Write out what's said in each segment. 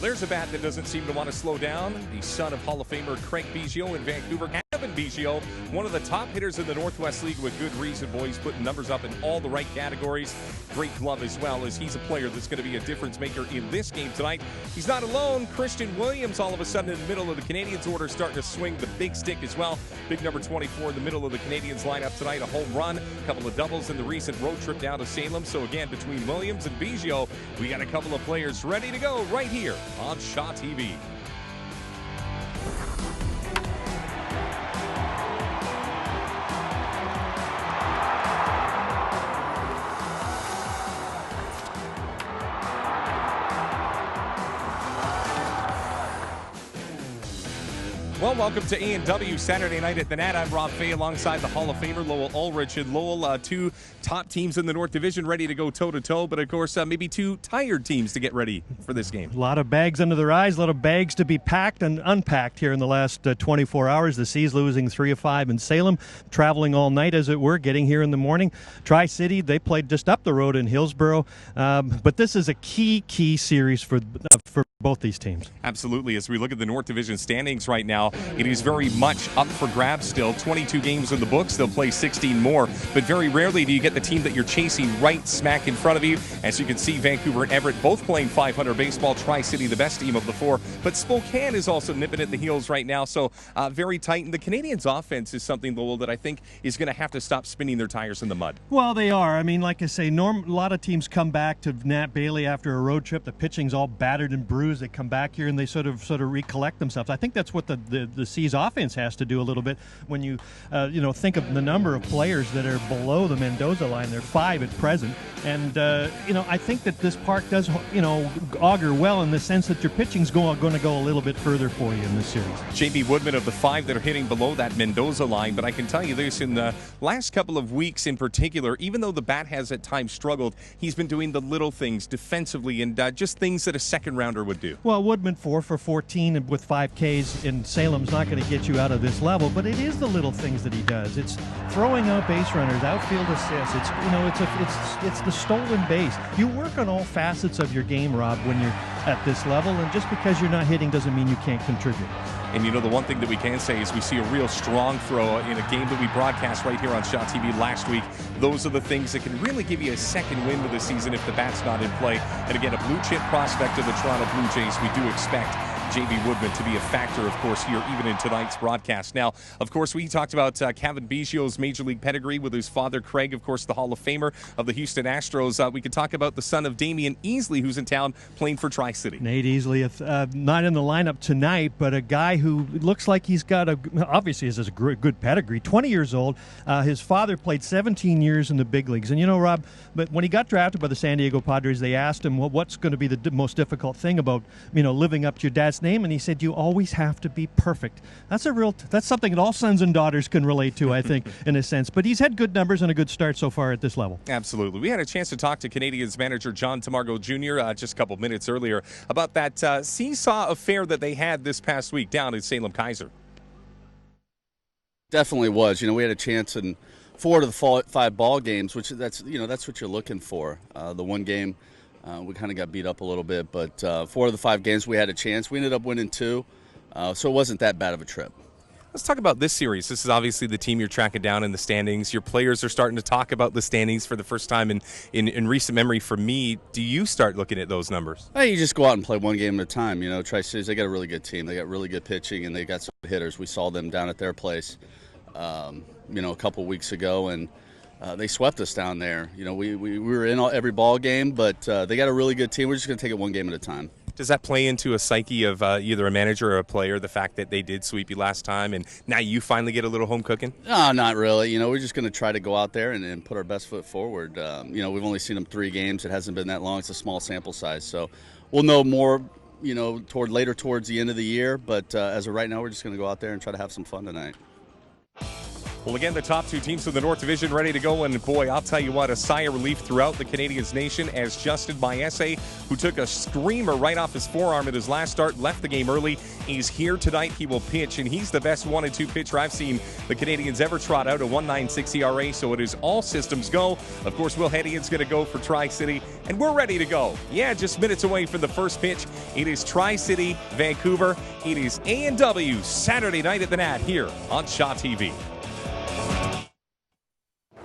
there's a bat that doesn't seem to want to slow down. The son of Hall of Famer Craig Biggio in Vancouver. Kevin Biggio, one of the top hitters in the Northwest League with good reason, boys, putting numbers up in all the right categories. Great glove as well, as he's a player that's going to be a difference maker in this game tonight. He's not alone. Christian Williams, all of a sudden in the middle of the Canadiens order, starting to swing the big stick as well. Big number 24 in the middle of the Canadiens lineup tonight. A home run, a couple of doubles in the recent road trip down to Salem. So again, between Williams and Biggio, we got a couple of players ready to go right here on Shaw TV. Well, welcome to A&W Saturday Night at the Net. I'm Rob Fay alongside the Hall of Famer Lowell Ulrich. And Lowell, two top teams in the North Division ready to go toe-to-toe, but of course maybe two tired teams to get ready for this game. A lot of bags under their eyes, a lot of bags to be packed and unpacked here in the last 24 hours. The Seas losing 3 of 5 in Salem, traveling all night as it were, getting here in the morning. Tri-City, they played just up the road in Hillsborough. But this is a key series for both these teams. Absolutely. As we look at the North Division standings right now, it is very much up for grabs still. 22 games in the books. They'll play 16 more. But very rarely do you get the team that you're chasing right smack in front of you. As you can see, Vancouver and Everett both playing .500 baseball. Tri-City the best team of the four. But Spokane is also nipping at the heels right now. So very tight. And the Canadiens' offense is something, Lowell, that I think is going to have to stop spinning their tires in the mud. Well, they are. I mean, like I say, a lot of teams come back to Nat Bailey after a road trip. The pitching's all battered and bruised. They come back here and they sort of recollect themselves. I think that's what the Seas offense has to do a little bit when you think of the number of players that are below the Mendoza line. They're 5 at present, and I think that this park does augur well in the sense that your pitching's going to go a little bit further for you in this series. J.B. Woodman of the 5 that are hitting below that Mendoza line, but I can tell you this, in the last couple of weeks in particular, even though the bat has at times struggled, he's been doing the little things defensively and just things that a second rounder would do. Well, Woodman 4 for 14 with 5 Ks in Salem's not going to get you out of this level, but it is the little things that he does. It's throwing out base runners, outfield assists. It's the stolen base. You work on all facets of your game, Rob, when you're at this level, and just because you're not hitting doesn't mean you can't contribute. And the one thing that we can say is we see a real strong throw in a game that we broadcast right here on Shaw TV last week. Those are the things that can really give you a second win to the season if the bat's not in play. And again, a blue chip prospect of the Toronto Blue Jays, we do expect J.B. Woodman to be a factor, of course, here even in tonight's broadcast. Now, of course, we talked about Kevin Biggio's Major League pedigree with his father, Craig, of course, the Hall of Famer of the Houston Astros. We could talk about the son of Damian Easley, who's in town playing for Tri-City. Nate Easley, not in the lineup tonight, but a guy who looks like he's got obviously has a good pedigree, 20 years old. His father played 17 years in the big leagues. And, Rob, but when he got drafted by the San Diego Padres, they asked him, well, what's going to be the most difficult thing about, living up to your dad's name? And he said, you always have to be perfect. That's something that all sons and daughters can relate to, I think, in a sense. But he's had good numbers and a good start so far at this level. Absolutely. We had a chance to talk to Canadiens manager John Tamargo Jr. Just a couple minutes earlier about that seesaw affair that they had this past week down in Salem Kaiser. Definitely was. We had a chance in 4 of the 5 ball games, which that's what you're looking for. The one game, we kind of got beat up a little bit, but 4 of the 5 games we had a chance. We ended up winning 2, so it wasn't that bad of a trip. Let's talk about this series. This is obviously the team you're tracking down in the standings. Your players are starting to talk about the standings for the first time in recent memory for me. Do you start looking at those numbers? Hey, you just go out and play one game at a time. Tri-Cities, they got a really good team. They got really good pitching, and they got some hitters. We saw them down at their place, a couple weeks ago, and they swept us down there. We were in every ball game, but they got a really good team. We're just going to take it one game at a time. Does that play into a psyche of either a manager or a player, the fact that they did sweep you last time and now you finally get a little home cooking? No, not really. We're just going to try to go out there and put our best foot forward. We've only seen them 3 games. It hasn't been that long. It's a small sample size. So we'll know more, towards the end of the year. But as of right now, we're just going to go out there and try to have some fun tonight. Well, again, the top two teams in the North Division ready to go. And, boy, I'll tell you what, a sigh of relief throughout the Canadiens nation as Justin Maese, who took a screamer right off his forearm at his last start, left the game early. He's here tonight. He will pitch, and he's the best 1-2 pitcher I've seen the Canadiens ever trot out, a 1.96 ERA. So it is all systems go. Of course, Will Hedian's going to go for Tri-City, and we're ready to go. Yeah, just minutes away from the first pitch. It is Tri-City, Vancouver. It is A&W Saturday night at the Nat here on Shaw TV.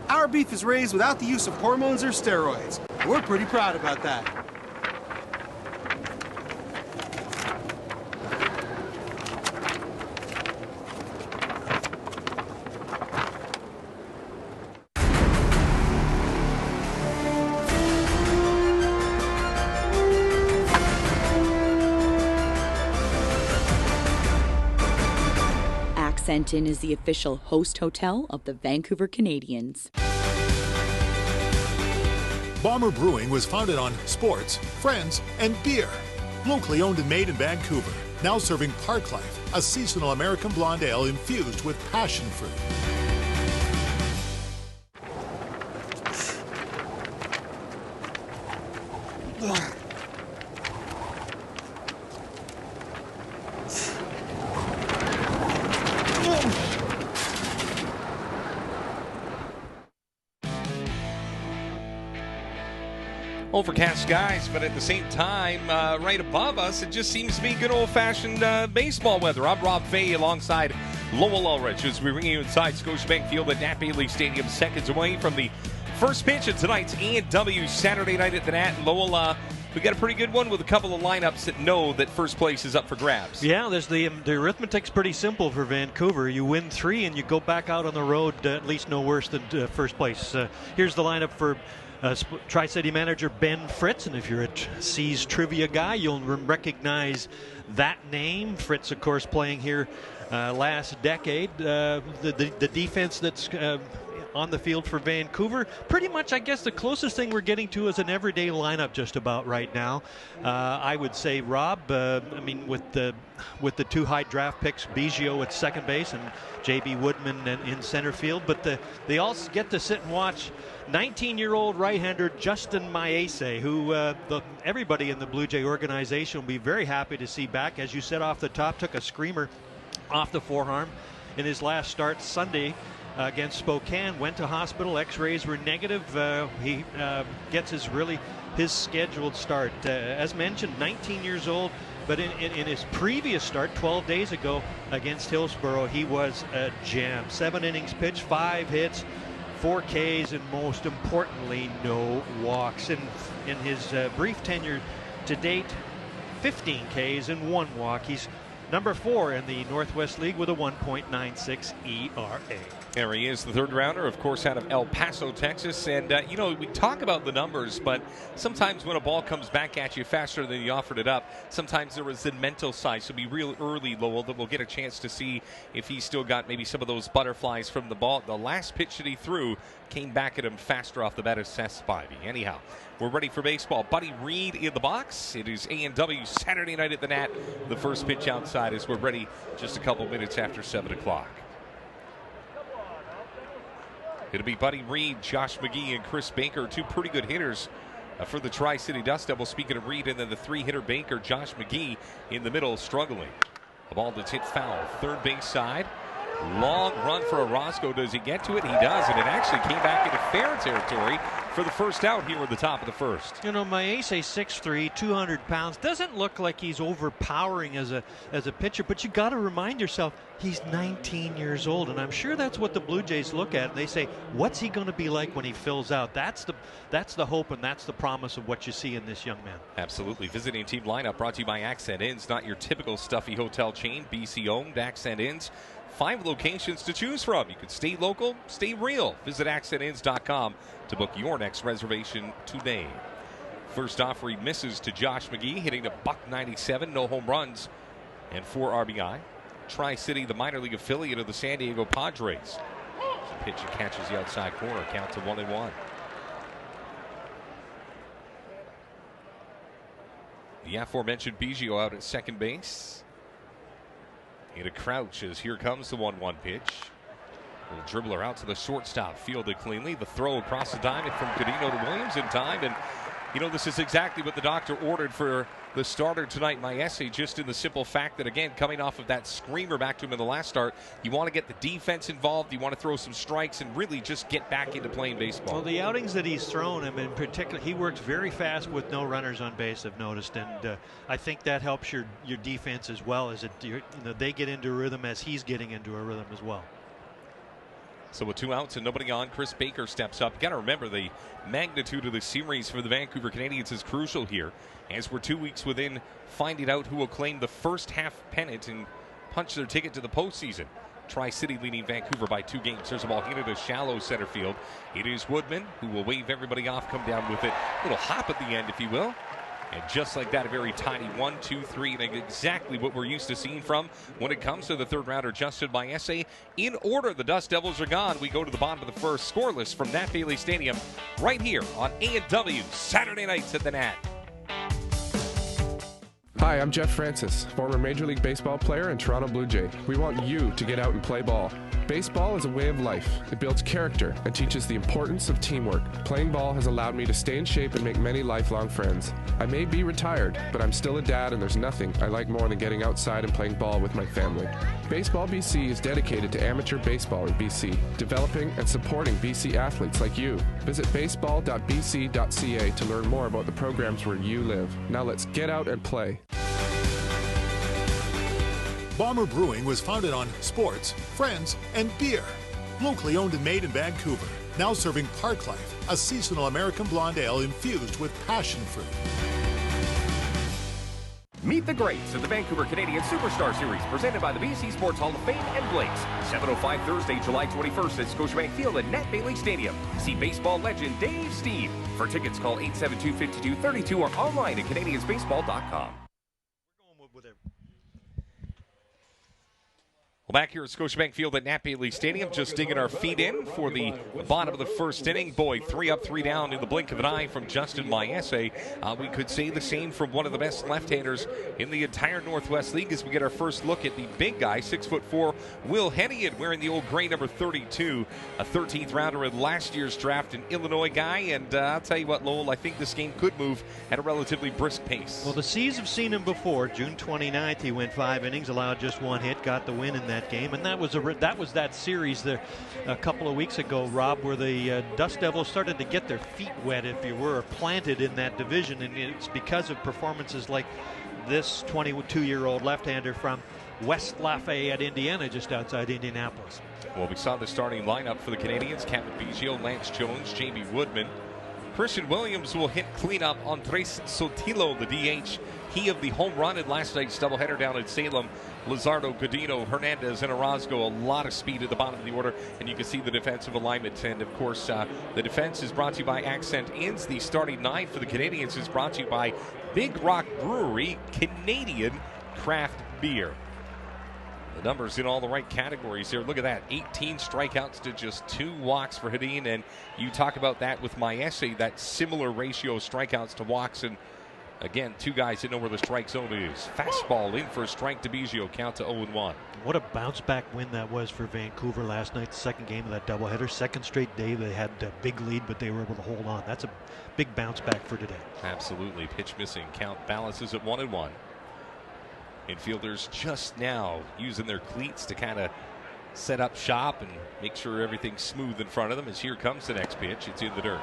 Our beef is raised without the use of hormones or steroids. We're pretty proud about that. Accent Inn is the official host hotel of the Vancouver Canadians. Bomber Brewing was founded on sports, friends, and beer. Locally owned and made in Vancouver, now serving Park Life, a seasonal American blonde ale infused with passion fruit. Overcast skies, but at the same time, right above us, it just seems to be good old-fashioned baseball weather. I'm Rob Fay alongside Lowell Ulrich as we bring you inside Scotiabank Field at Nat Bailey Stadium, seconds away from the first pitch of tonight's A&W Saturday night at the Nat. Lowell, we got a pretty good one with a couple of lineups that know that first place is up for grabs. Yeah, there's the arithmetic's pretty simple for Vancouver. You win 3 and you go back out on the road at least no worse than first place. Here's the lineup for Tri-City manager Ben Fritz, and if you're a C's trivia guy, you'll recognize that name. Fritz, of course, playing here last decade. The defense that's on the field for Vancouver, pretty much, I guess, the closest thing we're getting to is an everyday lineup just about right now. I would say, Rob, I mean, with the 2 high draft picks, Biggio at second base and J.B. Woodman in center field, but they all get to sit and watch 19-year-old right-hander Justin Maese, who everybody in the Blue Jay organization will be very happy to see back. As you said off the top, took a screamer off the forearm in his last start Sunday against Spokane, went to hospital, x-rays were negative. He gets his scheduled start. As mentioned, 19 years old, but in his previous start 12 days ago against Hillsborough, he was a gem. 7 innings pitched, 5 hits, 4 Ks, and most importantly, no walks. In his brief tenure to date, 15 Ks and 1 walk. He's number 4 in the Northwest League with a 1.96 ERA. There he is, the third rounder, of course, out of El Paso, Texas. And, we talk about the numbers, but sometimes when a ball comes back at you faster than you offered it up, sometimes there is the mental side. So be real early, Lowell, that we'll get a chance to see if he's still got maybe some of those butterflies from the ball. The last pitch that he threw came back at him faster off the bat as Spivey. Anyhow, we're ready for baseball. Buddy Reed in the box. It is A&W Saturday night at the Nat. The first pitch outside as we're ready just a couple minutes after 7 o'clock. It'll be Buddy Reed, Josh McGee, and Chris Baker, 2 pretty good hitters for the Tri-City Dust Devils. Speaking of Reed, and then the 3-hitter Baker, Josh McGee in the middle, struggling. A ball that's hit foul, third base side. Long run for Orozco. Does he get to it? He does, and it actually came back into fair territory for the first out here at the top of the first. Maese, 6'3", 200 pounds. Doesn't look like he's overpowering as a pitcher, but you got to remind yourself, he's 19 years old, and I'm sure that's what the Blue Jays look at, and they say, what's he going to be like when he fills out? That's the hope, and that's the promise of what you see in this young man. Absolutely. Visiting team lineup brought to you by Accent Inns, not your typical stuffy hotel chain. BC-owned Accent Inns. 5 locations to choose from. You can stay local, stay real. Visit AccentInns.com to book your next reservation today. First offer, he misses to Josh McGee, hitting the .197, no home runs, and 4 RBI. Tri-City, the minor league affiliate of the San Diego Padres. Pitch that catches the outside corner, count to 1-1. The aforementioned Biggio out at second base. In a crouch as here comes the 1-1 pitch. Little dribbler out to the shortstop, fielded cleanly. The throw across the diamond from Cadino to Williams in time. And, you know, this is exactly what the doctor ordered for the starter tonight, Maese, just in the simple fact that, again, coming off of that screamer back to him in the last start, you want to get the defense involved, you want to throw some strikes, and really just get back into playing baseball. Well, the outings that he's thrown him in particular, he works very fast with no runners on base, I've noticed, and I think that helps your defense as well, as they get into a rhythm as he's getting into a rhythm as well. So with 2 outs and nobody on, Chris Baker steps up. Got to remember the magnitude of the series for the Vancouver Canadians is crucial here, as we're 2 weeks within finding out who will claim the first half pennant and punch their ticket to the postseason. Tri-City leading Vancouver by 2 games. There's a ball hit to shallow center field. It is Woodman who will wave everybody off, come down with it. A little hop at the end, if you will. And just like that, a very tiny 1, 2, 3, and exactly what we're used to seeing from when it comes to the third rounder, Justin Maese. In order, the Dust Devils are gone. We go to the bottom of the first, scoreless from Nat Bailey Stadium, right here on A&W, Saturday nights at the Nat. Hi, I'm Jeff Francis, former Major League Baseball player and Toronto Blue Jay. We want you to get out and play ball. Baseball is a way of life. It builds character and teaches the importance of teamwork. Playing ball has allowed me to stay in shape and make many lifelong friends. I may be retired, but I'm still a dad, and there's nothing I like more than getting outside and playing ball with my family. Baseball BC is dedicated to amateur baseball in BC, developing and supporting BC athletes like you. Visit baseball.bc.ca to learn more about the programs where you live. Now let's get out and play. Bomber Brewing was founded on sports, friends, and beer. Locally owned and made in Vancouver. Now serving Park Life, a seasonal American blonde ale infused with passion fruit. Meet the greats at the Vancouver Canadian Superstar Series, presented by the BC Sports Hall of Fame and Blake's. 7:05 Thursday, July 21st at Scotiabank Field at Nat Bailey Stadium. See baseball legend Dave Steve. For tickets, call 872-5232 or online at canadiansbaseball.com. Well, back here at Scotiabank Field at Nat Bailey Stadium, just digging our feet in for the bottom of the first inning. Boy, 3 up, 3 down in the blink of an eye from Justin Maese. We could say the same from one of the best left-handers in the entire Northwest League as we get our first look at the big guy, 6'4", Will Hennigan, wearing the old gray number 32, a 13th rounder in last year's draft, an Illinois guy. And I'll tell you what, Lowell, I think this game could move at a relatively brisk pace. Well, the C's have seen him before. June 29th, he went 5 innings, allowed just 1 hit, got the win in that game, and that was that series there a couple of weeks ago, Rob, where the Dust Devils started to get their feet wet, if you were, planted in that division, and it's because of performances like this 22-year-old left-hander from West Lafayette, Indiana, just outside Indianapolis. Well, we saw the starting lineup for the Canadians: Kevin Biggio, Lance Jones, Jamie Woodman. Christian Williams will hit cleanup. Andres Sotillo, the DH. He of the home run in last night's doubleheader down in Salem. Lizardo, Godino, Hernandez, and Orozco. A lot of speed at the bottom of the order, and you can see the defensive alignment. And, of course, the defense is brought to you by Accent Inns. The starting 9 for the Canadians is brought to you by Big Rock Brewery, Canadian craft beer. The numbers in all the right categories here. Look at that. 18 strikeouts to just 2 walks for Hedin. And you talk about that with Maese, that similar ratio of strikeouts to walks. And again, 2 guys that know where the strike zone is. Fastball in for a strike to Biggio. Count to 0-1. What a bounce back win that was for Vancouver last night. Second game of that doubleheader. Second straight day they had a big lead, but they were able to hold on. That's a big bounce back for today. Absolutely. Pitch missing. Count balances at 1-1. Infielders just now using their cleats to kind of set up shop and make sure everything's smooth in front of them, as here comes the next pitch. It's in the dirt.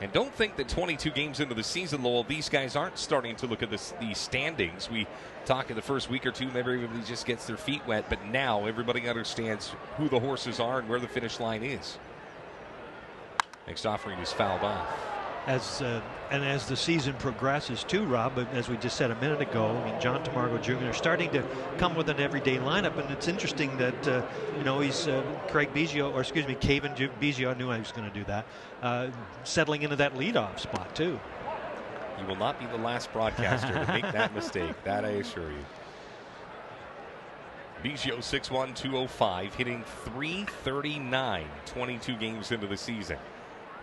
And don't think that 22 games into the season, Lowell, these guys aren't starting to look at the standings. We talk in the first week or two, maybe everybody just gets their feet wet, but now everybody understands who the horses are and where the finish line is. Next offering is fouled off. As the season progresses too, Rob, but as we just said a minute ago, I mean, John Tamargo Jr. are starting to come with an everyday lineup, and it's interesting that he's Craig Biggio, or excuse me, Kevin Biggio. I knew I was going to do that. Settling into that leadoff spot too. You will not be the last broadcaster to make that mistake. That I assure you. Biggio 6'1", 205, hitting .339, 22 games into the season.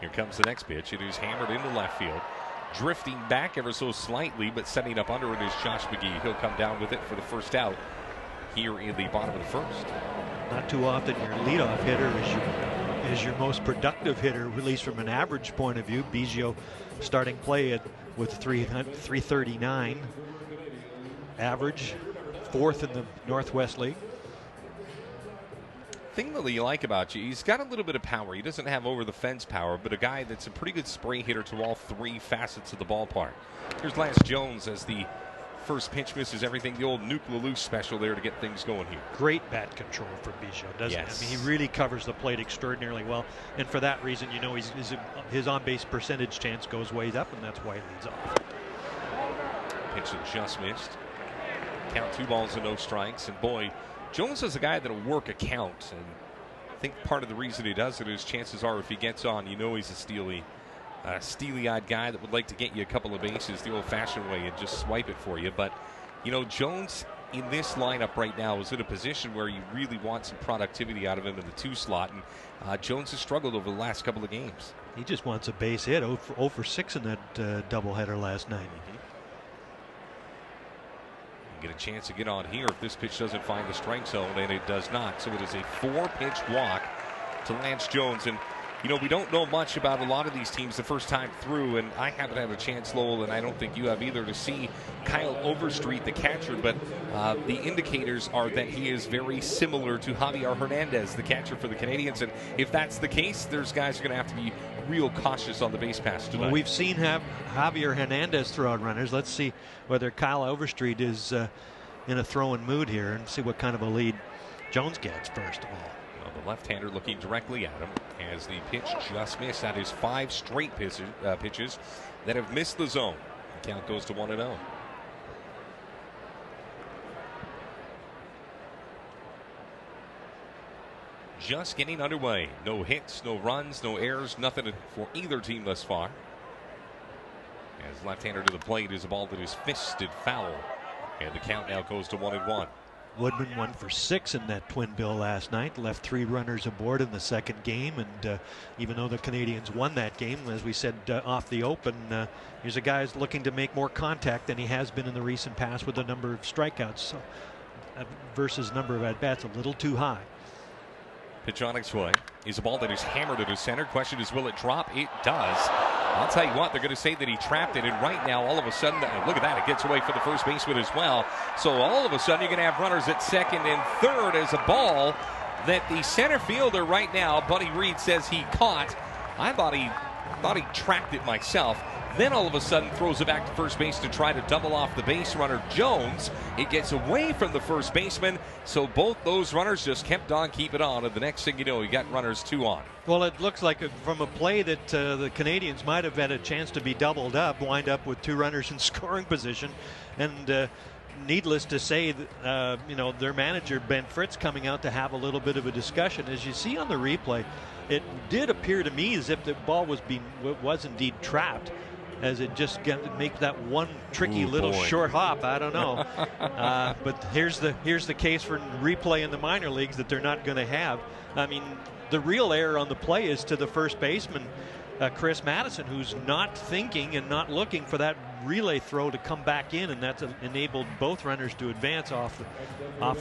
Here comes the next pitch. It is hammered into left field. Drifting back ever so slightly, but setting up under it is Josh McGee. He'll come down with it for the first out here in the bottom of the first. Not too often your leadoff hitter is your most productive hitter, at least from an average point of view. Biggio starting play with 339 average, 4th in the Northwest League. Thing that you like about you, he's got a little bit of power. He doesn't have over the fence power, but a guy that's a pretty good spray hitter to all 3 facets of the ballpark. Here's Lance Jones as the first pitch misses everything. The old Nuke LaLoose special there to get things going here. Great bat control for Biggio, doesn't he? I mean, he really covers the plate extraordinarily well, and for that reason, you know, his on-base percentage chance goes way up, and that's why he leads off. Pitch that just missed. Count 2 balls and no strikes, and boy, Jones is a guy that'll work a count, and I think part of the reason he does it is chances are if he gets on, you know he's a steely-eyed guy that would like to get you a couple of bases the old-fashioned way and just swipe it for you. But, you know, Jones in this lineup right now is in a position where you really want some productivity out of him in the 2 slot, and Jones has struggled over the last couple of games. He just wants a base hit, 0 for 6 in that doubleheader last night. Get a chance to get on here if this pitch doesn't find the strike zone, and it does not. So it is a 4-pitch walk to Lance Jones. And, you know, we don't know much about a lot of these teams the first time through, and I haven't had a chance, Lowell, and I don't think you have either, to see Kyle Overstreet, the catcher, but the indicators are that he is very similar to Javier Hernandez, the catcher for the Canadians. And if that's the case, there's guys who are going to have to be real cautious on the base pass tonight. Well, we've seen Javier Hernandez throw out runners. Let's see whether Kyle Overstreet is in a throwing mood here and see what kind of a lead Jones gets first of all. Well, the left-hander looking directly at him as the pitch just missed. That is 5 straight pitches that have missed the zone. The count goes to 1-0. Just getting underway. No hits, no runs, no errors, nothing for either team thus far. As left-hander to the plate is a ball that is fisted foul. And the count now goes to 1-1. Woodman 1 for 6 in that twin bill last night. Left 3 runners aboard in the second game. And even though the Canadians won that game, as we said off the open, here's a guy who's looking to make more contact than he has been in the recent past with a number of strikeouts versus number of at-bats a little too high. Pitch on its way is a ball that is hammered into center. Question is, will it drop? It does. I'll tell you what, they're going to say that he trapped it, and right now, all of a sudden, look at that, it gets away for the first baseman as well. So all of a sudden, you're going to have runners at second and third as a ball that the center fielder right now, Buddy Reed, says he caught. I thought he trapped it myself. Then all of a sudden throws it back to first base to try to double off the base runner Jones. It gets away from the first baseman, so both those runners just kept on keeping on, and the next thing you know, you got runners 2 on. Well, it looks like from a play that the Canadians might have had a chance to be doubled up, wind up with 2 runners in scoring position, and needless to say, you know, their manager Ben Fritz coming out to have a little bit of a discussion. As you see on the replay, it did appear to me as if the ball was indeed trapped, as it just make that one tricky little short hop. I don't know, but here's the case for replay in the minor leagues that they're not going to have. I mean, the real error on the play is to the first baseman, Chris Madison, who's not thinking and not looking for that relay throw to come back in, and that's enabled both runners to advance off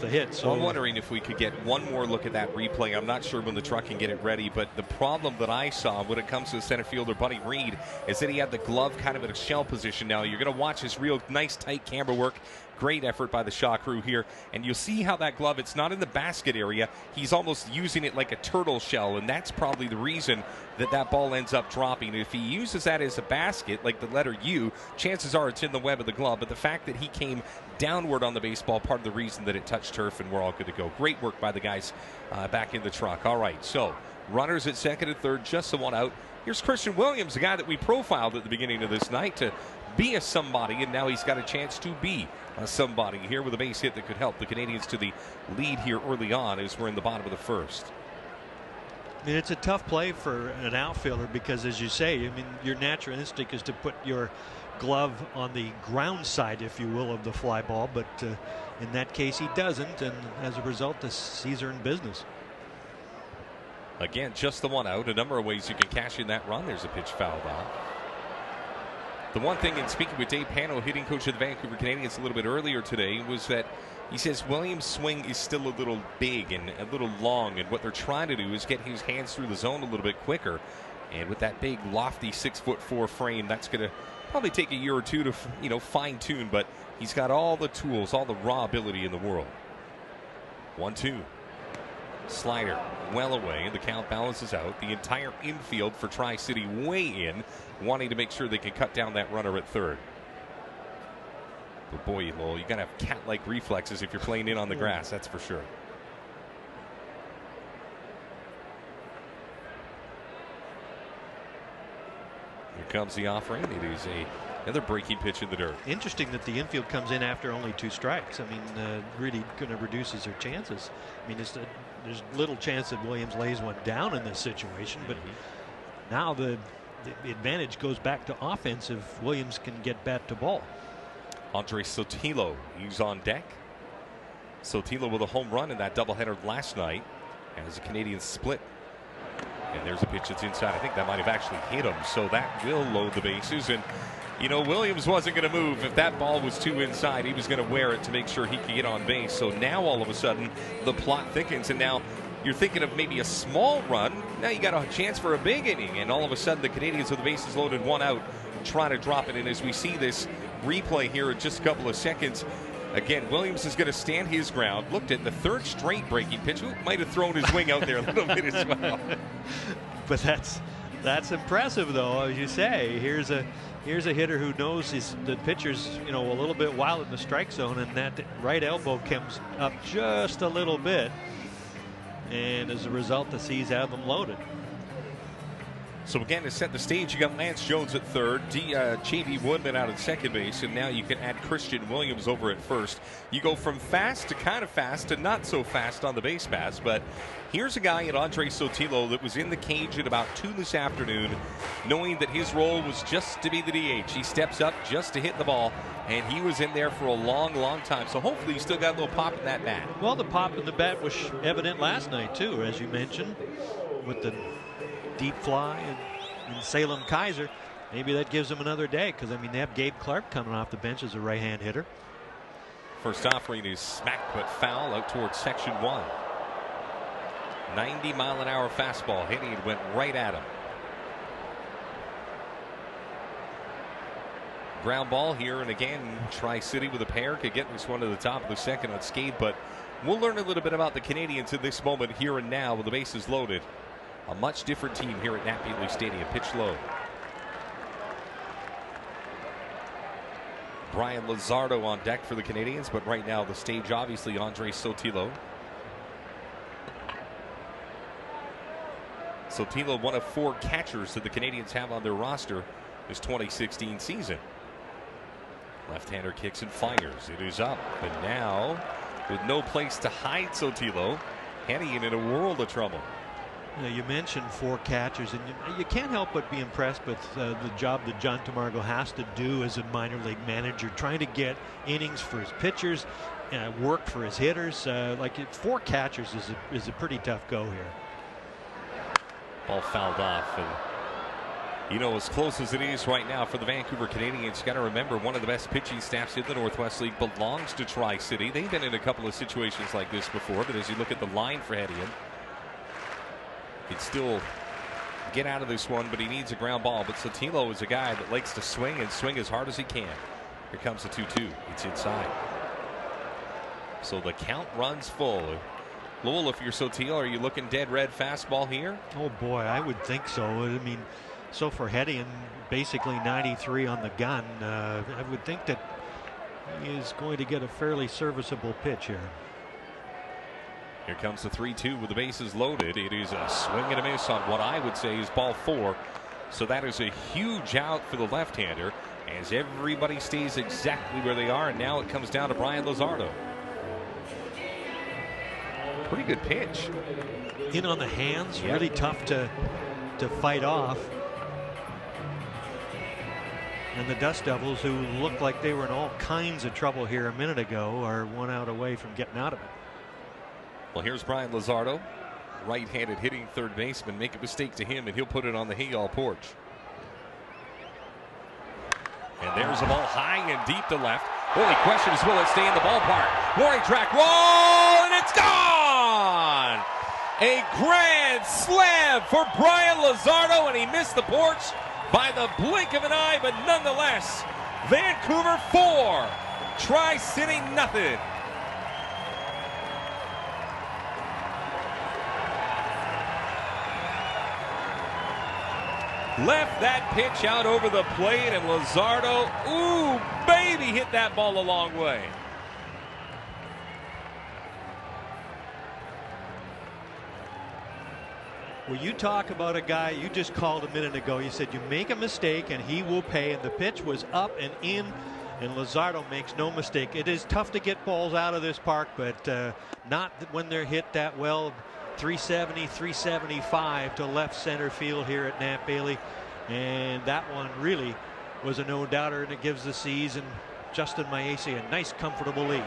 the hit. So I'm wondering if we could get one more look at that replay. I'm not sure when the truck can get it ready, but the problem that I saw when it comes to the center fielder Buddy Reed is that he had the glove kind of in a shell position. Now you're going to watch his real nice tight camera work. Great effort by the Shaw crew here, and you'll see how that glove, it's not in the basket area. He's almost using it like a turtle shell, and that's probably the reason that ball ends up dropping. If he uses that as a basket, like the letter U, chances are it's in the web of the glove, but the fact that he came downward on the baseball, part of the reason that it touched turf, and we're all good to go. Great work by the guys back in the truck. All right, so runners at second and third, just the one out. Here's Christian Williams, the guy that we profiled at the beginning of this night to be a somebody, and now he's got a chance to be a somebody here with a base hit that could help the Canadians to the lead here early on as we're in the bottom of the first. I mean, it's a tough play for an outfielder because, as you say, I mean, your natural instinct is to put your glove on the ground side, if you will, of the fly ball, but in that case he doesn't, and as a result the C's are in business. Again, just the one out. A number of ways you can cash in that run. There's a pitch fouled off. The one thing, in speaking with Dave Pano, hitting coach of the Vancouver Canadians a little bit earlier today, was that He says Williams' swing is still a little big and a little long, and what they're trying to do is get his hands through the zone a little bit quicker. And with that big, lofty 6'4" frame, that's going to probably take a year or two to, fine tune. But he's got all the tools, all the raw ability in the world. 1-2. Slider well away, and the count balances out. The entire infield for Tri-City way in, wanting to make sure they can cut down that runner at third. But boy, Lowell, you got to have cat-like reflexes if you're playing in on the grass, that's for sure. Here comes the offering. It is another breaking pitch in the dirt. Interesting that the infield comes in after only 2 strikes. I mean, really kind of reduces their chances. I mean, there's little chance that Williams lays one down in this situation, but now the advantage goes back to offense if Williams can get bat to ball. Andre Sotillo, he's on deck. Sotillo with a home run in that doubleheader last night as the Canadians split. And there's a pitch that's inside. I think that might have actually hit him, so that will load the bases. And, Williams wasn't going to move. If that ball was too inside, he was going to wear it to make sure he could get on base. So now all of a sudden the plot thickens, and now you're thinking of maybe a small run. Now you got a chance for a big inning, and all of a sudden the Canadians with the bases loaded, 1 out, trying to drop it. And as we see this replay here in just a couple of seconds, again, Williams is going to stand his ground. Looked at the 3rd straight breaking pitch. Ooh, might have thrown his wing out there a little bit as well. But that's impressive, though, as you say. Here's a hitter who knows the pitcher's a little bit wild in the strike zone, and that right elbow comes up just a little bit, and as a result, the C's have them loaded. So again, to set the stage, you got Lance Jones at third, J.B. Woodman out at second base, and now you can add Christian Williams over at first. You go from fast to kind of fast to not so fast on the base pass, but here's a guy at Andre Sotillo that was in the cage at about 2 this afternoon, knowing that his role was just to be the DH. He steps up just to hit the ball, and he was in there for a long, long time. So hopefully he's still got a little pop in that bat. Well, the pop in the bat was evident last night, too, as you mentioned, with the deep fly and Salem Kaiser. Maybe that gives them another day, because, I mean, they have Gabe Clark coming off the bench as a right-hand hitter. First offering is smack but foul out towards section 1. 90-mile-an-hour fastball hitting, it went right at him. Ground ball here, and again, Tri-City with a pair could get this one to the top of the second unscathed, but we'll learn a little bit about the Canadians in this moment here and now with the bases loaded. A much different team here at Nat Beatley Stadium. Pitch low. Brian Luzardo on deck for the Canadians, but right now the stage obviously Andre Sotillo. Sotillo, one of 4 catchers that the Canadians have on their roster this 2016 season. Left-hander kicks and fires. It is up, and now with no place to hide Sotillo, Hennigan in a world of trouble. You mentioned 4 catchers, and you can't help but be impressed with the job that John Tamargo has to do as a minor league manager, trying to get innings for his pitchers, work for his hitters. 4 catchers is a pretty tough go here. Ball fouled off, and as close as it is right now for the Vancouver Canadians, you got to remember one of the best pitching staffs in the Northwest League belongs to Tri-City. They've been in a couple of situations like this before, but as you look at the line for Hennigan, he'd still get out of this one, but he needs a ground ball. But Sotillo is a guy that likes to swing and swing as hard as he can. Here comes the 2-2. It's inside. So the count runs full. Lowell, if you're Sotillo, are you looking dead red fastball here? Oh boy, I would think so. I mean, so for Hennigan, basically 93 on the gun. I would think that he is going to get a fairly serviceable pitch here. Here comes the 3-2 with the bases loaded. It is a swing and a miss on what I would say is ball 4. So that is a huge out for the left-hander as everybody stays exactly where they are. And now it comes down to Brian Luzardo. Pretty good pitch. In on the hands, really tough to fight off. And the Dust Devils, who looked like they were in all kinds of trouble here a minute ago, are 1 out away from getting out of it. Well, here's Brian Luzardo, right-handed hitting third baseman. Make a mistake to him, and he'll put it on the Hayall porch. And there's a ball high and deep to left. Only question is, will it stay in the ballpark? Warning track, roll, and it's gone! A grand slam for Brian Luzardo, and he missed the porch by the blink of an eye, but nonetheless, Vancouver 4, Tri-City nothing. Left that pitch out over the plate, and Luzardo, ooh, baby, hit that ball a long way. Well, you talk about a guy you just called a minute ago. You said you make a mistake and he will pay, and the pitch was up and in, and Luzardo makes no mistake. It is tough to get balls out of this park, but not when they're hit that well. 370, 375 to left center field here at Nat Bailey, and that one really was a no-doubter, and it gives the C's and Justin Maese a nice, comfortable lead.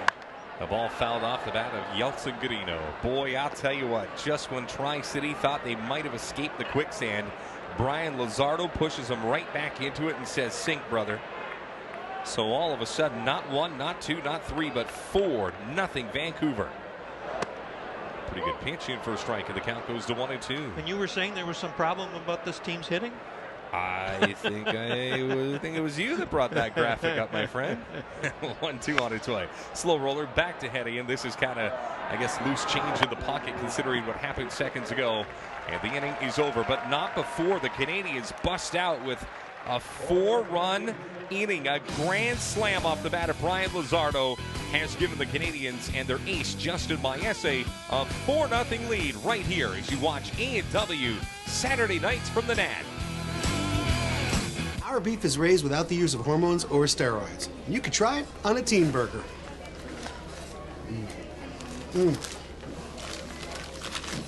The ball fouled off the bat of Yeltsin Godino. Boy, I'll tell you what, just when Tri-City thought they might have escaped the quicksand, Brian Luzardo pushes them right back into it and says, sink, brother. So all of a sudden, not one, not two, not three, but 4-0 Vancouver. Pretty good pinch in for a strike, and the count goes to 1-2. And you were saying there was some problem about this team's hitting? I think it was you that brought that graphic up, my friend. 1-2 on its way. Slow roller back to Hedian. This is kind of, I guess, loose change in the pocket considering what happened seconds ago. And the inning is over, but not before the Canadians bust out with a 4-run inning. A grand slam off the bat of Brian Luzardo has given the Canadians and their ace Justin Maese a 4-0 lead right here as you watch A&W Saturday nights from the Nat. Our beef is raised without the use of hormones or steroids. You could try it on a teen burger.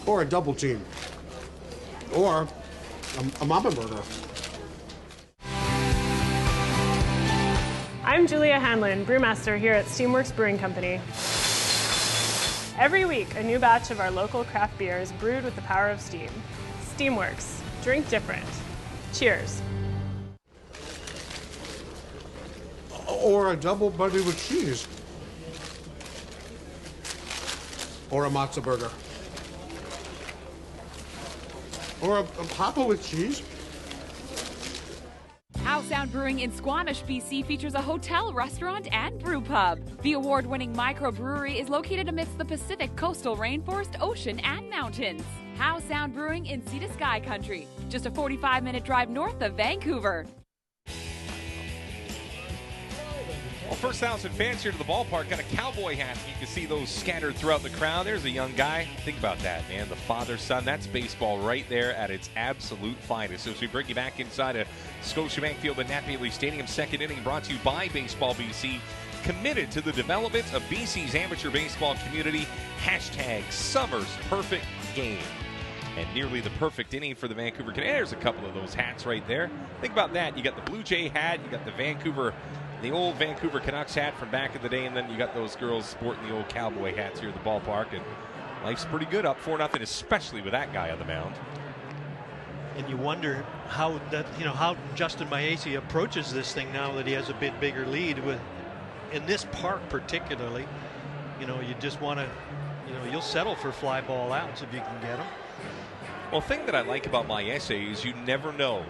Or a double team. Or a mama burger. I'm Julia Hanlon, brewmaster here at Steamworks Brewing Company. Every week, a new batch of our local craft beer is brewed with the power of steam. Steamworks, drink different. Cheers. Or a double buddy with cheese. Or a matzo burger. Or a papa with cheese. How Sound Brewing in Squamish, BC features a hotel, restaurant, and brew pub. The award-winning microbrewery is located amidst the Pacific coastal rainforest, ocean, and mountains. How Sound Brewing in Sea to Sky Country, just a 45-minute drive north of Vancouver. Well, first 1,000 fans here to the ballpark got a cowboy hat. You can see those scattered throughout the crowd. There's a young guy. Think about that, man. The father-son. That's baseball right there at its absolute finest. So as we bring you back inside of Scotiabank Field at Nat Bailey Stadium, second inning brought to you by Baseball BC. Committed to the development of BC's amateur baseball community. Hashtag Summer's Perfect Game. And nearly the perfect inning for the Vancouver Canadians. There's a couple of those hats right there. Think about that. You got the Blue Jay hat. You got the old Vancouver Canucks hat from back in the day, and then you got those girls sporting the old cowboy hats here at the ballpark. And life's pretty good, up 4-0, especially with that guy on the mound. And you wonder how how Justin Maese approaches this thing now that he has a bit bigger lead in this park particularly. You just want to, you'll settle for fly ball outs if you can get them. Well, the thing that I like about Maese is you never know.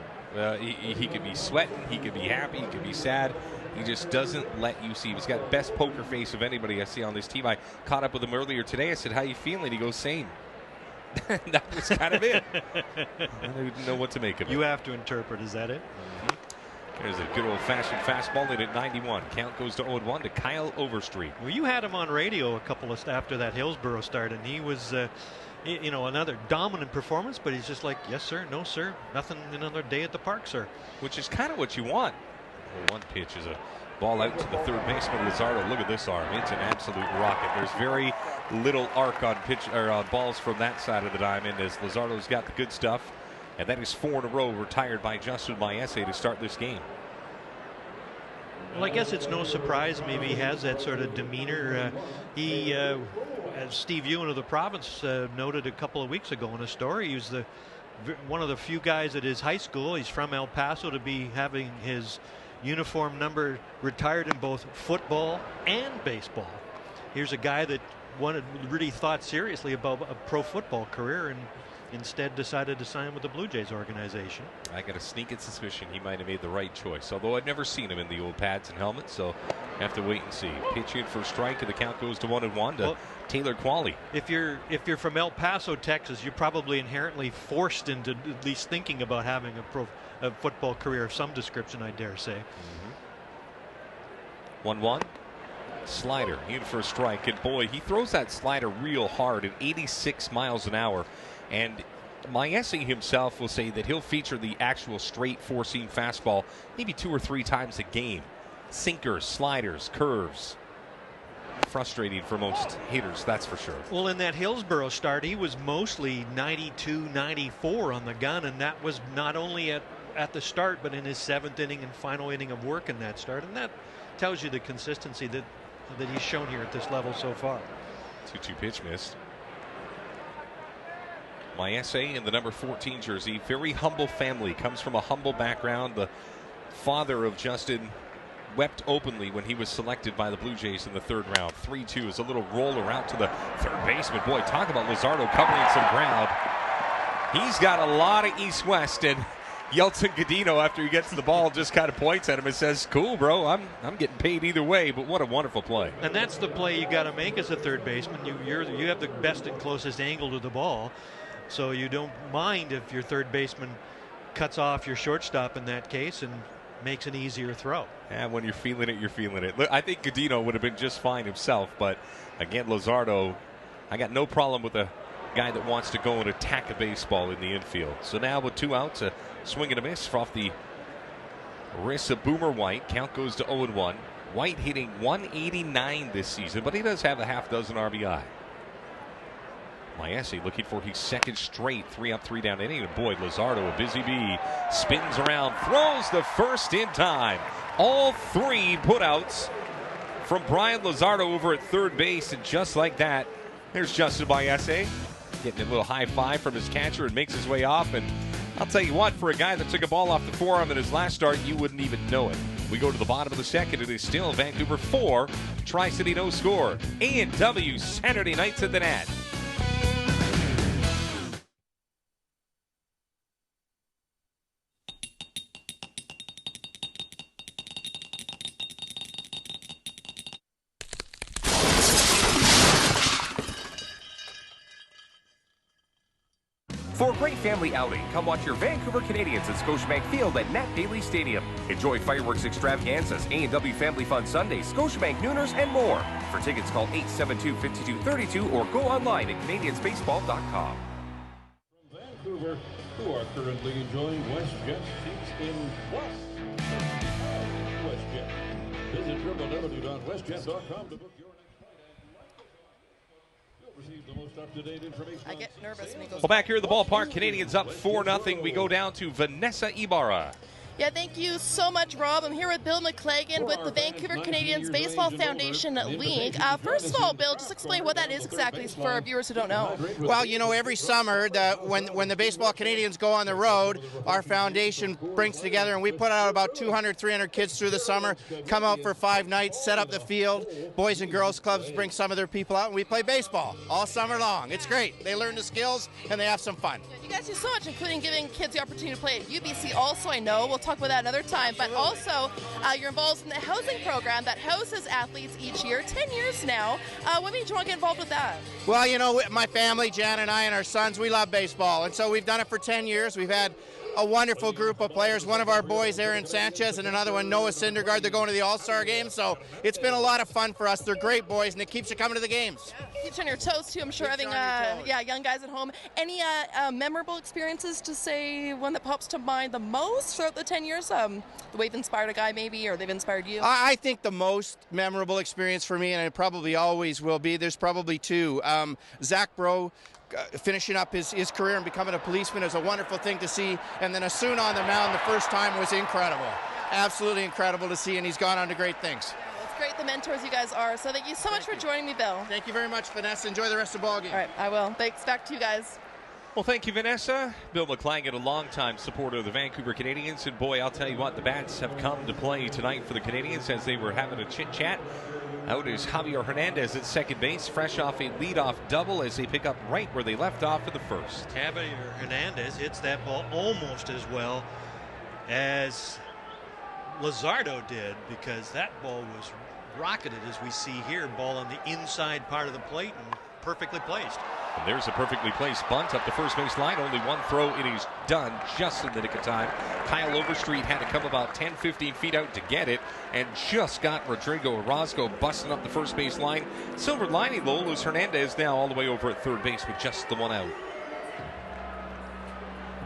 He could be sweating, he could be happy, he could be sad. He just doesn't let you see. He's got best poker face of anybody I see on this team. I caught up with him earlier today. I said, how you feeling? He goes, same. That was kind of it. I didn't know what to make of it. You have to interpret. Is that it? Mm-hmm. There's a good old-fashioned fastball in at 91. Count goes to 0-1 to Kyle Overstreet. Well, you had him on radio a couple of after that Hillsborough start, and he was, another dominant performance. But he's just like, yes, sir, no, sir, nothing. Another day at the park, sir. Which is kind of what you want. One pitch is a ball out to the third baseman Luzardo. Look at this arm; it's an absolute rocket. There's very little arc on balls from that side of the diamond, as Luzardo's got the good stuff, and that is 4 in a row retired by Justin Maese to start this game. Well, I guess it's no surprise. Maybe he has that sort of demeanor. As Steve Ewan of the Province noted a couple of weeks ago in a story, he was one of the few guys at his high school. He's from El Paso to be having his uniform number retired in both football and baseball. Here's a guy that really thought seriously about a pro football career and instead decided to sign with the Blue Jays organization. I got a sneaking suspicion he might have made the right choice, although I've never seen him in the old pads and helmets, so have to wait and see. Pitch in for a strike, and the count goes to 1-1 to Taylor Qualley. If you're from El Paso, Texas, you're probably inherently forced into at least thinking about having a football career of some description, I dare say. 1-1. Slider in for a strike, and boy, he throws that slider real hard at 86 miles an hour. And Maese himself will say that he'll feature the actual straight four-seam fastball maybe 2 or 3 times a game. Sinkers, sliders, curves. Frustrating for most hitters, that's for sure. Well, in that Hillsborough start, he was mostly 92, 94 on the gun, and that was not only at the start, but in his 7th inning and final inning of work in that start. And that tells you the consistency that he's shown here at this level so far. 2-2 pitch missed. Maese in the number 14 jersey, very humble family, comes from a humble background. The father of Justin wept openly when he was selected by the Blue Jays in the 3rd round. 3-2 is a little roller out to the third baseman. Boy, talk about Luzardo covering some ground. He's got a lot of east-west, and Yeltsin Godino, after he gets the ball, just kind of points at him and says, cool, bro, I'm getting paid either way, but what a wonderful play. And that's the play you got to make as a third baseman. You have the best and closest angle to the ball, so you don't mind if your third baseman cuts off your shortstop in that case and makes an easier throw. And when you're feeling it, you're feeling it. I think Godino would have been just fine himself, but again, Luzardo, I got no problem with a guy that wants to go and attack a baseball in the infield. So now with 2 outs, a swing and a miss off the wrist of Boomer White. Count goes to 0-1. White hitting 189 this season, but he does have a half dozen RBI. Maese looking for his 2nd straight 3-up, 3-down inning. And boy, Luzardo, a busy bee, spins around, throws the first in time. All 3 putouts from Brian Luzardo over at third base, and just like that, there's Justin Maese getting a little high five from his catcher and makes his way off. And I'll tell you what, for a guy that took a ball off the forearm in his last start, you wouldn't even know it. We go to the bottom of the 2nd. It is still Vancouver 4, Tri-City no score. A&W Saturday nights at the Nat. For a great family outing, come watch your Vancouver Canadians at Scotiabank Field at Nat Daly Stadium. Enjoy fireworks extravaganzas, A&W Family Fun Sundays, Scotiabank Nooners, and more. For tickets, call 872-5232 or go online at CanadiansBaseball.com. From Vancouver, who are currently enjoying WestJet seats in Plus. WestJet. Visit www.westjet.com to book your next flight and receive the most up-to-date information. I get nervous when he goes. Well, back here at the ballpark, Canadians up 4-0. We go down to Vanessa Ibarra. Yeah, thank you so much, Rob. I'm here with Bill McClagan with the Vancouver Canadians Baseball Foundation League. First of all, Bill, just explain what that is exactly for our viewers who don't know. Well, you know, every summer, when the Baseball Canadians go on the road, our foundation brings together, and we put out about 200, 300 kids through the summer, come out for 5 nights, set up the field. Boys and girls clubs bring some of their people out, and we play baseball all summer long. It's great. They learn the skills, and they have some fun. You guys do so much, including giving kids the opportunity to play at UBC also, I know. We'll talk about that another time. But also, you're involved in the housing program that houses athletes each year, 10 years now. What made you want to get involved with that? Well, you know, my family, Jan and I and our sons, we love baseball. And so we've done it for 10 years. We've had a wonderful group of players. One of our boys, Aaron Sanchez, and another one, Noah Syndergaard. They're going to the All-Star game. So it's been a lot of fun for us. They're great boys, and it keeps you coming to the games. Keeps you on your toes, too, I'm sure, having young guys at home. Any memorable experiences to say, one that pops to mind the most throughout the 10 years? The way they've inspired a guy, maybe, or they've inspired you? I think the most memorable experience for me, and it probably always will be, there's probably 2. Zach Bro, finishing up his career and becoming a policeman is a wonderful thing to see. And then Asuna on the mound the first time was incredible. Absolutely incredible to see, and he's gone on to great things. It's great the mentors you guys are. So thank you so much for joining me, Bill. Thank you very much, Vanessa. Enjoy the rest of the ball game. All right, I will. Thanks. Back to you guys. Well, thank you, Vanessa. Bill McClangan, a longtime supporter of the Vancouver Canadians. And boy, I'll tell you what, the bats have come to play tonight for the Canadians as they were having a chit-chat. Out is Javier Hernandez at second base, fresh off a leadoff double as they pick up right where they left off for the first. Javier Hernandez hits that ball almost as well as Luzardo did, because that ball was rocketed, as we see here, ball on the inside part of the plate and perfectly placed. And there's a perfectly placed bunt up the first base line. Only one throw. It is done just in the nick of time. Kyle Overstreet had to come about 10-15 feet out to get it and just got Rodrigo Orozco busting up the first base line. Silver lining, though, Luis Hernandez now all the way over at third base with just the one out.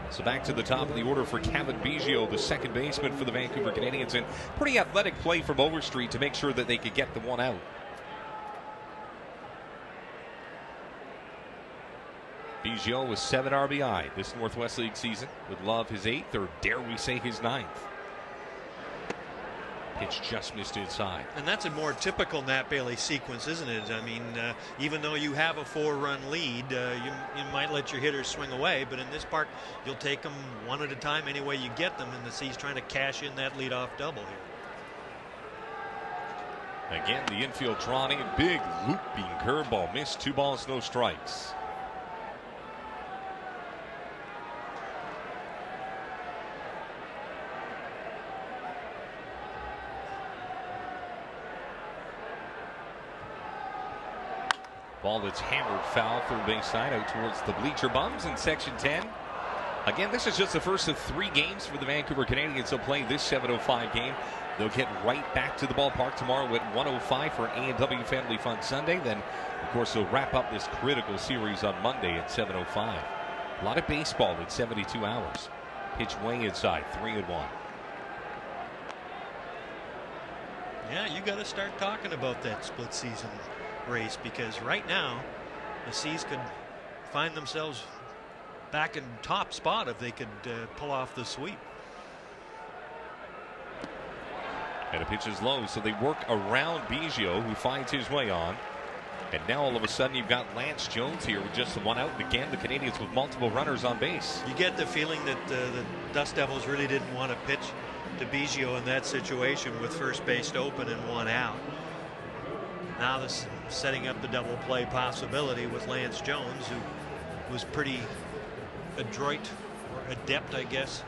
So back to the top of the order for Kevin Biggio, the second baseman for the Vancouver Canadians. And pretty athletic play from Overstreet to make sure that they could get the one out. Biggio with 7 RBI this Northwest League season. Would love his 8th, or dare we say his 9th. Pitch just missed inside. And that's a more typical Nat Bailey sequence, isn't it? I mean, even though you have a 4-run lead, you might let your hitters swing away, but in this part, you'll take them one at a time any way you get them, and he's trying to cash in that leadoff double here. Again, the infield drawn in, big looping curveball, missed, 2 balls, no strikes. Ball that's hammered foul, third base side, out towards the bleacher bums in Section 10. Again, this is just the first of 3 games for the Vancouver Canadians. They'll play this 7:05 game. They'll get right back to the ballpark tomorrow at 1:05 for an A&W Family Fun Sunday. Then, of course, they'll wrap up this critical series on Monday at 7:05. A lot of baseball in 72 hours. Pitch way inside, 3-1. Yeah, you got to start talking about that split season race, because right now the C's could find themselves back in top spot if they could pull off the sweep. And a pitch is low, so they work around Biggio, who finds his way on. And now all of a sudden you've got Lance Jones here with just the one out. And again, the Canadians with multiple runners on base. You get the feeling that the Dust Devils really didn't want to pitch to Biggio in that situation with first base open and one out. Now this setting up the double play possibility with Lance Jones, who was pretty adroit, or adept, I guess,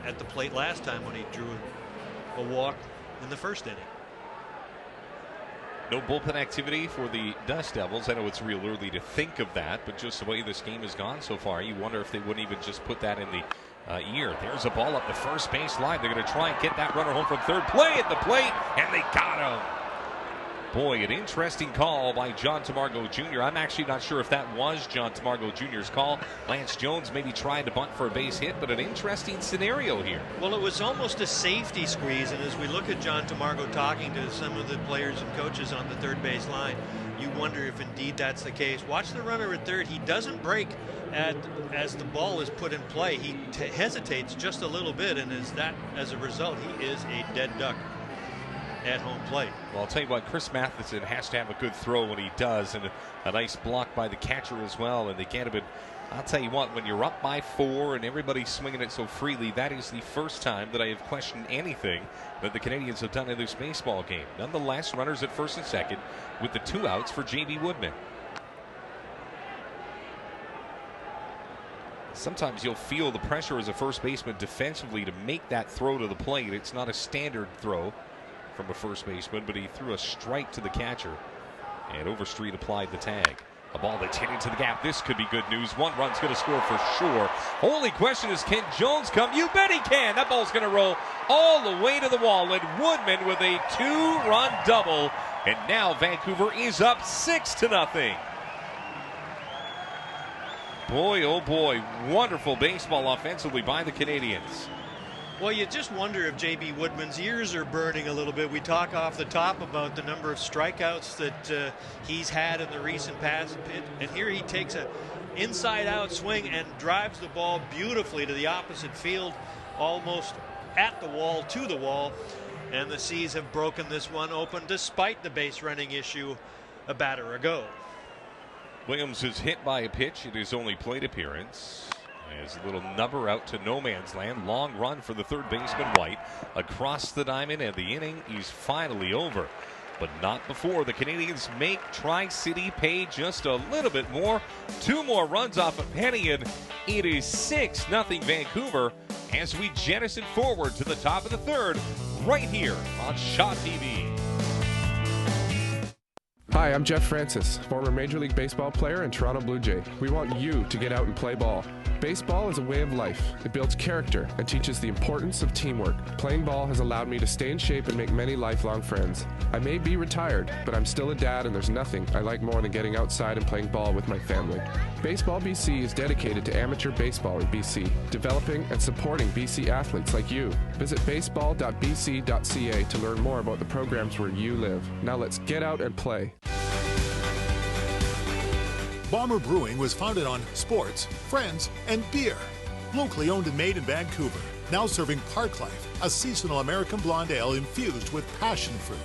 at the plate last time when he drew a walk in the first inning. No bullpen activity for the Dust Devils. I know it's real early to think of that, but just the way this game has gone so far, you wonder if they wouldn't even just put that in the ear. There's a ball up the first base line. They're going to try and get that runner home from third. Play at the plate, and they got him. Boy, an interesting call by John Tamargo Jr. I'm actually not sure if that was John Tamargo Jr.'s call. Lance Jones maybe trying to bunt for a base hit, but an interesting scenario here. Well, it was almost a safety squeeze, and as we look at John Tamargo talking to some of the players and coaches on the third base line, you wonder if indeed that's the case. Watch the runner at third. He doesn't break as the ball is put in play. He hesitates just a little bit, and as a result, he is a dead duck at home plate. Well, I'll tell you what, Chris Matheson has to have a good throw when he does, and a nice block by the catcher as well. And they can't have been. I'll tell you what, when you're up by 4 and everybody's swinging it so freely, that is the first time that I have questioned anything that the Canadians have done in this baseball game. Nonetheless, runners at first and second with the 2 outs for J.B. Woodman. Sometimes you'll feel the pressure as a first baseman defensively to make that throw to the plate. It's not a standard throw from a first baseman, but he threw a strike to the catcher, and Overstreet applied the tag. A ball that's hit into the gap. This could be good news. 1 run's going to score for sure. Only question is, can Jones come? You bet he can. That ball's going to roll all the way to the wall, and Woodman with a 2-run double, and now Vancouver is up 6-0. Boy, oh boy, wonderful baseball offensively by the Canadians. Well, you just wonder if J.B. Woodman's ears are burning a little bit. We talk off the top about the number of strikeouts that he's had in the recent past, and here he takes a inside-out swing and drives the ball beautifully to the opposite field, almost at the wall, to the wall, and the C's have broken this one open despite the base running issue a batter ago. Williams is hit by a pitch in his only plate appearance. As a little number out to no man's land. Long run for the third baseman, White. Across the diamond, and the inning is finally over. But not before the Canadians make Tri-City pay just a little bit more. 2 more runs off of Penny, and it is 6-0 Vancouver as we jettison forward to the top of the third right here on Shaw TV. Hi, I'm Jeff Francis, former Major League Baseball player and Toronto Blue Jay. We want you to get out and play ball. Baseball is a way of life. It builds character and teaches the importance of teamwork. Playing ball has allowed me to stay in shape and make many lifelong friends. I may be retired, but I'm still a dad, and there's nothing I like more than getting outside and playing ball with my family. Baseball BC is dedicated to amateur baseball in BC, developing and supporting BC athletes like you. Visit baseball.bc.ca to learn more about the programs where you live. Now let's get out and play. Bomber Brewing was founded on sports, friends, and beer. Locally owned and made in Vancouver. Now serving Park Life, a seasonal American blonde ale infused with passion fruit.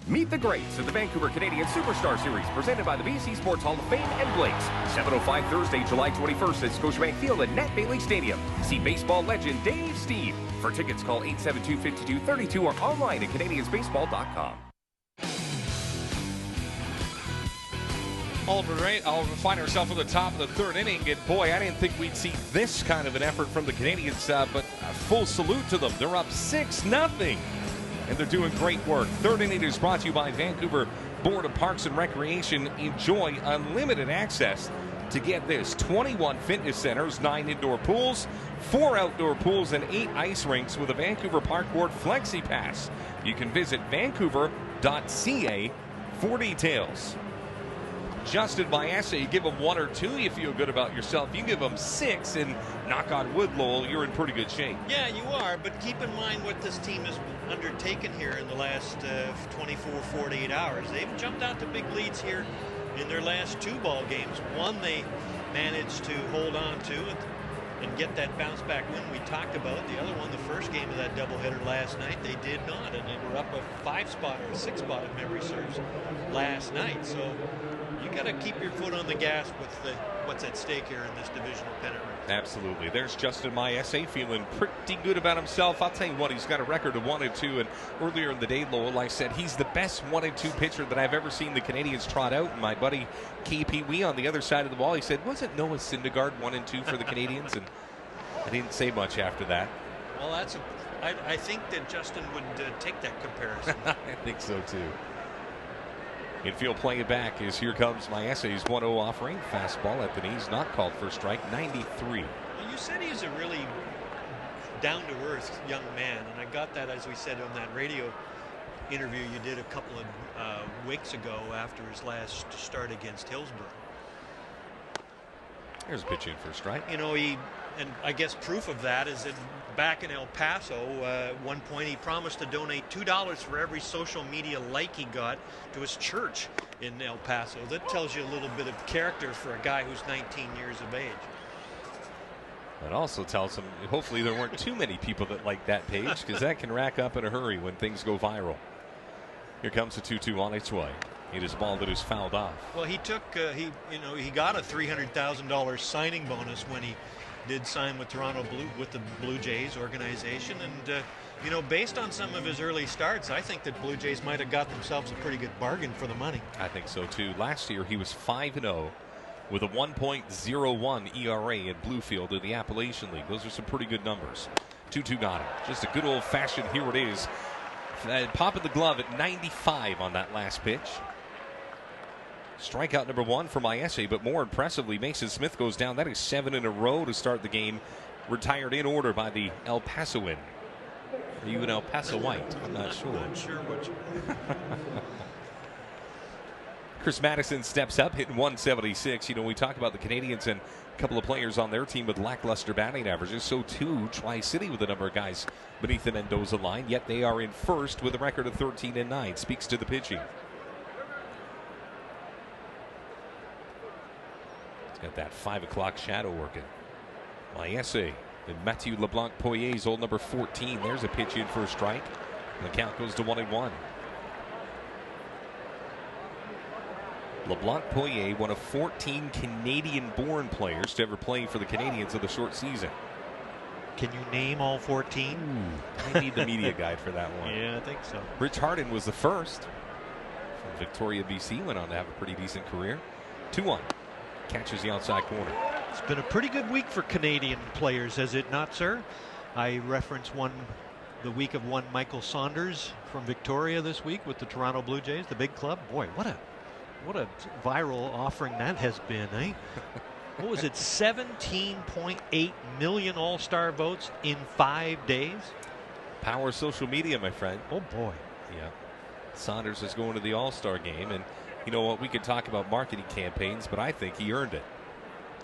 Meet the greats at the Vancouver Canadian Superstar Series, presented by the BC Sports Hall of Fame and Blakes. 7:05 Thursday, July 21st at Scotiabank Field at Nat Bailey Stadium. See baseball legend Dave Steve. For tickets, call 872-5232 or online at canadiansbaseball.com. All right, I'll find ourselves at the top of the third inning, and boy, I didn't think we'd see this kind of an effort from the Canadians, but a full salute to them. They're up 6-0, and they're doing great work. Third inning is brought to you by Vancouver Board of Parks and Recreation. Enjoy unlimited access to get this: 21 fitness centers, 9 indoor pools, 4 outdoor pools, and 8 ice rinks with a Vancouver Park Board Flexi Pass. You can visit vancouver.ca for details. Justin Maese, you give him 1 or 2, you feel good about yourself. You give him 6, and knock on wood, Lowell, you're in pretty good shape. Yeah, you are, but keep in mind what this team has undertaken here in the last 24, 48 hours. They've jumped out to big leads here in their last 2 ball games. One they managed to hold on to and get that bounce back win we talked about. The other one, the first game of that doubleheader last night, they did not, and they were up a 5-spot or a 6-spot if memory serves last night. So you got to keep your foot on the gas with what's at stake here in this divisional pennant race. Absolutely. There's Justin Maese feeling pretty good about himself. I'll tell you what, he's got a record of 1-2, and earlier in the day, Lowell, I said he's the best 1-2 pitcher that I've ever seen the Canadians trot out. And my buddy KP Wee on the other side of the ball, he said, wasn't Noah Syndergaard 1-2 for the Canadians? And I didn't say much after that. Well, I think that Justin would take that comparison. I think so too. Infield playing it back is here comes Maese's 1-0 offering. Fastball at the knees, not called for strike, 93. Well, you said he's a really down-to-earth young man, and I got that, as we said, on that radio interview you did a couple of weeks ago after his last start against Hillsborough. Here's a pitch in for a strike. You know, and I guess proof of that is that back in El Paso, at one point he promised to donate $2 for every social media like he got to his church in El Paso. That tells you a little bit of character for a guy who's 19 years of age. It also tells him hopefully there weren't too many people that like that page, because that can rack up in a hurry when things go viral. Here comes the 2-2 on its way. It is a ball that is fouled off. Well, he took he got a $300,000 signing bonus when he did sign with with the Blue Jays organization, and based on some of his early starts, I think that Blue Jays might have got themselves a pretty good bargain for the money. I think so too. Last year he was 5-0 with a 1.01 ERA in Bluefield in the Appalachian League. Those are some pretty good numbers. 2-2 got him. Just a good old-fashioned, here it is. Pop of the glove at 95 on that last pitch. Strikeout number 1 for Maese, but more impressively, Mason Smith goes down. That is 7 in a row to start the game. Retired in order by the El Pasoan. Are you an El Pasoite? I'm not sure. I'm not sure which. Chris Madison steps up, hitting 176. We talk about the Canadians and a couple of players on their team with lackluster batting averages. So too, Tri-City with a number of guys beneath the Mendoza line. Yet they are in first with a record of 13-9. Speaks to the pitching. Got that 5 o'clock shadow working. Maese and Mathieu LeBlanc-Poyer's old number 14. There's a pitch in for a strike. And the count goes to 1-1. LeBlanc Poirier, one of 14 Canadian-born players to ever play for the Canadiens of the short season. Can you name all 14? I need the media guide for that one. Yeah, I think so. Rich Harden was the first from Victoria, BC. Went on to have a pretty decent career. 2-1. Catches the outside corner. It's been a pretty good week for Canadian players, has it not, sir? I reference the week of one Michael Saunders from Victoria this week with the Toronto Blue Jays, the big club. Boy, what a viral offering that has been, eh? What was it, 17.8 million All-Star votes in 5 days? Power of social media, my friend. Oh, boy. Yeah. Saunders is going to the All-Star game, and you know what? We could talk about marketing campaigns, but I think he earned it.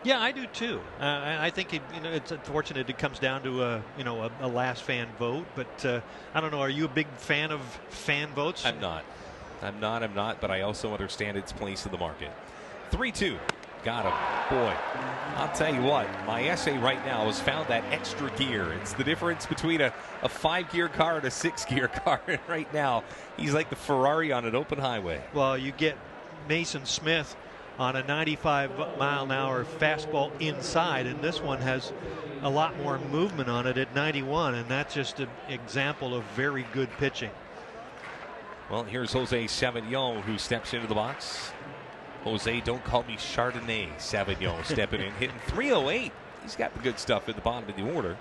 Yeah, I do too. I think it's unfortunate it comes down to a last fan vote, but I don't know. Are you a big fan of fan votes? I'm not, but I also understand its place in the market. 3-2. Got him. Boy, I'll tell you what, my essay right now has found that extra gear. It's the difference between a 5-gear car and a 6-gear car. And right now, he's like the Ferrari on an open highway. Well, you get Mason Smith on a 95-mile-an-hour fastball inside, and this one has a lot more movement on it at 91, and that's just an example of very good pitching. Well, here's Jose Savignon, who steps into the box. Jose, don't call me Chardonnay. Savignon stepping in, hitting 308. He's got the good stuff at the bottom of the order.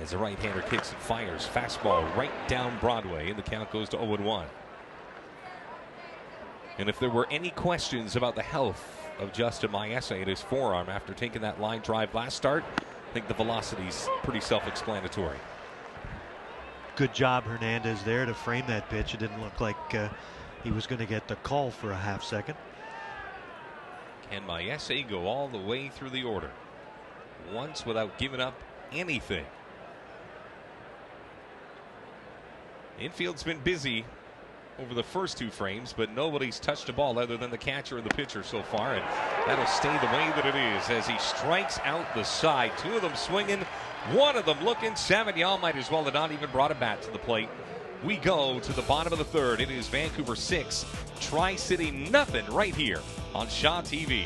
As a right-hander kicks and fires, fastball right down Broadway, and the count goes to 0-1. And if there were any questions about the health of Justin Maese at his forearm after taking that line drive last start, I think the velocity's pretty self-explanatory. Good job, Hernandez, there to frame that pitch. It didn't look like he was going to get the call for a half second. Can Maese go all the way through the order once without giving up anything? Infield's been busy over the first 2 frames, but nobody's touched a ball other than the catcher and the pitcher so far, and that'll stay the way that it is as he strikes out the side. 2 of them swinging, 1 of them looking. Savignon might as well have not even brought a bat to the plate. We go to the bottom of the 3rd. It is Vancouver 6, Tri-City nothing right here on Shaw TV.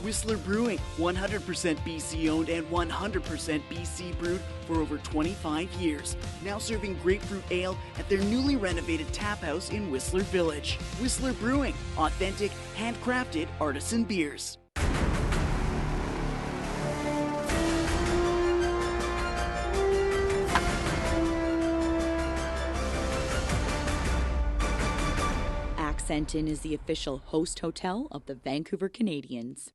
Whistler Brewing, 100% BC owned and 100% BC brewed for over 25 years. Now serving grapefruit ale at their newly renovated tap house in Whistler Village. Whistler Brewing, authentic, handcrafted artisan beers. Accenton is the official host hotel of the Vancouver Canadians.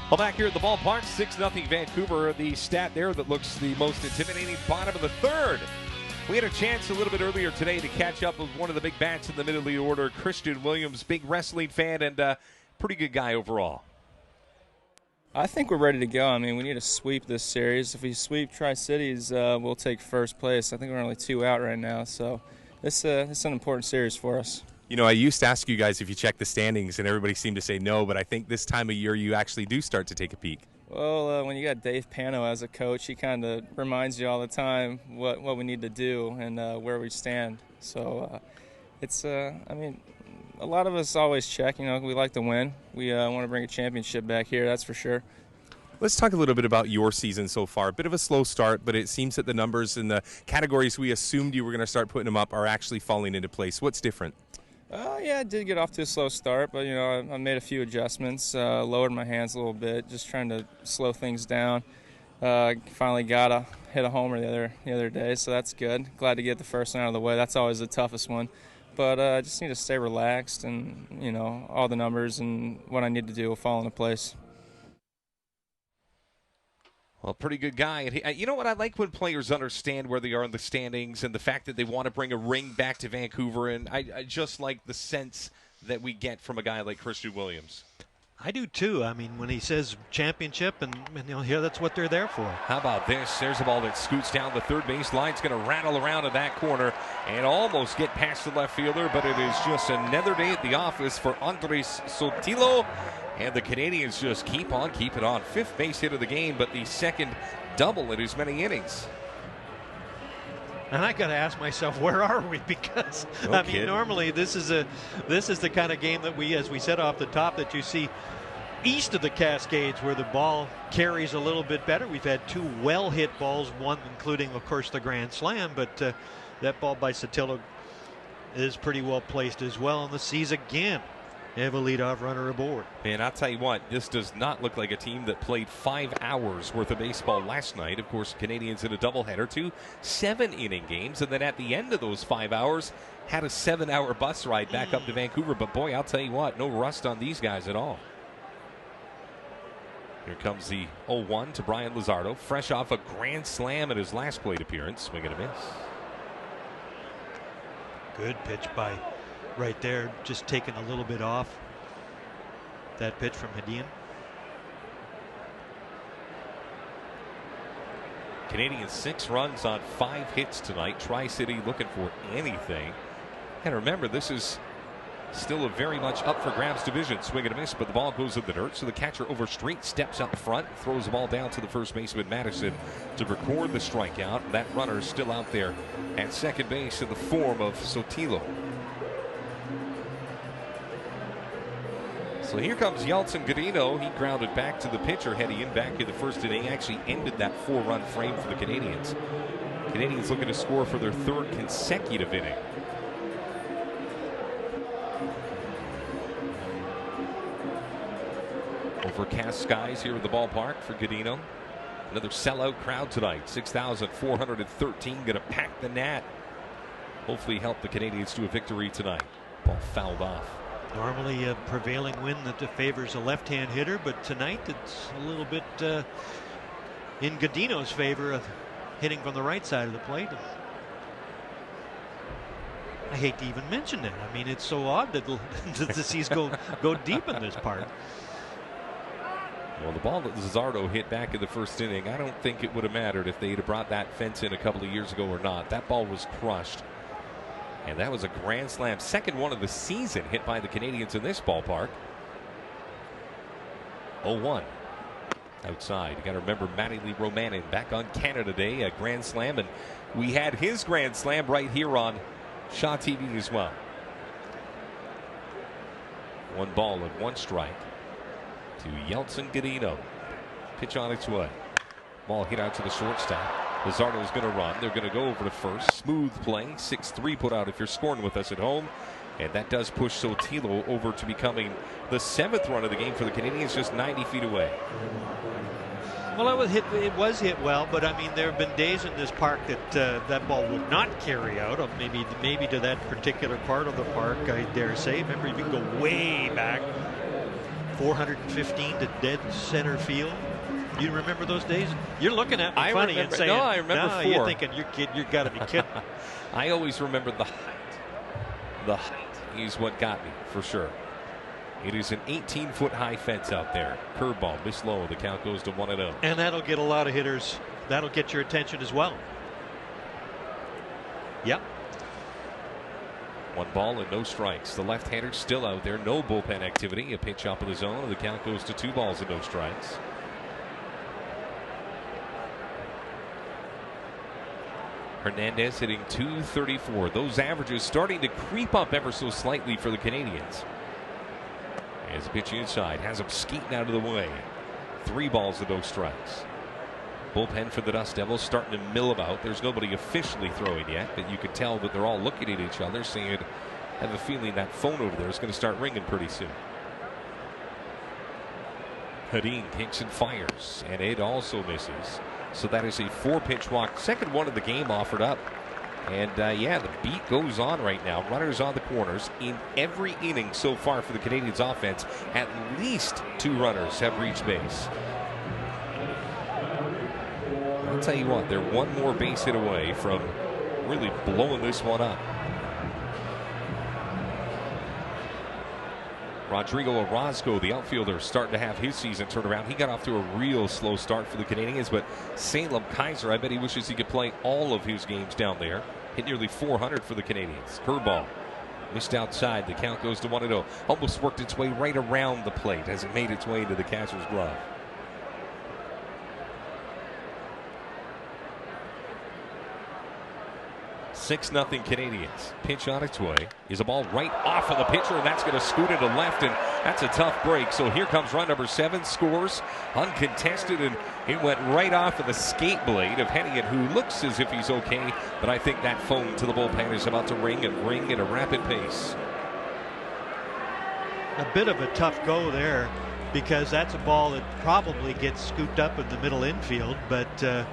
Well, back here at the ballpark, 6-0 Vancouver. The stat there that looks the most intimidating, bottom of the 3rd. We had a chance a little bit earlier today to catch up with one of the big bats in the middle of the order, Christian Williams, big wrestling fan and pretty good guy overall. I think we're ready to go. I mean, we need to sweep this series. If we sweep Tri-Cities, we'll take first place. I think we're only 2 out right now, so it's an important series for us. You know, I used to ask you guys if you check the standings, and everybody seemed to say no, but I think this time of year you actually do start to take a peek. Well, when you got Dave Pano as a coach, he kind of reminds you all the time what we need to do and where we stand. So I mean, a lot of us always check. You know, we like to win. We want to bring a championship back here, that's for sure. Let's talk a little bit about your season so far. A bit of a slow start, but it seems that the numbers in the categories we assumed you were going to start putting them up are actually falling into place. What's different? Yeah, I did get off to a slow start, but, you know, I made a few adjustments, lowered my hands a little bit, just trying to slow things down. Finally hit a homer the other day, so that's good. Glad to get the first one out of the way. That's always the toughest one. But I just need to stay relaxed and, you know, all the numbers and what I need to do will fall into place. Well, pretty good guy. And you know what? I like when players understand where they are in the standings and the fact that they want to bring a ring back to Vancouver. And I just like the sense that we get from a guy like Christian Williams. I do too. I mean, when he says championship, and that's what they're there for. How about this? There's a ball that scoots down the third base line. It's going to rattle around in that corner and almost get past the left fielder, but it is just another day at the office for Andres Sotilo. And the Canadians just keep on keeping on. 5th base hit of the game, but the second double in as many innings. And I got to ask myself, where are we? Because No kidding. Normally this is the kind of game that we, as we said off the top, that you see east of the Cascades where the ball carries a little bit better. We've had 2 well-hit balls, one including, of course, the grand slam, but that ball by Sotilo is pretty well placed as well. And the C's again have a leadoff runner aboard. And I'll tell you what, this does not look like a team that played 5 hours worth of baseball last night. Of course, Canadians in a doubleheader, 2 7-inning games, and then at the end of those 5 hours, had a 7-hour bus ride back up to Vancouver. But boy, I'll tell you what, no rust on these guys at all. Here comes the 0-1 to Brian Luzardo, fresh off a grand slam at his last plate appearance. Swing and a miss. Good pitch by right there, just taking a little bit off that pitch from Hedin. Canadians 6 runs on 5 hits tonight. Tri-City looking for anything. And remember, this is still a very much up for grabs division. Swing and a miss, but the ball goes in the dirt. So the catcher over straight steps up front, throws the ball down to the first baseman Madison to record the strikeout. That runner is still out there at second base in the form of Sotilo. So here comes Yeltsin Godino. He grounded back to the pitcher, heading in back in the first inning. Actually ended that 4-run frame for the Canadians. Canadians looking to score for their 3rd consecutive inning. Overcast skies here at the ballpark for Godino. Another sellout crowd tonight. 6,413 going to pack the Nat. Hopefully help the Canadians to a victory tonight. Ball fouled off. Normally a prevailing wind that favors a left-hand hitter, but tonight it's a little bit in Godino's favor of hitting from the right side of the plate. I hate to even mention that. I mean, it's so odd that the C's go deep in this part. Well, the ball that Luzardo hit back in the first inning, I don't think it would have mattered if they'd have brought that fence in a couple of years ago or not. That ball was crushed. And that was a grand slam, second one of the season hit by the Canadians in this ballpark. 0-1 outside. You got to remember Matty Lee Romanin back on Canada Day, a grand slam, and we had his grand slam right here on Shaw TV as well. 1 ball and 1 strike to Yeltsin Godino. Pitch on its way. Ball hit out to the shortstop. Luzardo is going to run. They're going to go over to first. Smooth play. 6-3 put out if you're scoring with us at home. And that does push Sotilo over to becoming the 7th run of the game for the Canadians, just 90 feet away. Well, it was hit well, but I mean, there have been days in this park that that ball would not carry out, or maybe to that particular part of the park, I dare say. Remember, you can go way back, 415 to dead center field. You remember those days? You're looking at me funny and saying, no, I remember no, 4. You're thinking, you got to be kidding. I always remember the height. The height is what got me, for sure. It is an 18-foot high fence out there. Curveball, miss low. The count goes to 1-0. And that'll get a lot of hitters. That'll get your attention as well. Yep. 1 ball and no strikes. The left-hander still out there. No bullpen activity. A pitch up in the zone. And the count goes to 2 balls and no strikes. Hernandez hitting .234. Those averages starting to creep up ever so slightly for the Canadians. As the pitch inside has him skating out of the way. 3 balls and no strikes. Bullpen for the Dust Devils starting to mill about. There's nobody officially throwing yet, but you could tell that they're all looking at each other, saying, I have a feeling that phone over there is going to start ringing pretty soon. Hedin kicks and fires, and it also misses. So that is a 4-pitch walk. Second one of the game offered up. And yeah, the beat goes on right now. Runners on the corners in every inning so far for the Canadians offense. At least 2 runners have reached base. I'll tell you what, they're 1 more base hit away from really blowing this one up. Rodrigo Orozco, the outfielder, starting to have his season turned around. He got off to a real slow start for the Canadians, but Salem Kaiser, I bet he wishes he could play all of his games down there. Hit nearly 400 for the Canadians. Curveball. Missed outside. The count goes to 1-0. Almost worked its way right around the plate as it made its way into the catcher's glove. 6-0 Canadians. Pitch on its way. Is a ball right off of the pitcher, and that's going to scoot into left, and that's a tough break. So here comes run number 7. Scores uncontested, and it went right off of the skate blade of Hennigan, who looks as if he's okay. But I think that phone to the bullpen is about to ring and ring at a rapid pace. A bit of a tough go there, because that's a ball that probably gets scooped up in the middle infield. But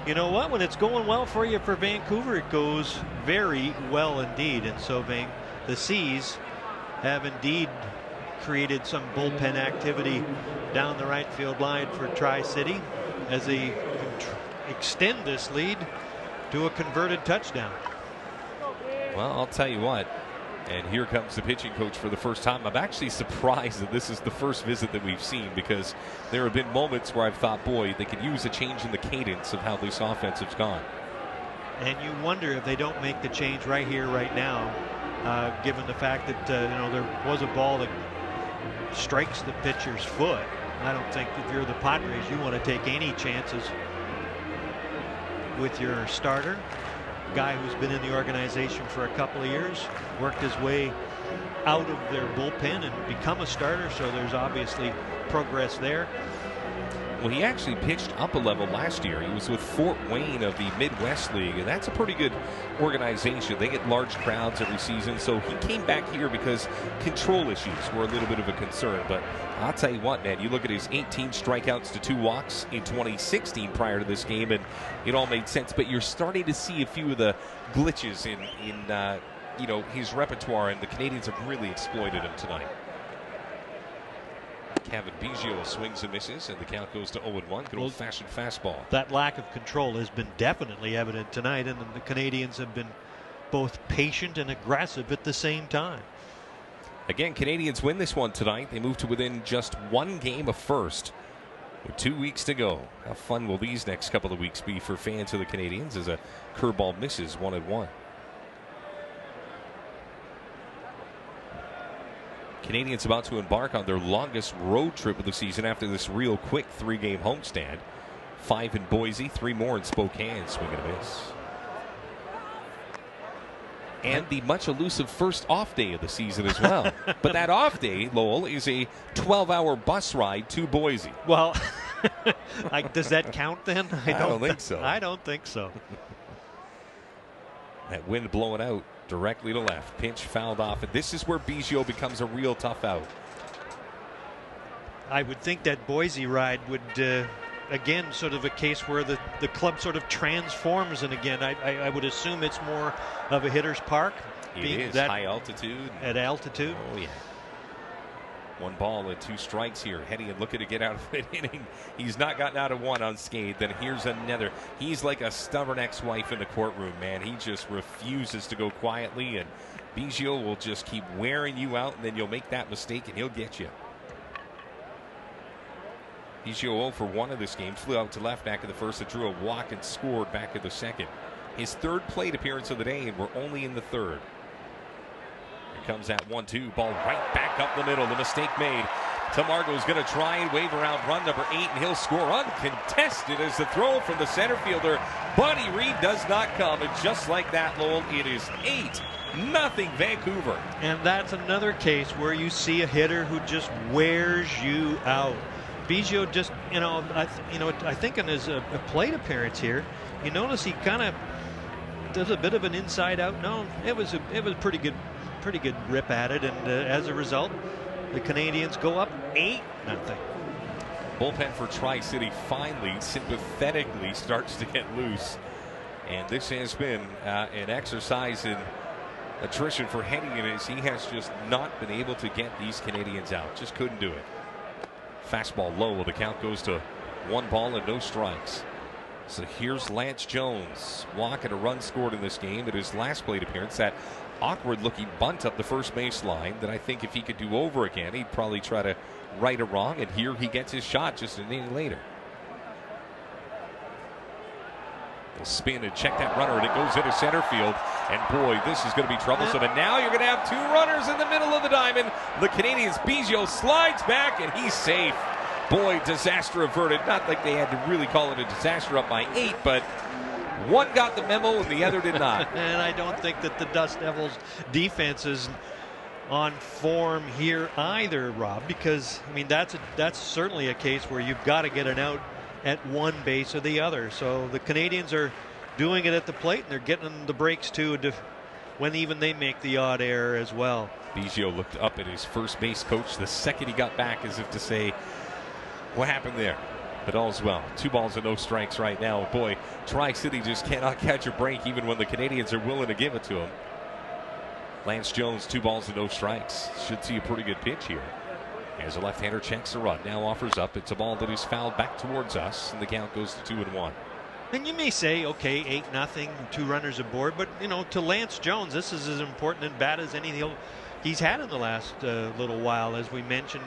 you know what? When it's going well for you for Vancouver, it goes very well indeed. And so the Seas have indeed created some bullpen activity down the right field line for Tri-City as they extend this lead to a converted touchdown. Well, I'll tell you what. And here comes the pitching coach for the first time. I'm actually surprised that this is the first visit that we've seen, because there have been moments where I've thought, boy, they could use a change in the cadence of how this offense has gone. And you wonder if they don't make the change right here, right now, given the fact that there was a ball that strikes the pitcher's foot. I don't think if you're the Padres, you want to take any chances with your starter. Guy who's been in the organization for a couple of years, worked his way out of their bullpen and become a starter, so there's obviously progress there. Well, he actually pitched up a level last year. He was with Fort Wayne of the Midwest League, and that's a pretty good organization. They get large crowds every season, so he came back here because control issues were a little bit of a concern. But I'll tell you what, man, you look at his 18 strikeouts to 2 walks in 2016 prior to this game, and it all made sense. But you're starting to see a few of the glitches in his repertoire, and the Canadians have really exploited him tonight. Kevin Biggio swings and misses, and the count goes to 0-1. Good old-fashioned fastball. That lack of control has been definitely evident tonight, and the Canadians have been both patient and aggressive at the same time. Again, Canadians win this one tonight. They move to within just 1 game of first with 2 weeks to go. How fun will these next couple of weeks be for fans of the Canadians as a curveball misses 1-1. Canadians about to embark on their longest road trip of the season after this real quick 3-game homestand. 5 in Boise, 3 more in Spokane. Swing and a miss. And the much elusive first off day of the season as well. But that off day, Lowell, is a 12-hour bus ride to Boise. Well, does that count then? I don't think so. I don't think so. That wind blowing out directly to left. Pinch fouled off. And this is where Biggio becomes a real tough out. I would think that Boise ride would, again, sort of a case where the club sort of transforms. And again, I would assume it's more of a hitter's park. It is high altitude. At altitude. Oh, yeah. 1 ball and 2 strikes here. Hennigan looking to get out of an inning. He's not gotten out of one unscathed. Then here's another. He's like a stubborn ex-wife in the courtroom, man. He just refuses to go quietly, and Biggio will just keep wearing you out, and then you'll make that mistake, and he'll get you. Biggio 0 for 1 of this game. Flew out to left back in the first. It drew a walk and scored back in the second. His 3rd plate appearance of the day, and we're only in the 3rd. Here comes that 1-2. Ball right back up the middle. The mistake made. Tamargo's going to try and wave around run number 8, and he'll score uncontested as the throw from the center fielder. Buddy Reed does not come, and just like that, Lowell, it is 8-0 Vancouver. And that's another case where you see a hitter who just wears you out. Biggio just, I think in his plate appearance here, you notice he kind of does a bit of an inside out. No, it was pretty good rip at it, and as a result, the Canadians go up 8-0. Bullpen for Tri-City finally, sympathetically, starts to get loose, and this has been an exercise in attrition for Hennigan, as he has just not been able to get these Canadians out. Just couldn't do it. Fastball low. The count goes to 1 ball and no strikes. So here's Lance Jones. Walk and a run scored in this game at his last plate appearance. That awkward-looking bunt up the first base line that I think if he could do over again, he'd probably try to right a wrong. And here he gets his shot just an inning later. He'll spin and check that runner, and it goes into center field. And boy, this is going to be troublesome. And now you're going to have two runners in the middle of the diamond. The Canadiens' Biggio slides back, and he's safe. Boy, disaster averted. Not like they had to really call it a disaster up by 8, but one got the memo and the other did not. And I don't think that the Dust Devils defense is on form here either, Rob, because I mean that's certainly a case where you've got to get an out at one base or the other. So the Canadiens are doing it at the plate, and they're getting the breaks too when even they make the odd error as well. Biggio looked up at his first base coach the second he got back, as if to say, what happened there? But all's well. 2 balls and no strikes right now. Boy, Tri-City just cannot catch a break even when the Canadiens are willing to give it to him. Lance Jones, 2 balls and no strikes. Should see a pretty good pitch here. As a left-hander checks the run. Now offers up. It's a ball that is fouled back towards us, and the count goes to 2-1. And you may say, okay, 8-0, 2 runners aboard, but you know, to Lance Jones, this is as important and bad as anything he's had in the last little while. As we mentioned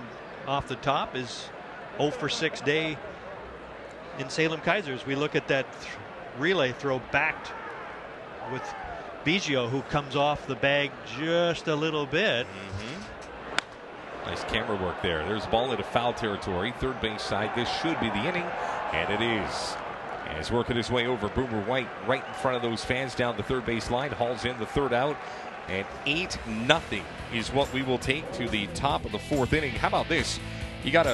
off the top, is 0 for 6 day in Salem Kaisers. We look at that relay throw backed with Biggio, who comes off the bag just a little bit. Nice camera work there. There's a ball into foul territory, third base side. This should be the inning, and it is. And he's working his way over. Boomer White right in front of those fans down the third base line, hauls in the third out, and 8-0 is what we will take to the top of the 4th inning. How about this? You got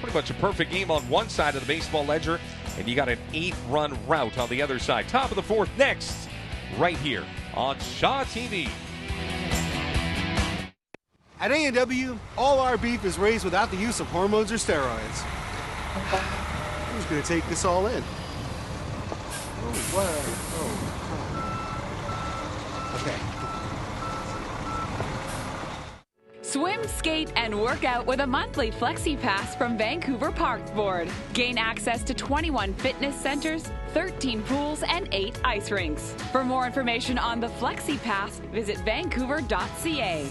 pretty much a perfect game on one side of the baseball ledger, and you got an 8-run rout on the other side. Top of the 4th next, right here on Shaw TV. At A&W, all our beef is raised without the use of hormones or steroids. Who's going to take this all in? Oh, wow. Oh. Okay. Swim, skate, and work out with a monthly Flexi Pass from Vancouver Parks Board. Gain access to 21 fitness centers, 13 pools, and 8 ice rinks. For more information on the Flexi Pass, visit vancouver.ca.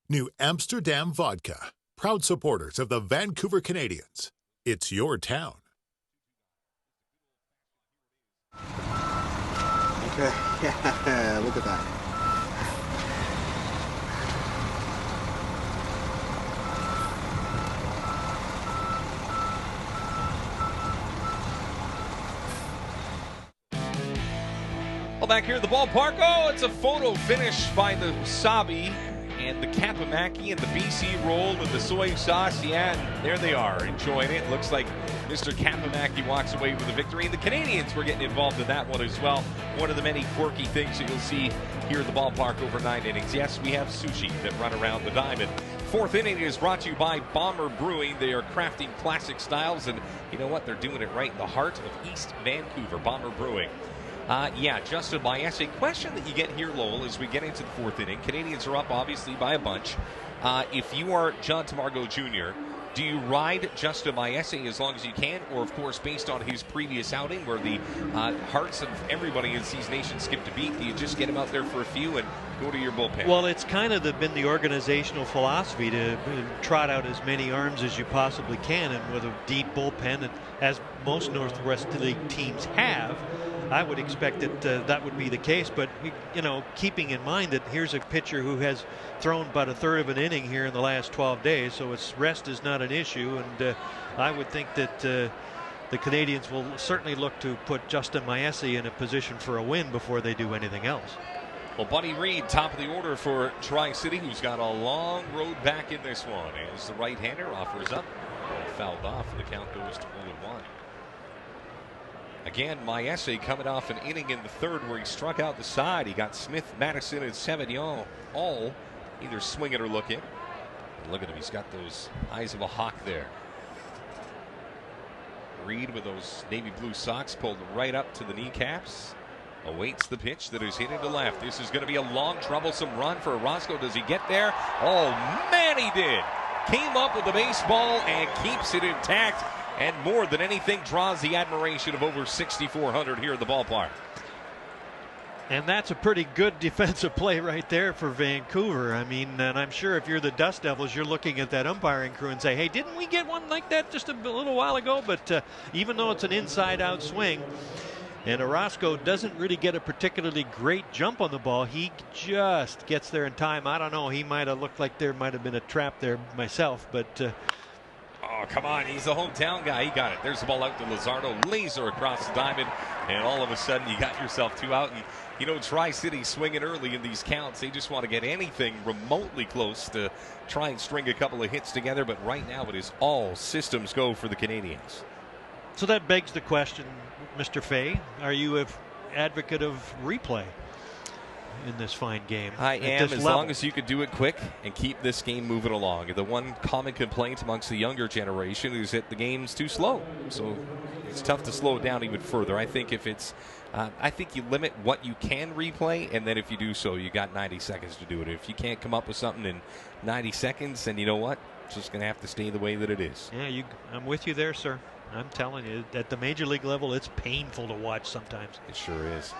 New Amsterdam Vodka. Proud supporters of the Vancouver Canadiens. It's your town. Okay, yeah, look at that. Well, back here at the ballpark, it's a photo finish by the Wasabi and the Kapamaki and the BC roll with the soy sauce. Yeah, and there they are, enjoying it. Looks like Mr. Kapamaki walks away with a victory, and the Canadiens were getting involved in that one as well. One of the many quirky things that you'll see here at the ballpark over 9 innings. Yes, we have sushi that run around the diamond. 4th inning is brought to you by Bomber Brewing. They are crafting classic styles, and you know what? They're doing it right in the heart of East Vancouver. Bomber Brewing. Justin Maese, a question that you get here, Lowell, as we get into the 4th inning. Canadiens are up, obviously, by a bunch. If you are John Tamargo Jr., do you ride Justin Maese as long as you can, or, of course, based on his previous outing where the hearts of everybody in C's Nation skipped a beat, do you just get him out there for a few and go to your bullpen? Well, it's kind of been the organizational philosophy to trot out as many arms as you possibly can, and with a deep bullpen, and as most Northwest League teams have, I would expect that that would be the case. But, you know, keeping in mind that here's a pitcher who has thrown about a third of an inning here in the last 12 days, so its rest is not an issue. And I would think that the Canadiens will certainly look to put Justin Maese in a position for a win before they do anything else. Well, Buddy Reed, top of the order for Tri-City, who's got a long road back in this one. As the right-hander offers up, fouled off, and the count goes to 0-1. Again, Maese coming off an inning in the 3rd where he struck out the side. He got Smith, Madison, and Sevignon all either swinging or looking. And look at him. He's got those eyes of a hawk there. Reed with those navy blue socks pulled right up to the kneecaps. Awaits the pitch that is hit into left. This is going to be a long, troublesome run for Orozco. Does he get there? Oh, man, he did. Came up with the baseball and keeps it intact. and more than anything draws the admiration of over 6,400 here at the ballpark. And that's a pretty good defensive play right there for Vancouver. I mean, and I'm sure if you're the Dust Devils, you're looking at that umpiring crew and say, hey, didn't we get one like that just a little while ago? But even though it's an inside-out swing, and Orozco doesn't really get a particularly great jump on the ball, he just gets there in time. I don't know, he might have looked like there might have been a trap there myself, but... Oh, come on. He's a hometown guy. He got it. There's the ball out to Luzardo. Laser across the diamond. And all of a sudden, you got yourself two out. And, you know, Tri-City swinging early in these counts. They just want to get anything remotely close to try and string a couple of hits together. But right now, it is all systems go for the Canadians. So that begs the question, Mr. Fay, are you an advocate of replay in this fine game? I am, as long as you could do it quick and keep this game moving along. The one common complaint amongst the younger generation is that the game's too slow. So it's tough to slow it down even further. I think if it's, I think you limit what you can replay, and then if you do so, you got 90 seconds to do it. If you can't come up with something in 90 seconds, then you know what? It's just going to have to stay the way that it is. Yeah, I'm with you there, sir. I'm telling you, at the major league level, it's painful to watch sometimes. It sure is.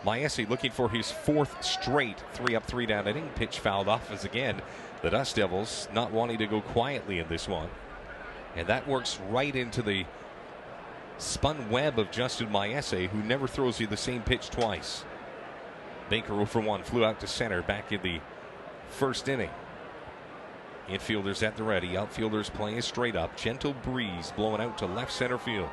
Maese looking for his fourth straight 3-up, 3-down inning. Pitch fouled off as again the Dust Devils not wanting to go quietly in this one. And that works right into the spun web of Justin Maese, who never throws you the same pitch twice. Baker 0 for 1, flew out to center back in the first inning. Infielders at the ready, outfielders playing straight up. Gentle breeze blowing out to left center field.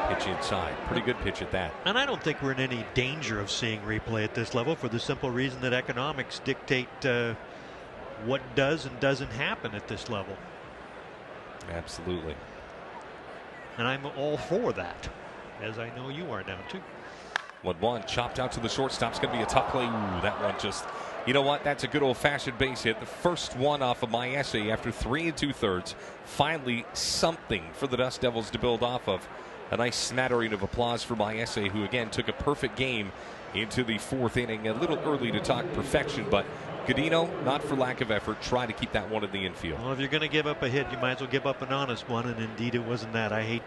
Pitch inside. Pretty good pitch at that. And I don't think we're in any danger of seeing replay at this level for the simple reason that economics dictate what does and doesn't happen at this level. Absolutely. And I'm all for that, as I know you are now too. 1-1 chopped out to the shortstop. It's going to be a tough play. Ooh, that one just, you know what? That's a good old-fashioned base hit. The first one off of Maese after 3 2/3. Finally something for the Dust Devils to build off of. A nice smattering of applause for Maese, who again took a perfect game into the fourth inning. A little early to talk perfection, but Godino, not for lack of effort, try to keep that one in the infield. Well, if you're going to give up a hit, you might as well give up an honest one, and indeed it wasn't that. I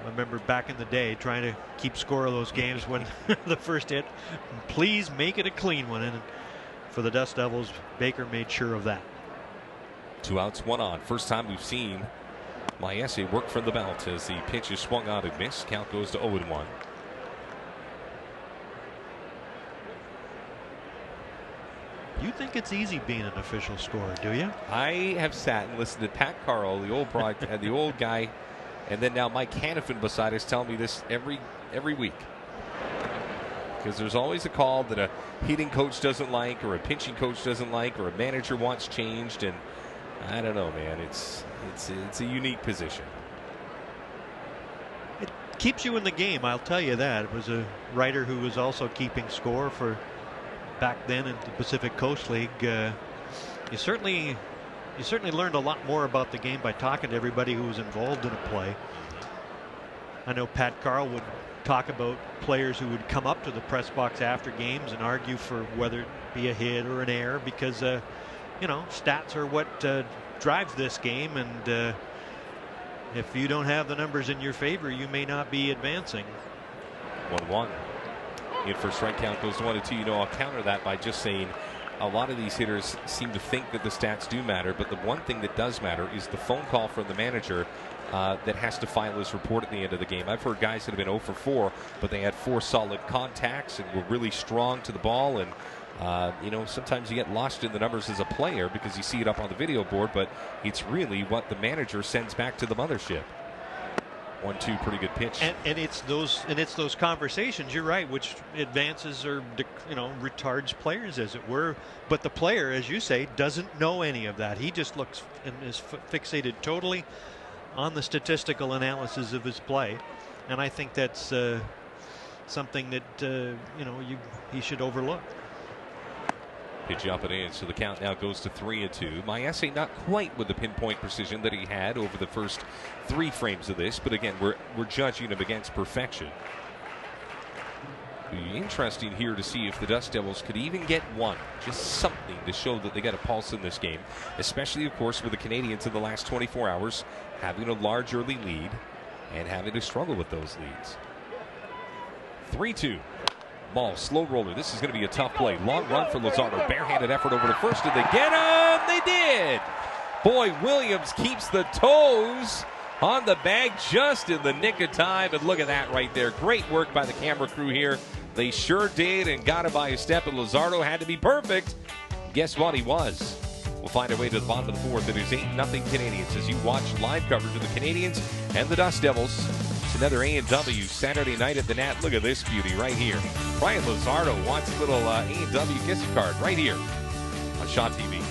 remember back in the day trying to keep score of those games when the first hit, please make it a clean one. And for the Dust Devils, Baker made sure of that. 2 outs, 1 on. First time we've seen Maese work from the belt as the pitch is swung on and missed. Count goes to 0-1. You think it's easy being an official scorer, do you? I have sat and listened to Pat Carl, the old the old guy, and then now Mike Hanifin beside us telling me this every week. Because there's always a call that a hitting coach doesn't like, or a pitching coach doesn't like, or a manager wants changed, and I don't know, man. It's a unique position. It keeps you in the game, I'll tell you that. It was a writer who was also keeping score for back then in the Pacific Coast League. You certainly learned a lot more about the game by talking to everybody who was involved in a play. I know Pat Carl would talk about players who would come up to the press box after games and argue for whether it be a hit or an error, because you know, stats are what drives this game, and if you don't have the numbers in your favor, you may not be advancing. 1-1. In for strike count goes 1-2. You know, I'll counter that by just saying a lot of these hitters seem to think that the stats do matter, but the one thing that does matter is the phone call from the manager that has to file his report at the end of the game. I've heard guys that have been 0 for 4, but they had 4 solid contacts and were really strong to the ball. And you know, sometimes you get lost in the numbers as a player because you see it up on the video board, but it's really what the manager sends back to the mothership. 1-2, pretty good pitch. And it's those conversations, you're right, which advances or, you know, retards players, as it were. But the player, as you say, doesn't know any of that. He just looks and is fixated totally on the statistical analysis of his play. And I think that's something that you know, he should overlook. Pitch up and in, so the count now goes to 3-2. Maese not quite with the pinpoint precision that he had over the first 3 frames of this, but again, we're judging him against perfection. Be interesting here to see if the Dust Devils could even get one, just something to show that they got a pulse in this game, especially, of course, with the Canadians in the last 24 hours having a large early lead and having to struggle with those leads. 3-2. Ball, slow roller. This is going to be a tough play. Long run for Luzardo. Barehanded effort over to first. Did they get him? They did. Boy, Williams keeps the toes on the bag just in the nick of time. And look at that right there. Great work by the camera crew here. They sure did and got it by a step. And Luzardo had to be perfect. Guess what? He was. We'll find our way to the bottom of the fourth. It is 8-0 Canadians as you watch live coverage of the Canadians and the Dust Devils. It's another A&W Saturday night at the Nat. Look at this beauty right here. Brian Luzardo wants a little A&W gift card right here on Shaw TV.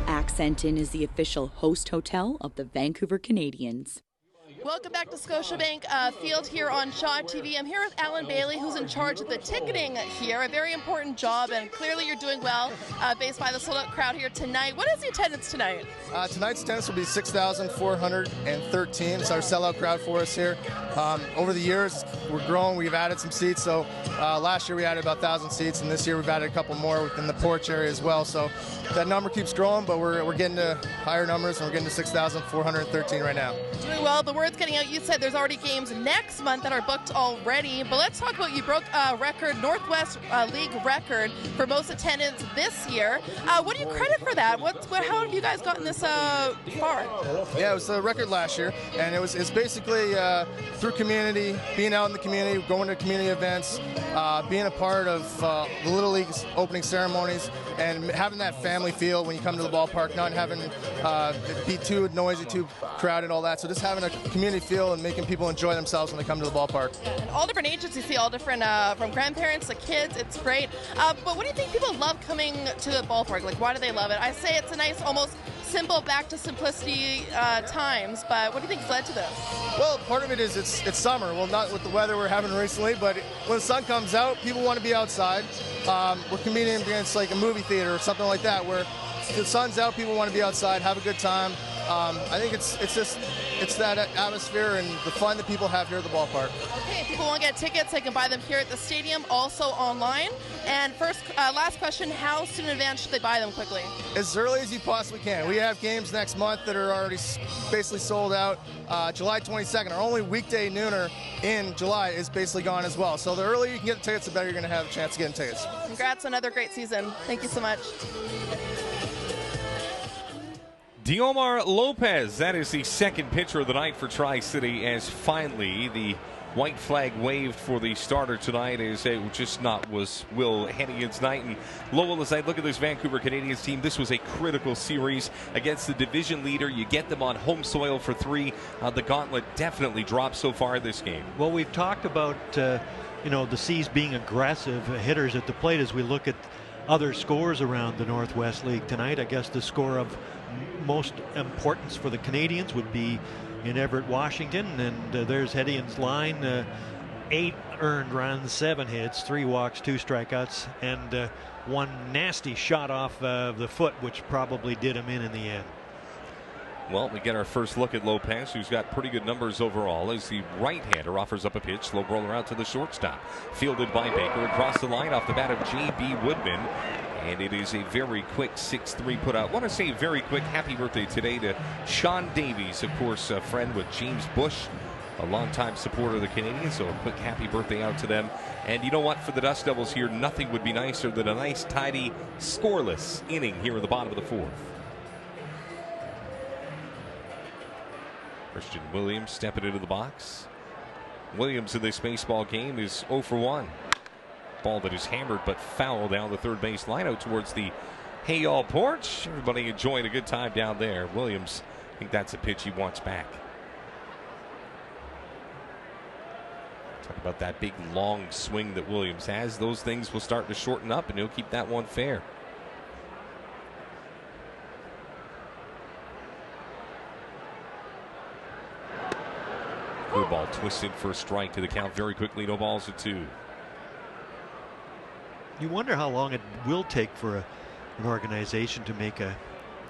Accenton is the official host hotel of the Vancouver Canadians. Welcome back to Scotiabank Field here on Shaw TV. I'm here with Alan Bailey, who's in charge of the ticketing here. A very important job, and clearly you're doing well based by the sold-out crowd here tonight. What is the attendance tonight? Tonight's attendance will be 6,413. It's our sellout crowd for us here. Over the years, we're growing. We've added some seats. So last year we added about 1,000 seats, and this year we've added a couple more within the porch area as well. So that number keeps growing, but we're getting to higher numbers, and we're getting to 6,413 right now. Doing well. The word's getting out. You said there's already games next month that are booked already, but let's talk about you broke a record, Northwest League record for most attendance this year. What do you credit for that? How have you guys gotten this far? Yeah, it was a record last year, and it's basically through community, being out in the community, going to community events, being a part of the Little League's opening ceremonies, and having that family feel when you come to the ballpark, not having it be too noisy, too crowded, all that. So just having a community feel and making people enjoy themselves when they come to the ballpark. And all different ages, you see all different, from grandparents to kids. It's great. But what do you think people love coming to the ballpark? Like, why do they love it? I say it's a nice, almost simple, back to simplicity times, but what do you think's led to this? Well, part of it is it's summer. Well, not with the weather we're having recently, but when the sun comes out, people want to be outside. We're competing against like a movie theater or something like that, where the sun's out, people want to be outside, have a good time. I think it's that atmosphere and the fun that people have here at the ballpark. Okay, if people want to get tickets, they can buy them here at the stadium, also online. And last question, how soon in advance should they buy them quickly? As early as you possibly can. We have games next month that are already basically sold out. July 22nd, our only weekday nooner in July is basically gone as well. So the earlier you can get the tickets, the better you're going to have a chance of getting tickets. Congrats on another great season. Thank you so much. Diomar Lopez, that is the second pitcher of the night for Tri-City, as finally the white flag waved for the starter tonight, as it just not was Will Hennigan's night. And Lowell, as I look at this Vancouver Canadians team, this was a critical series against the division leader. You get them on home soil for three. The gauntlet definitely dropped so far this game. Well, we've talked about the C's being aggressive hitters at the plate as we look at other scores around the Northwest League tonight. I guess the score of most importance for the Canadians would be in Everett, Washington, and there's Hennigan's line. 8 earned runs, 7 hits, 3 walks, 2 strikeouts, and one nasty shot off the foot, which probably did him in the end. Well, we get our first look at Lopez, who's got pretty good numbers overall, as the right-hander offers up a pitch. Slow roller out to the shortstop. Fielded by Baker across the line off the bat of J.B. Woodman. And it is a very quick 6-3 put out. I want to say very quick happy birthday today to Sean Davies, of course, a friend with James Bush, a longtime supporter of the Canadians. So a quick happy birthday out to them. And you know what? For the Dust Devils here, nothing would be nicer than a nice, tidy, scoreless inning here in the bottom of the fourth. Christian Williams stepping into the box. Williams in this baseball game is 0 for 1. Ball that is hammered but foul down the third base line out towards the Hayall porch. Everybody enjoying a good time down there. Williams, I think that's a pitch he wants back. Talk about that big long swing that Williams has. Those things will start to shorten up, and he'll keep that one fair. Curveball twisted for a strike to the count very quickly. No balls at 2. You wonder how long it will take for an organization to make an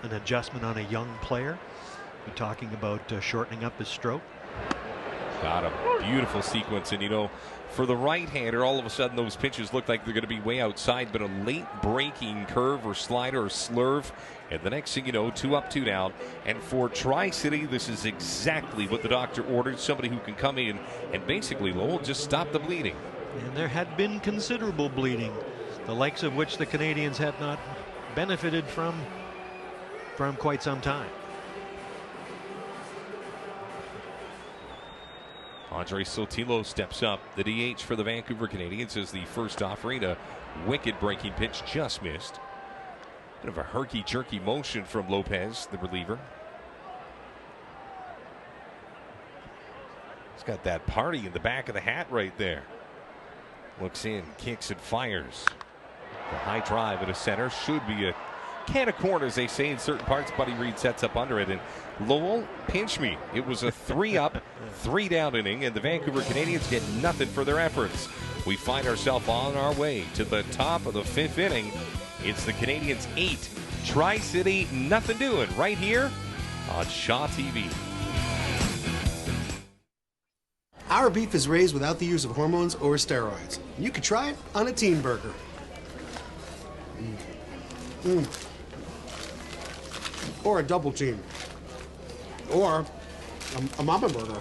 adjustment on a young player. You're talking about shortening up his stroke. Got him. Beautiful sequence. And, you know, for the right-hander, all of a sudden those pitches look like they're going to be way outside, but a late breaking curve or slider or slurve. And the next thing you know, 2 up, 2 down. And for Tri-City, this is exactly what the doctor ordered. Somebody who can come in and basically, Lowell, just stop the bleeding. And there had been considerable bleeding, the likes of which the Canadians had not benefited from quite some time. Andre Sotilo steps up. The DH for the Vancouver Canadians is the first offering. A wicked breaking pitch just missed. Bit of a herky-jerky motion from Lopez, the reliever. He's got that party in the back of the hat right there. Looks in, kicks and fires. The high drive at a center should be a can of corn, as they say in certain parts. Buddy Reed sets up under it, and Lowell, pinch me. It was a 3 up, 3 down inning, and the Vancouver Canadians get nothing for their efforts. We find ourselves on our way to the top of the 5th inning. It's the Canadians 8, Tri-City nothing doing, right here on Shaw TV. Our beef is raised without the use of hormones or steroids. You could try it on a teen burger. Or a double team. Or a mama burger.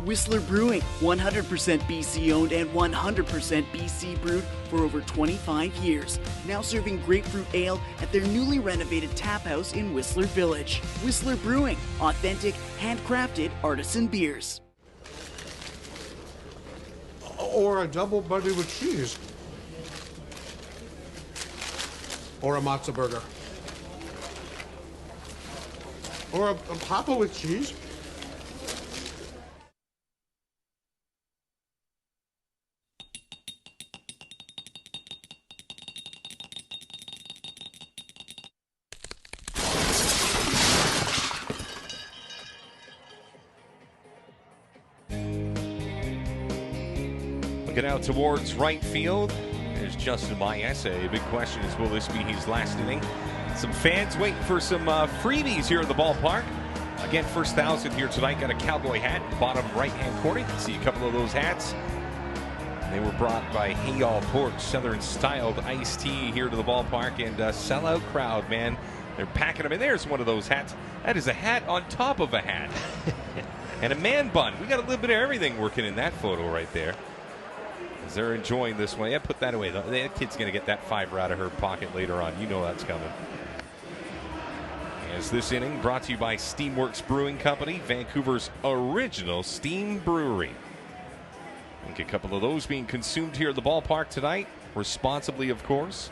Whistler Brewing, 100% BC owned and 100% BC brewed for over 25 years. Now serving grapefruit ale at their newly renovated tap house in Whistler Village. Whistler Brewing, authentic, handcrafted artisan beers. Or a double buddy with cheese. Or a matzo burger. Or a papa with cheese. Looking out towards right field. There's Justin Maese. A big question is, will this be his last inning? Some fans waiting for some freebies here at the ballpark. Again, first 1,000 here tonight. Got a cowboy hat, bottom right-hand corner. You can see a couple of those hats. They were brought by Hayall Porch, Southern-styled iced tea here to the ballpark. And a sellout crowd, man. They're packing them in. There's one of those hats. That is a hat on top of a hat. And a man bun. We got a little bit of everything working in that photo right there. As they're enjoying this one. Yeah, put that away. That kid's going to get that $5 out of her pocket later on. You know that's coming. As this inning brought to you by Steamworks Brewing Company, Vancouver's original steam brewery. I think a couple of those being consumed here at the ballpark tonight, responsibly, of course.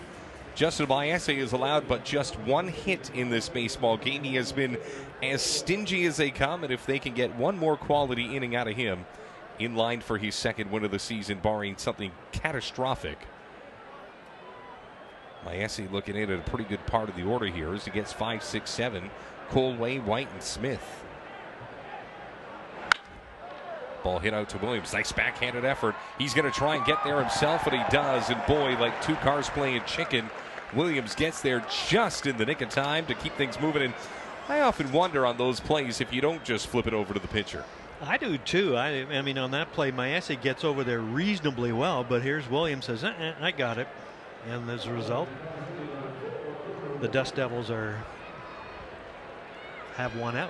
Justin Maese is allowed but just 1 hit in this baseball game. He has been as stingy as they come, and if they can get one more quality inning out of him, in line for his 2nd win of the season, barring something catastrophic. Maese looking in at a pretty good part of the order here as he gets 5, 6, 7. Colway, White, and Smith. Ball hit out to Williams. Nice backhanded effort. He's going to try and get there himself, and he does. And boy, like 2 cars playing chicken, Williams gets there just in the nick of time to keep things moving. And I often wonder on those plays if you don't just flip it over to the pitcher. I do too. I mean, on that play, Maese gets over there reasonably well, but here's Williams says, I got it. And as a result, the Dust Devils have 1 out.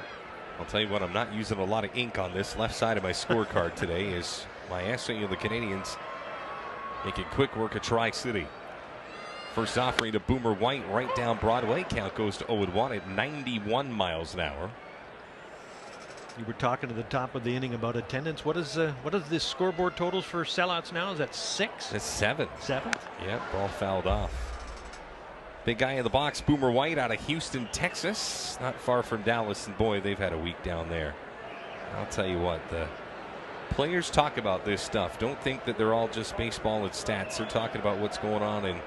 I'll tell you what, I'm not using a lot of ink on this left side of my scorecard today as Maese and the Canadians making quick work of Tri-City. First offering to Boomer White right down Broadway. Count goes to 0-1 at 91 miles an hour. You were talking to the top of the inning about attendance. What is the scoreboard totals for sellouts now? Is that 6? That's 7. 7? Yeah, ball fouled off. Big guy in the box, Boomer White out of Houston, Texas. Not far from Dallas, and boy, they've had a week down there. I'll tell you what, the players talk about this stuff. Don't think that they're all just baseball and stats. They're talking about what's going on in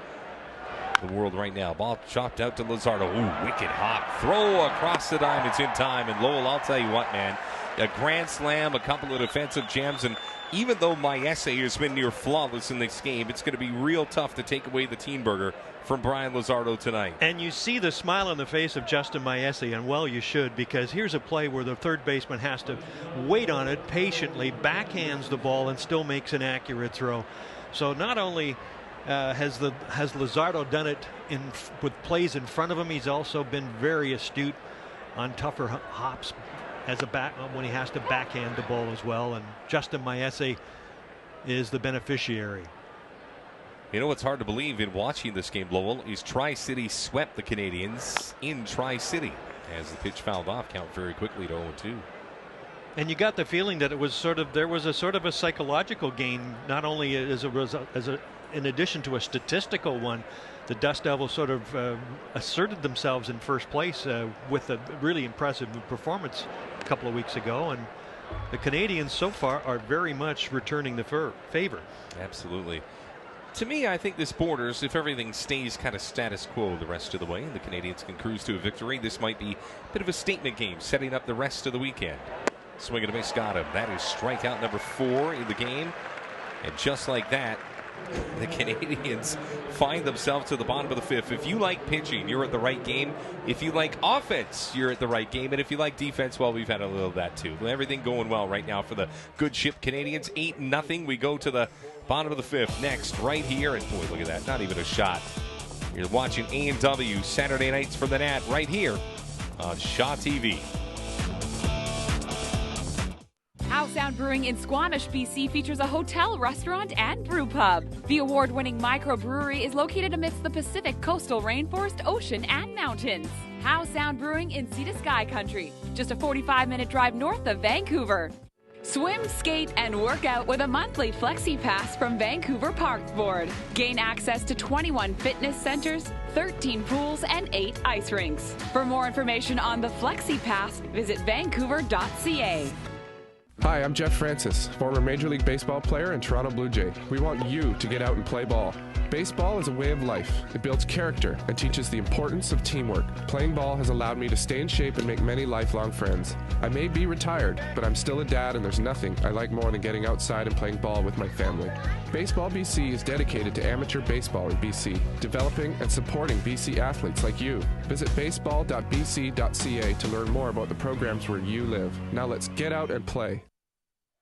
the world right now. Ball chopped out to Luzardo. Ooh, wicked hop. Throw across the diamond. It's in time. And Lowell, I'll tell you what, man. a grand slam, a couple of defensive gems, and even though Maese has been near flawless in this game, it's going to be real tough to take away the team burger from Brian Luzardo tonight. And you see the smile on the face of Justin Maese, and well, you should, because here's a play where the third baseman has to wait on it patiently, backhands the ball, and still makes an accurate throw. So not only has Luzardo done it with plays in front of him, he's also been very astute on tougher hops as when he has to backhand the ball as well. And Justin Maese is the beneficiary. You know what's hard to believe in watching this game, Lowell, is Tri-City swept the Canadians in Tri-City as the pitch fouled off, count very quickly to 0-2. And you got the feeling that it was there was a sort of a psychological gain, not only in addition to a statistical one. The Dust Devils sort of asserted themselves in first place with a really impressive performance a couple of weeks ago, and the Canadians so far are very much returning the favor. Absolutely. To me, I think this borders, if everything stays kind of status quo the rest of the way, and the Canadians can cruise to a victory, this might be a bit of a statement game, setting up the rest of the weekend. Swing and a miss, got him. That is strikeout number 4 in the game, and just like that, the Canadians find themselves to the bottom of the 5th. If you like pitching, you're at the right game. If you like offense, you're at the right game. And if you like defense, well, we've had a little of that too. Everything going well right now for the good ship Canadians. 8-0. We go to the bottom of the 5th next right here. And boy, look at that. Not even a shot. You're watching A&W Saturday nights from the Nat right here on Shaw TV. How Sound Brewing in Squamish, BC features a hotel, restaurant, and brew pub. The award-winning microbrewery is located amidst the Pacific coastal rainforest, ocean, and mountains. How Sound Brewing in Sea to Sky Country, just a 45-minute drive north of Vancouver. Swim, skate, and work out with a monthly Flexi Pass from Vancouver Parks Board. Gain access to 21 fitness centers, 13 pools, and 8 ice rinks. For more information on the Flexi Pass, visit vancouver.ca. Hi, I'm Jeff Francis, former Major League Baseball player and Toronto Blue Jay. We want you to get out and play ball. Baseball is a way of life. It builds character and teaches the importance of teamwork. Playing ball has allowed me to stay in shape and make many lifelong friends. I may be retired, but I'm still a dad, and there's nothing I like more than getting outside and playing ball with my family. Baseball BC is dedicated to amateur baseball in BC, developing and supporting BC athletes like you. Visit baseball.bc.ca to learn more about the programs where you live. Now let's get out and play.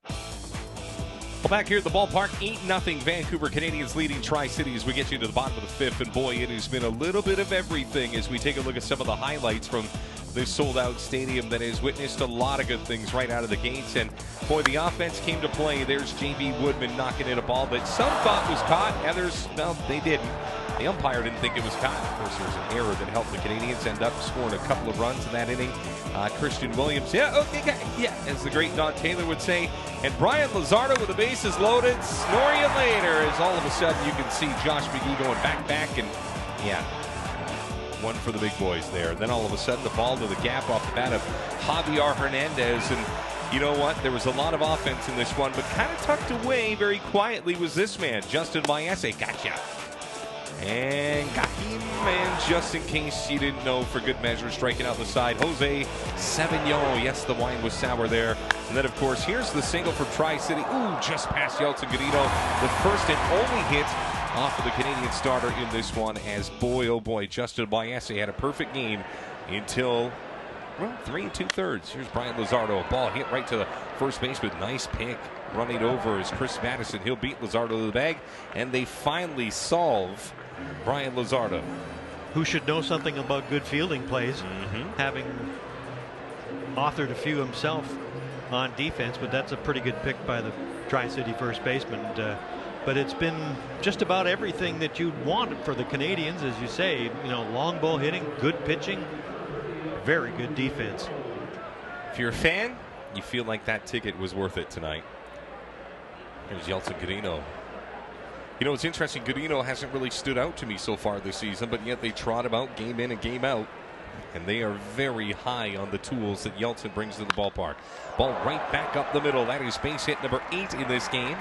Well, back here at the ballpark, 8-0 Vancouver Canadians leading Tri-City as we get you to the bottom of the 5th. And boy, it has been a little bit of everything as we take a look at some of the highlights from this sold-out stadium that has witnessed a lot of good things right out of the gates. And boy, the offense came to play. There's J.B. Woodman knocking in a ball that some thought was caught, others, no, they didn't. The umpire didn't think it was caught. Of course, there was an error that helped the Canadians end up scoring a couple of runs in that inning. Christian Williams, as the great Don Taylor would say. And Brian Luzardo with the bases loaded, snoring later, as all of a sudden you can see Josh McGee going back, and one for the big boys there. And then all of a sudden the ball to the gap off the bat of Javier Hernandez. And you know what? There was a lot of offense in this one, but kind of tucked away very quietly was this man, Justin Maese. Gotcha. And got him, and just in case you didn't know, for good measure, striking out the side, Jose Sauvignon. Yes, the wine was sour there. And then, of course, here's the single for Tri-City. Ooh, just past Yeltsin Gudido. The first and only hit off of the Canadian starter in this one, as boy, oh boy, Justin Maese had a perfect game until, well, 3 2/3. Here's Brian Luzardo. A ball hit right to the first base with nice pick. Running over is Chris Madison. He'll beat Luzardo to the bag, and they finally solve Brian Luzardo, who should know something about good fielding plays, having authored a few himself on defense. But that's a pretty good pick by the Tri-City first baseman. But it's been just about everything that you'd want for the Canadians, as you say. You know, long ball hitting, good pitching, very good defense. If you're a fan, you feel like that ticket was worth it tonight. Here's Yeltsin Gudido. You know, it's interesting. Gudido hasn't really stood out to me so far this season, but yet they trot him out game in and game out. And they are very high on the tools that Yeltsin brings to the ballpark. Ball right back up the middle. That is base hit number 8 in this game.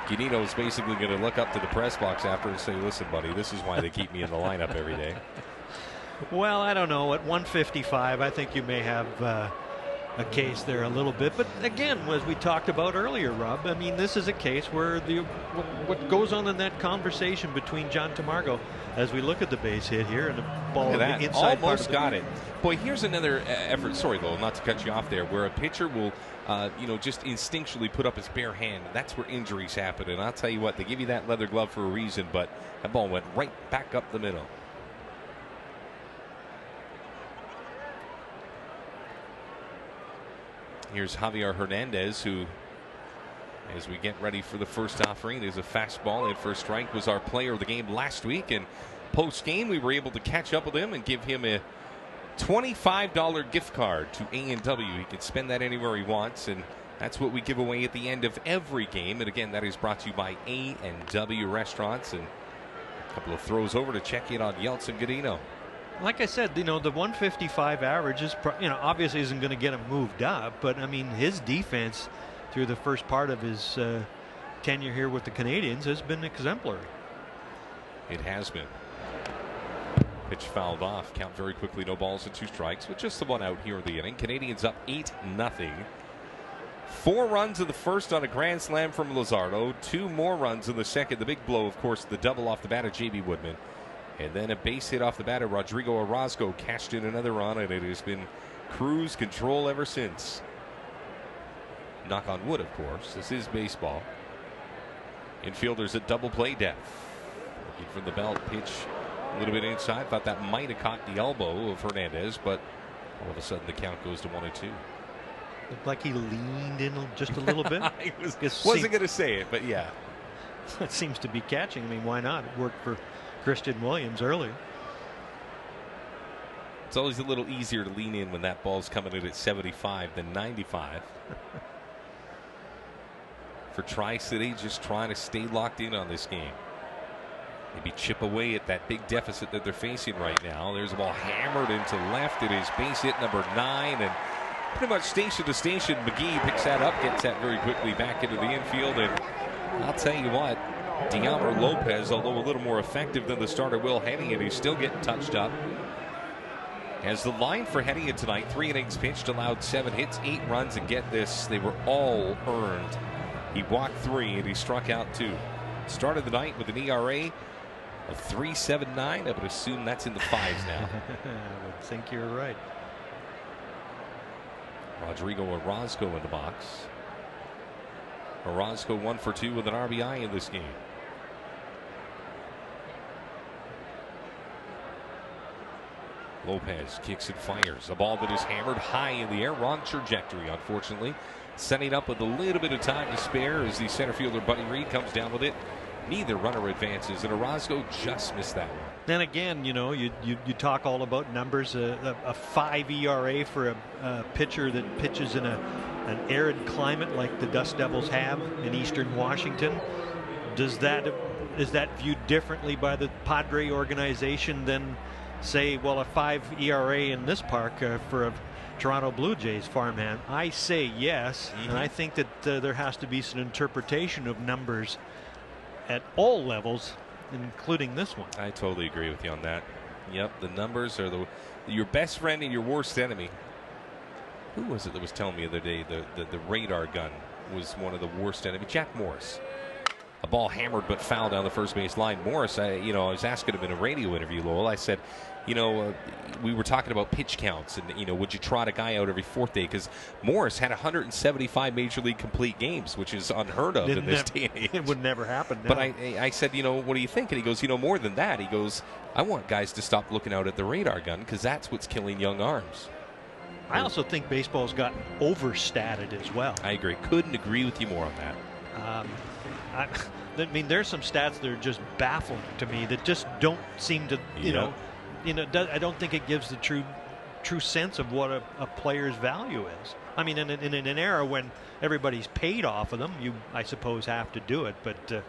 Gudido is basically going to look up to the press box after and say, listen, buddy, this is why they keep me in the lineup every day. Well, I don't know. At 155, I think you may have a case there a little bit. But again, as we talked about earlier, Rob, I mean, this is a case where what goes on in that conversation between John Tamargo as we look at the base hit here and the ball Look at that. inside Almost part of got it. Boy, here's another effort. Sorry, Lowell, not to cut you off there, where a pitcher will, just instinctually put up his bare hand. That's where injuries happen. And I'll tell you what, they give you that leather glove for a reason, but that ball went right back up the middle. Here's Javier Hernandez, who, as we get ready for the first offering, is a fastball in for a strike, was our player of the game last week. And post-game, we were able to catch up with him and give him a $25 gift card to A&W. He can spend that anywhere he wants, and that's what we give away at the end of every game. And again, that is brought to you by A&W Restaurants. And a couple of throws over to check in on Yeltsin Godino. Like I said, the 155 average is, obviously isn't going to get him moved up, but I mean, his defense through the first part of his tenure here with the Canadians has been exemplary. It has been. Pitch fouled off. Count very quickly. No balls and 2 strikes with just the 1 out here in the inning. Canadians up 8-0. 4 runs in the first on a grand slam from Luzardo. 2 more runs in the second. The big blow, of course, the double off the bat of J.B. Woodman. And then a base hit off the bat of Rodrigo Orozco. Cashed in another run, and it has been cruise control ever since. Knock on wood, of course. This is baseball. Infielders at double play depth. Looking from the belt, pitch a little bit inside. Thought that might have caught the elbow of Hernandez, but all of a sudden the count goes to 1-2. Looked like he leaned in just a little bit. I wasn't going to say it, but yeah. It seems to be catching. I mean, why not? It worked for Christian Williams earlier. It's always a little easier to lean in when that ball's coming in at 75 than 95. For Tri-City, just trying to stay locked in on this game. Maybe chip away at that big deficit that they're facing right now. There's a ball hammered into left. It is base hit number 9, and pretty much station to station. McGee picks that up, gets that very quickly back into the infield, and I'll tell you what, Diamar Lopez, although a little more effective than the starter Will Hennigan, he's still getting touched up. As the line for Hennigan tonight, 3 innings pitched, allowed 7 hits, 8 runs, and get this, they were all earned. He walked 3 and he struck out 2. Started the night with an ERA of 3.79. I would assume that's in the 5s now. I would think you're right. Rodrigo Orozco in the box. Orozco 1 for 2 with an RBI in this game. Lopez kicks and fires. A ball that is hammered high in the air. Wrong trajectory, unfortunately. Setting up with a little bit of time to spare as the center fielder Buddy Reed comes down with it. Neither runner advances, and Orozco just missed that one. Then again, you talk all about numbers. A 5 ERA for a pitcher that pitches in an arid climate like the Dust Devils have in eastern Washington. Is that viewed differently by the Padre organization than, say, well, a 5 ERA in this park for a Toronto Blue Jays farmhand? I say yes, and I think that there has to be some interpretation of numbers at all levels, including this one. I totally agree with you on that. Yep, the numbers are your best friend and your worst enemy. Who was it that was telling me the other day the radar gun was one of the worst enemies? Jack Morris. A ball hammered but fouled down the first base line. Morris, I was asking him in a radio interview, Lowell. I said, we were talking about pitch counts and, would you trot a guy out every 4th day? Because Morris had 175 Major League complete games, which is unheard of in this day and age. It would never happen now. But I said, what do you think? And he goes, more than that. He goes, I want guys to stop looking out at the radar gun because that's what's killing young arms. I also think baseball's gotten overstated as well. I agree. Couldn't agree with you more on that. I mean, there's some stats that are just baffling to me that just don't seem to, I don't think it gives the true sense of what a player's value is. I mean, in an era when everybody's paid off of them, you, I suppose, have to do it. But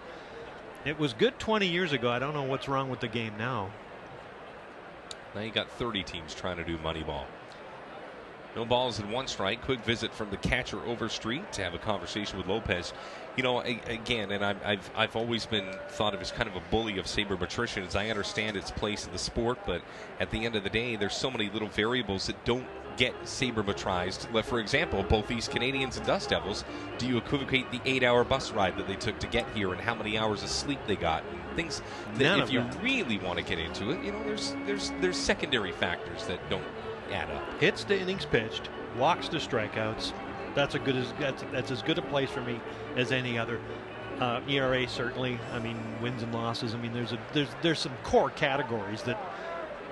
it was good 20 years ago. I don't know what's wrong with the game now. Now you got 30 teams trying to do Moneyball. No balls and 1 strike. Quick visit from the catcher Overstreet to have a conversation with Lopez. Again, and I've always been thought of as kind of a bully of sabermetricians. I understand its place in the sport, but at the end of the day, there's so many little variables that don't get sabermetrized. For example, both these Canadians and Dust Devils, do you equivocate the 8-hour bus ride that they took to get here and how many hours of sleep they got? And things that if you really want to get into it, there's secondary factors that don't add up. Hits to innings pitched, walks to strikeouts. That's as good a place for me as any other. ERA certainly. I mean, wins and losses. I mean, there's some core categories that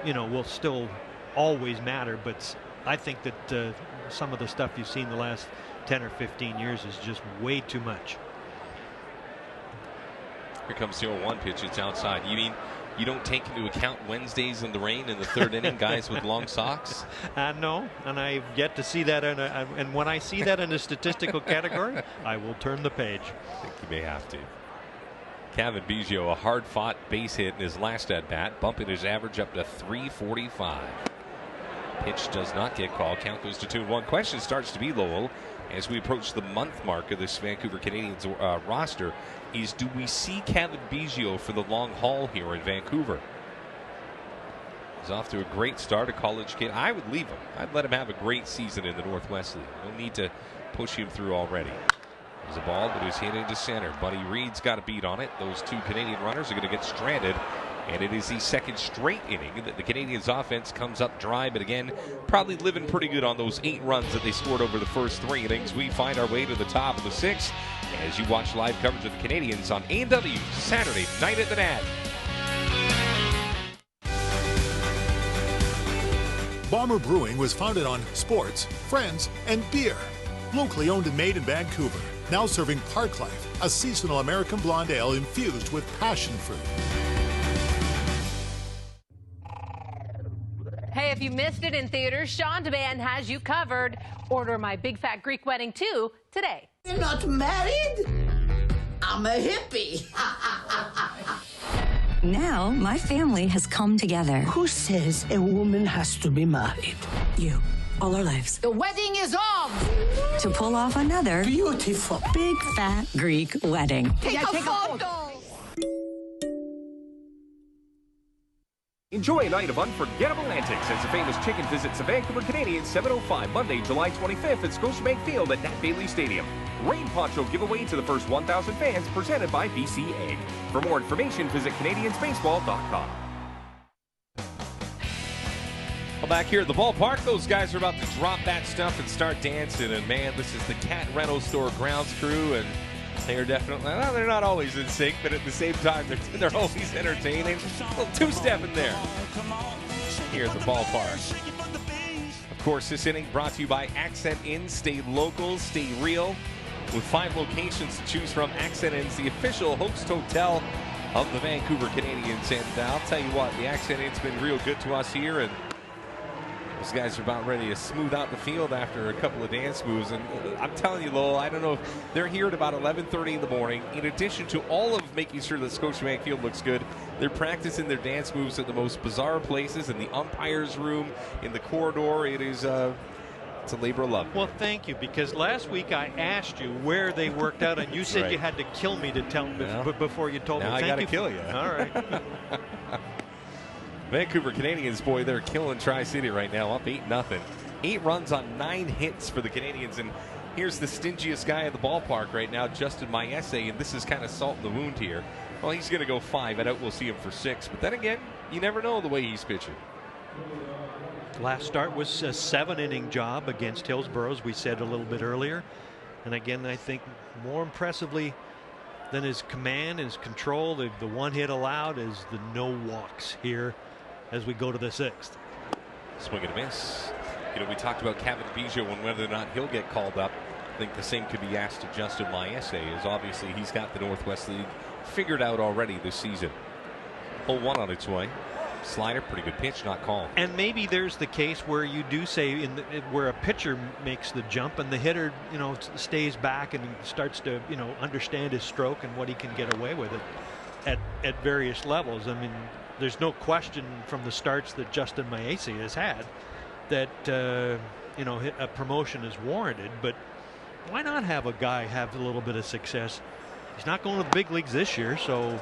will still always matter, but I think that some of the stuff you've seen the last 10 or 15 years is just way too much. Here comes the 0-1 pitch. It's outside. You mean you don't take into account Wednesdays in the rain in the third inning, guys with long socks? No, and I've yet to see that. And when I see that in a statistical category, I will turn the page. I think you may have to. Kevin Biggio, a hard-fought base hit in his last at-bat, bumping his average up to 345. Pitch does not get called. Count goes to 2-1. Question starts to be, Lowell, as we approach the month mark of this Vancouver Canadians roster, is do we see Kevin Biggio for the long haul here in Vancouver? He's off to a great start, a college kid. I would leave him. I'd let him have a great season in the Northwest League. No need to push him through already. There's a ball that is hit into center. Buddy Reed's got a beat on it. Those two Canadian runners are going to get stranded. And it is the second straight inning that the Canadians offense comes up dry. But again, probably living pretty good on those 8 runs that they scored over the first 3 innings. We find our way to the top of the 6th as you watch live coverage of the Canadians on A&W Saturday night at the Nat. Bomber Brewing was founded on sports, friends, and beer. Locally owned and made in Vancouver. Now serving Park Life, a seasonal American blonde ale infused with passion fruit. Hey, if you missed it in theaters, Sean DeMann has you covered. Order My Big Fat Greek Wedding 2 today. You're not married? I'm a hippie. Now, my family has come together. Who says a woman has to be married? You. All our lives. The wedding is on! To pull off another Beautiful. big fat Greek wedding. Take a photo! Enjoy a night of unforgettable antics as the famous chicken visits the Vancouver Canadians 7:05 Monday, July 25th at Scotiabank Field at Nat Bailey Stadium. Rain poncho giveaway to the first 1,000 fans presented by BC Egg. For more information, visit CanadiansBaseball.com. Well, back here at the ballpark, those guys are about to drop that stuff and start dancing. And man, this is the Cat Rental Store grounds crew, and they are definitely, well, they're not always in sync, but at the same time, they're always entertaining. A little two-step in there here at the ballpark. Of course, this inning brought to you by Accent Inn. Stay local, stay real. With 5 locations to choose from, Accent Inn's the official host hotel of the Vancouver Canadians. And I'll tell you what, the Accent Inn's been real good to us here, and those guys are about ready to smooth out the field after a couple of dance moves. And I'm telling you, Lowell, I don't know if they're here at about 11:30 in the morning. In addition to all of making sure that Scotiabank Field looks good, they're practicing their dance moves at the most bizarre places, in the umpire's room, in the corridor. It is it's a labor of love. Well, thank you, because last week I asked you where they worked out, and you said right. You had to kill me to tell me before you told Now me. I got to kill you. All right. Vancouver Canadians, boy, they're killing Tri-City right now, up 8-0. 8 runs on 9 hits for the Canadians, and here's the stingiest guy at the ballpark right now, Justin Maese, and this is kind of salt in the wound here. Well, he's going to go 5. I doubt we'll see him for 6, but then again, you never know the way he's pitching. Last start was a 7-inning job against Hillsborough, as we said a little bit earlier. And again, I think more impressively than his command and his control, the one hit allowed is the no walks here as we go to the 6th. Swing and a miss. You know, we talked about Kevin Biggio and whether or not he'll get called up. I think the same could be asked of Justin Maese, as obviously he's got the Northwest League figured out already this season. 0-1 on its way. Slider, pretty good pitch, not called. And maybe there's the case where you do say where a pitcher makes the jump and the hitter, stays back and starts to, understand his stroke and what he can get away with it at various levels. I mean, there's no question from the starts that Justin Maese has had that a promotion is warranted. But why not have a guy have a little bit of success? He's not going to the big leagues this year, so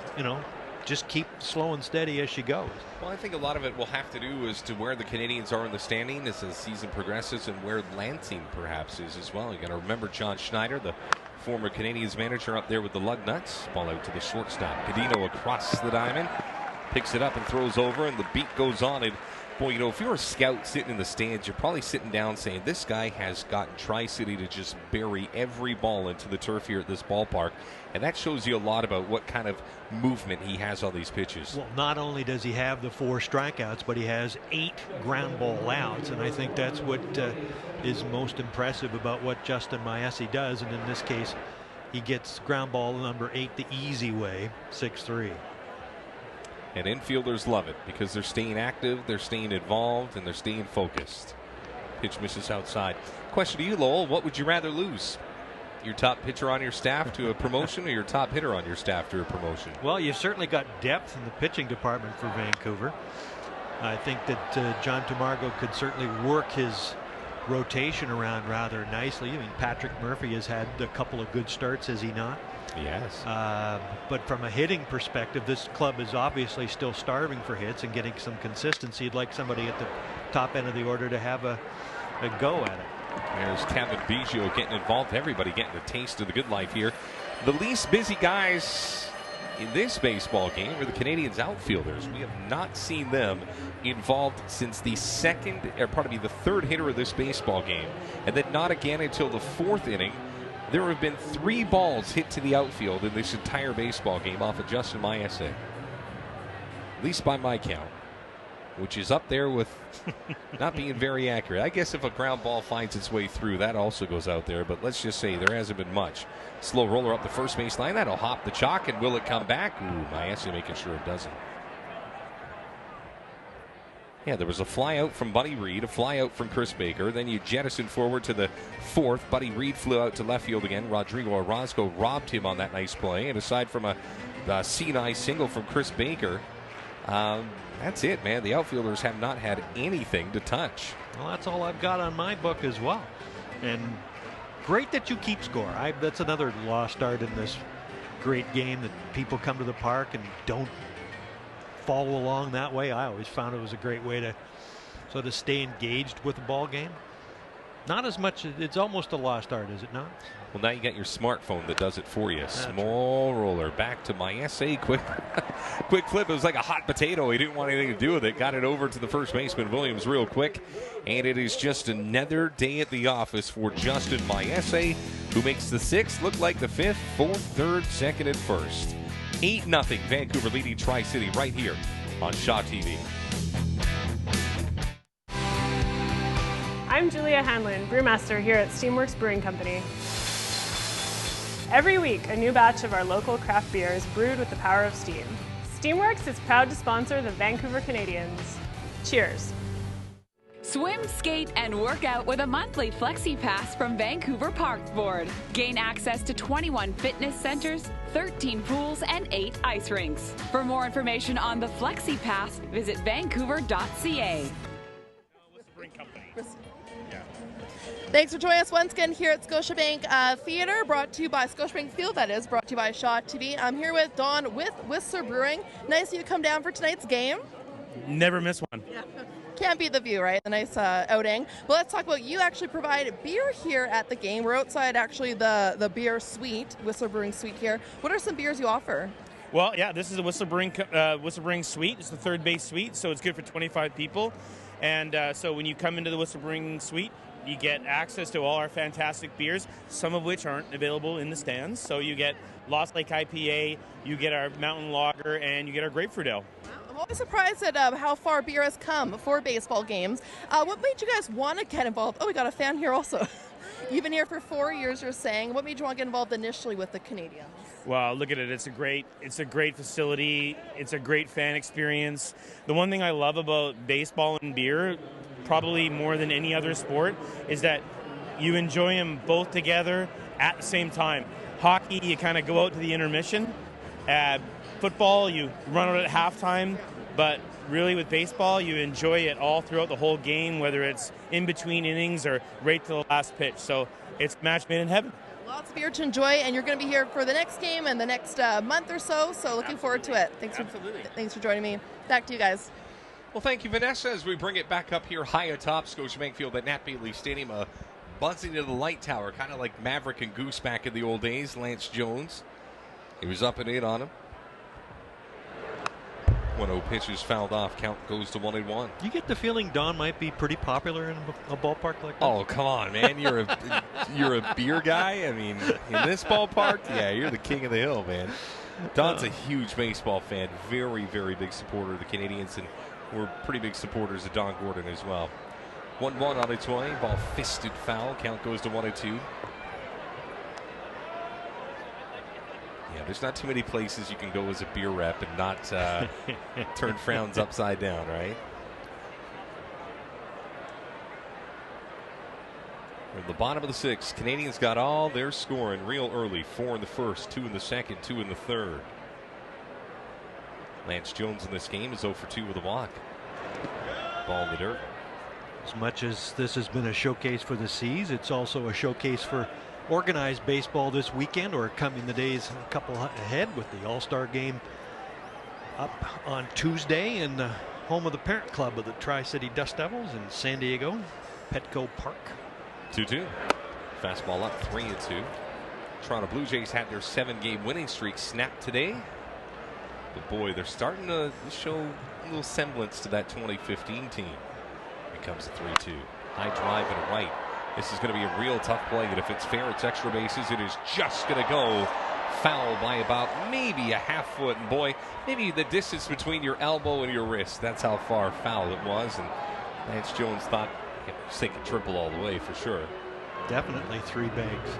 just keep slow and steady as she goes. Well, I think a lot of it will have to do as to where the Canadians are in the standing as the season progresses and where Lansing perhaps is as well. You got to remember John Schneider, the former Canadians manager, up there with the lug nuts. Ball out to the shortstop. Cadino across the diamond. Picks it up and throws over, and the beat goes on. And boy, you know, if you're a scout sitting in the stands, you're probably sitting down saying, this guy has gotten Tri-City to just bury every ball into the turf here at this ballpark. And that shows you a lot about what kind of movement he has on these pitches. Well, not only does he have the 4 strikeouts, but he has 8 ground ball outs. And I think that's what is most impressive about what Justin Maese does. And in this case, he gets ground ball number 8 the easy way, 6-3. And infielders love it because they're staying active, they're staying involved, and they're staying focused. Pitch misses outside. Question to you, Lowell. What would you rather lose? Your top pitcher on your staff to a promotion or your top hitter on your staff to a promotion? Well, you've certainly got depth in the pitching department for Vancouver. I think that John Tamargo could certainly work his rotation around rather nicely. I mean, Patrick Murphy has had a couple of good starts, has he not? Yes. But from a hitting perspective, this club is obviously still starving for hits and getting some consistency. You'd like somebody at the top end of the order to have a go at it. There's Kevin Biggio getting involved. Everybody getting a taste of the good life here. The least busy guys in this baseball game are the Canadians outfielders. We have not seen them involved since the third hitter of this baseball game, and then not again until the 4th inning. There have been 3 balls hit to the outfield in this entire baseball game off of Justin Maese. At least by my count, which is up there with not being very accurate. I guess if a ground ball finds its way through, that also goes out there, but let's just say there hasn't been much. Slow roller up the first base line. That'll hop the chalk, and will it come back? Ooh, Maese making sure it doesn't. Yeah, there was a fly out from Buddy Reed, a fly out from Chris Baker. Then you jettison forward to the 4th. Buddy Reed flew out to left field again. Rodrigo Orozco robbed him on that nice play. And aside from a C9 single from Chris Baker, that's it, man. The outfielders have not had anything to touch. Well, that's all I've got on my book as well. And great that you keep score. That's another lost art in this great game, that people come to the park and don't follow along that way. I always found it was a great way to sort of stay engaged with the ball game. Not as much. It's almost a lost art, is it not? Well, now you got your smartphone that does it for you. Small roller back to Maese. Quick flip. It was like a hot potato. He didn't want anything to do with it. Got it over to the first baseman Williams real quick. And it is just another day at the office for Justin Maese, who makes the 6th look like the 5th, 4th, 3rd, 2nd, and 1st. 8-0 Vancouver leading Tri-City right here on Shaw TV. I'm Julia Hanlon, brewmaster here at Steamworks Brewing Company. Every week, a new batch of our local craft beer is brewed with the power of steam. Steamworks is proud to sponsor the Vancouver Canadians. Cheers. Swim, skate, and work out with a monthly Flexi Pass from Vancouver Parks Board. Gain access to 21 fitness centers, 13 pools, and 8 ice rinks. For more information on the Flexi Pass, visit vancouver.ca. Thanks for joining us once again here at Scotiabank Theatre, brought to you by Scotiabank Field, that is, brought to you by Shaw TV. I'm here with Don with Whistler Brewing. Nice of you to come down for tonight's game. Never miss one. Yeah. Can't beat the view, right? The nice outing. Well, let's talk about, you actually provide beer here at the game. We're outside, actually, the beer suite, Whistler Brewing Suite here. What are some beers you offer? Well, yeah, this is a Whistler Brewing Suite. It's the 3rd base suite, so it's good for 25 people. And so when you come into the Whistler Brewing Suite, you get access to all our fantastic beers, some of which aren't available in the stands. So you get Lost Lake IPA, you get our Mountain Lager, and you get our Grapefruit Ale. I'm always surprised at how far beer has come for baseball games. What made you guys want to get involved? Oh, we got a fan here also. You've been here for 4 years, you're saying. What made you want to get involved initially with the Canadians? Well, look at it. It's a great facility. It's a great fan experience. The one thing I love about baseball and beer, probably more than any other sport, is that you enjoy them both together at the same time. Hockey, you kind of go out to the intermission. Football, you run out at halftime. But really with baseball, you enjoy it all throughout the whole game, whether it's in between innings or right to the last pitch. So it's a match made in heaven. A Lots of beer to enjoy, and you're going to be here for the next game and the next month or so. So looking forward to it. Thanks for joining me. Back to you guys. Well, thank you, Vanessa, as we bring it back up here high atop Scotiabank Field at Nat Bailey Stadium. Buzzing to the light tower, kind of like Maverick and Goose back in the old days. Lance Jones. He was up and in on him. 1-0 pitch is fouled off. Count goes to 1-1. You get the feeling Don might be pretty popular in a ballpark like that? Oh, come on, man. You're a beer guy? I mean, in this ballpark? Yeah, you're the king of the hill, man. Don's a huge baseball fan. Very, very big supporter of the Canadians, and we're pretty big supporters of Don Gordon as well. 1-1 on its way. Ball fisted foul. Count goes to 1-2. Yeah, there's not too many places you can go as a beer rep and not turn frowns upside down, right? We're at the bottom of the sixth. Canadians got all their scoring real early. 4 in the first, 2 in the second, 2 in the third. Lance Jones in this game is 0 for 2 with a walk. Ball in the dirt. As much as this has been a showcase for the Seas, it's also a showcase for organized baseball this weekend, or coming the days a couple ahead, with the All-Star game up on Tuesday in the home of the parent club of the Tri-City Dust Devils in San Diego, Petco Park. 2-2. Fastball up, 3-2. Toronto Blue Jays had their 7-game winning streak snapped today. But boy, they're starting to show a little semblance to that 2015 team. Here comes the 3-2. High drive and a right. This is going to be a real tough play, and if it's fair, it's extra bases. It is just going to go foul by about maybe a half foot. And boy, maybe the distance between your elbow and your wrist. That's how far foul it was. And Lance Jones thought he could take a triple all the way for sure. Definitely 3 bags,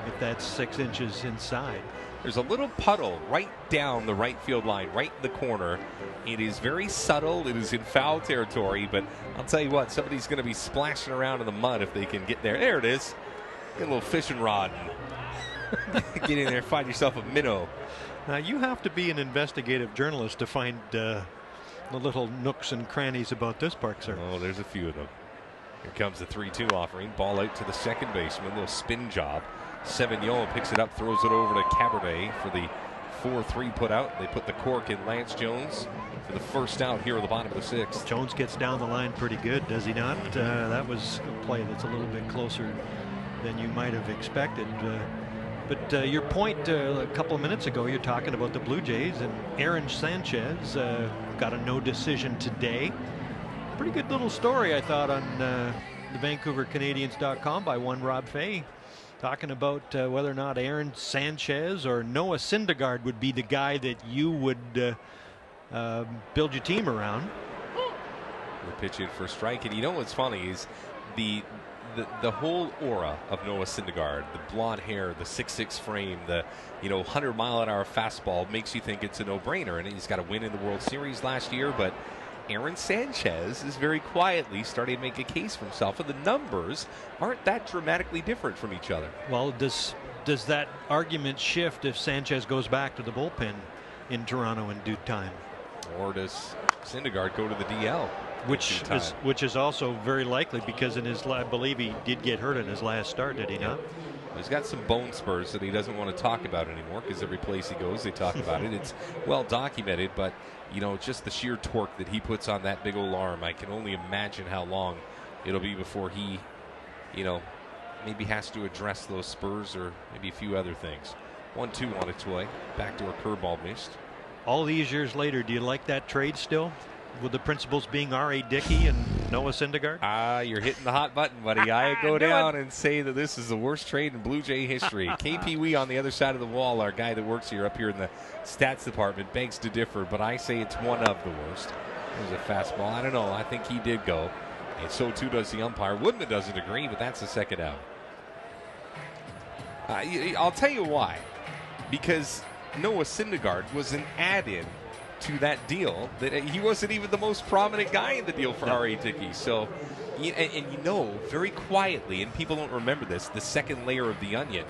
if that's 6 inches inside. There's a little puddle right down the right field line, right in the corner. It is very subtle. It is in foul territory, but I'll tell you what, somebody's going to be splashing around in the mud if they can get there. There it is. Get a little fishing rod and get in there and find yourself a minnow. Now, you have to be an investigative journalist to find the little nooks and crannies about this park, sir. Oh, there's a few of them. Here comes the 3-2 offering. Ball out to the second baseman. A little spin job. Sevignon picks it up, throws it over to Cabernet for the 4-3 put out. They put the cork in Lance Jones for the first out here at the bottom of the sixth. Jones gets down the line pretty good, does he not? That was a play that's a little bit closer than you might have expected. But your point a couple of minutes ago, you're talking about the Blue Jays, and Aaron Sanchez got a no decision today. Pretty good little story, I thought, on the VancouverCanadians.com by one Rob Fay, talking about whether or not Aaron Sanchez or Noah Syndergaard would be the guy that you would build your team around. We're pitching for strike, and you know what's funny is the whole aura of Noah Syndergaard, the blonde hair, the 6'6" frame, the 100-mile-an-hour fastball makes you think it's a no-brainer. And he's got a win in the World Series last year, but Aaron Sanchez is very quietly starting to make a case for himself, and the numbers aren't that dramatically different from each other. Well, does that argument shift if Sanchez goes back to the bullpen in Toronto in due time? Or does Syndergaard go to the DL? Which is also very likely, because I believe he did get hurt in his last start, did he not? He's got some bone spurs that he doesn't want to talk about anymore, because every place he goes they talk about it. It's well documented, but just the sheer torque that he puts on that big old arm, I can only imagine how long it'll be before he maybe has to address those spurs or maybe a few other things. 1-2 on its way. Backdoor curveball missed. All these years later, do you like that trade still? With the principals being R.A. Dickey and Noah Syndergaard? You're hitting the hot button, buddy. I go down and say that this is the worst trade in Blue Jay history. KP Wee on the other side of the wall, our guy that works up here in the stats department, begs to differ, but I say it's one of the worst. There's a fastball. I don't know. I think he did go. And so too does the umpire. Woodman doesn't agree, but that's the second out. I'll tell you why. Because Noah Syndergaard was an add-in to that deal. That he wasn't even the most prominent guy in the deal for R.A. Dickey. So, very quietly, and people don't remember this, the second layer of the onion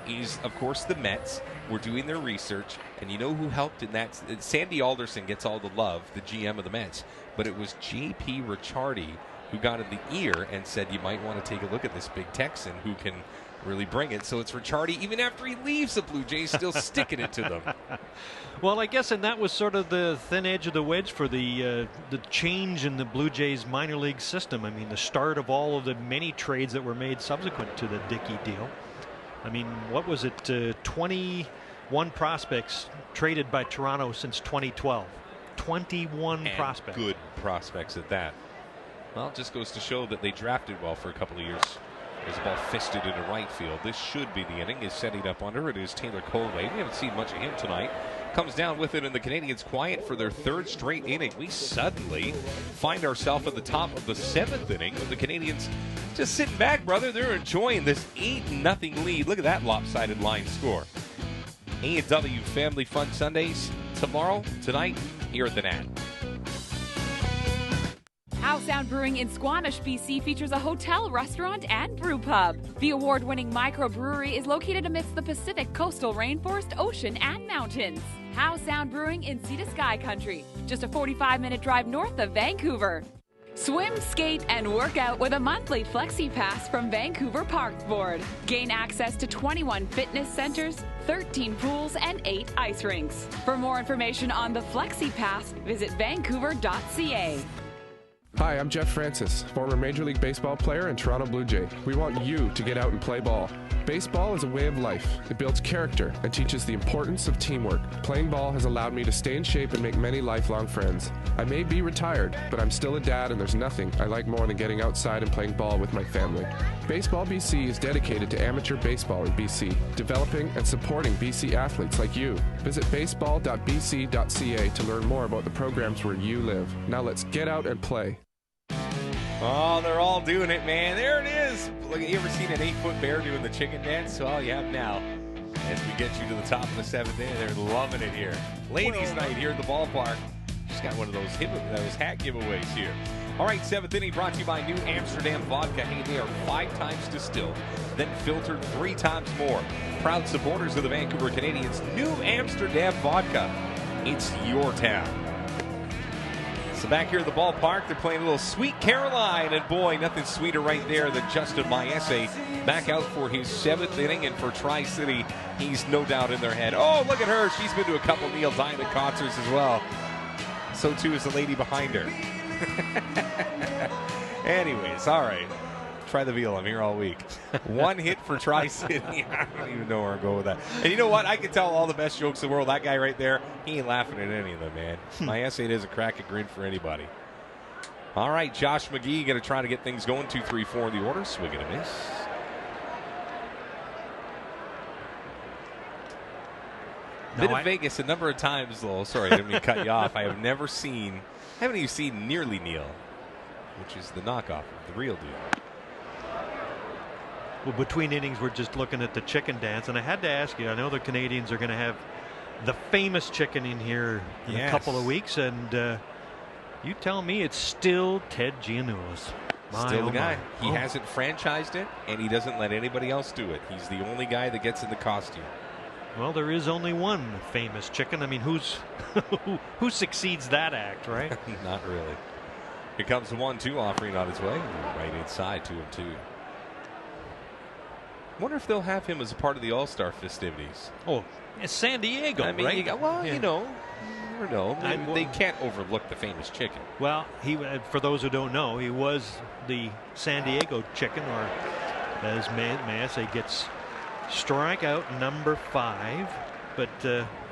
is, of course, the Mets were doing their research, and you know who helped in that? Sandy Alderson gets all the love, the GM of the Mets, but it was J.P. Ricciardi who got in the ear and said, you might want to take a look at this big Texan who can really bring it. So it's Ricciardi, even after he leaves the Blue Jays, still sticking it to them. Well, I guess, and that was sort of the thin edge of the wedge for the change in the Blue Jays minor league system. I mean, the start of all of the many trades that were made subsequent to the Dickey deal. I mean, what was it? 21 prospects traded by Toronto since 2012. 21 prospects. Good prospects at that. Well, it just goes to show that they drafted well for a couple of years. There's a ball fisted into right field. This should be the inning. Is setting up under it is Taylor Colway. We haven't seen much of him tonight. Comes down with it, and the Canadians quiet for their third straight inning. We suddenly find ourselves at the top of the 7th inning with the Canadians just sitting back, brother. They're enjoying this 8-0 lead. Look at that lopsided line score. A&W Family Fun Sundays tomorrow, tonight, here at the Nat. How Sound Brewing in Squamish, BC features a hotel, restaurant, and brew pub. The award-winning microbrewery is located amidst the Pacific coastal rainforest, ocean, and mountains. How Sound Brewing in Sea to Sky Country, just a 45-minute drive north of Vancouver. Swim, skate, and work out with a monthly Flexi Pass from Vancouver Parks Board. Gain access to 21 fitness centers, 13 pools, and 8 ice rinks. For more information on the Flexi Pass, visit vancouver.ca. Hi, I'm Jeff Francis, former Major League Baseball player and Toronto Blue Jay. We want you to get out and play ball. Baseball is a way of life. It builds character and teaches the importance of teamwork. Playing ball has allowed me to stay in shape and make many lifelong friends. I may be retired, but I'm still a dad, and there's nothing I like more than getting outside and playing ball with my family. Baseball BC is dedicated to amateur baseball in BC, developing and supporting BC athletes like you. Visit baseball.bc.ca to learn more about the programs where you live. Now let's get out and play. Oh, they're all doing it, man. There it is. Look, you ever seen an 8-foot bear doing the chicken dance? Well, you have now. As we get you to the top of the 7th inning, they're loving it here. Ladies' night here at the ballpark. Just got one of those hat giveaways here. All right, 7th inning brought to you by New Amsterdam Vodka. Hey, they are 5 times distilled, then filtered 3 times more. Proud supporters of the Vancouver Canadians. New Amsterdam Vodka. It's your town. So back here at the ballpark, they're playing a little Sweet Caroline, and boy, nothing sweeter right there than Justin Maese back out for his 7th inning, and for Tri-City, he's no doubt in their head. Oh, look at her. She's been to a couple Neil Diamond concerts as well. So too is the lady behind her. Anyways, all right. Try the veal. I'm here all week. 1 hit for Tri-City. I don't even know where I'm going with that. And you know what? I can tell all the best jokes in the world. That guy right there, he ain't laughing at any of them, man. My essay doesn't crack a grin for anybody. All right, Josh McGee going to try to get things going. 2, 3, 4 in the order. Swing and a miss. Been in Vegas a number of times, though. Sorry, I didn't mean to cut you off. I haven't even seen Nearly Neil, which is the knockoff of the real deal. Well, between innings, we're just looking at the chicken dance, and I had to ask you, I know the Canadians are going to have the famous chicken in here in a couple of weeks, and you tell me it's still Ted Giannoulis. Still the guy. He hasn't franchised it, and he doesn't let anybody else do it. He's the only guy that gets in the costume. Well, there is only one famous chicken. I mean, who succeeds that act, right? Not really. Here comes the 1-2 offering on its way. Right inside, 2-2. Wonder if they'll have him as a part of the All-Star festivities. Oh, it's San Diego, I mean, right? you know, you never know. They can't overlook the famous chicken. Well, for those who don't know, he was the San Diego chicken, or as Maese gets strikeout number 5. But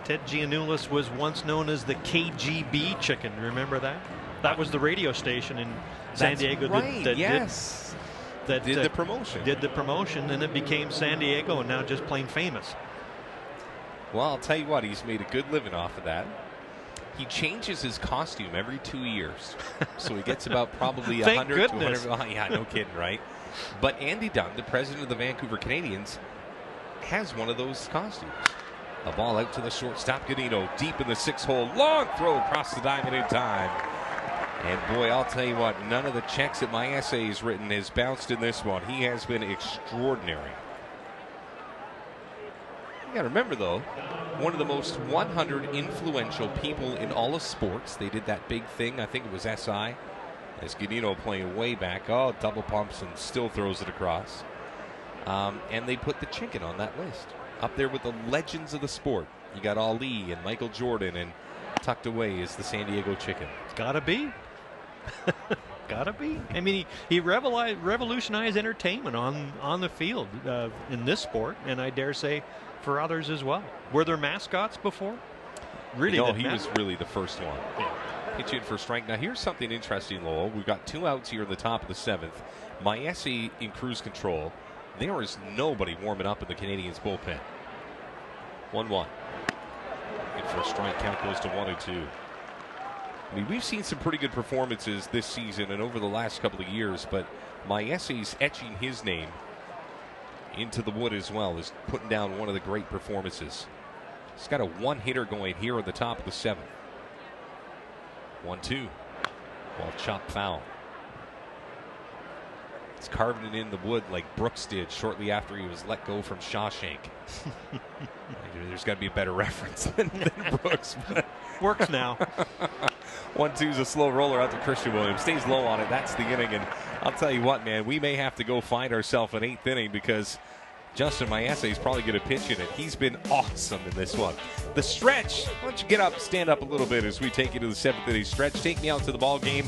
Ted Giannoulis was once known as the KGB chicken. Remember that? That was the radio station in San Diego right, that did the promotion. Did the promotion, and it became San Diego, and now just plain famous. Well, I'll tell you what, he's made a good living off of that. He changes his costume every 2 years. So he gets about probably 100 to 100. Yeah, no kidding, right? But Andy Dunn, the president of the Vancouver Canadians, has one of those costumes. A ball out to the shortstop, Ganino, deep in the 6th hole. Long throw across the diamond in time. And boy, I'll tell you what, none of the checks that my essay has written has bounced in this one. He has been extraordinary. You got to remember, though, one of the most 100 influential people in all of sports. They did that big thing, I think it was SI. As Ganino playing way back. Oh, double pumps and still throws it across. And they put the chicken on that list. Up there with the legends of the sport. You got Ali and Michael Jordan, and tucked away is the San Diego chicken. Gotta be. Gotta be. I mean, he revolutionized entertainment on the field in this sport, and I dare say for others as well. Were there mascots before? Really? No, he was really the first one. Yeah. Pitch in for strike. Now, here's something interesting, Lowell. We've got 2 outs here in the top of the 7th. Maese in cruise control. There is nobody warming up in the Canadiens bullpen. 1-1. And for a strike, count goes to 1-2. I mean, we've seen some pretty good performances this season and over the last couple of years, but Maese's etching his name into the wood as well as putting down one of the great performances. He's got a 1-hitter going here at the top of the 7th. 1-2. Ball chopped foul. It's carving it in the wood like Brooks did shortly after he was let go from Shawshank. There's got to be a better reference than Brooks. But works now. 1-2 is a slow roller out to Christian Williams. Stays low on it. That's the inning. And I'll tell you what, man, we may have to go find ourselves an 8th inning because Justin Maese is probably going to pitch in it. He's been awesome in this one. The stretch. Why don't you get up, stand up a little bit as we take you to the 7th inning stretch. Take me out to the ball game.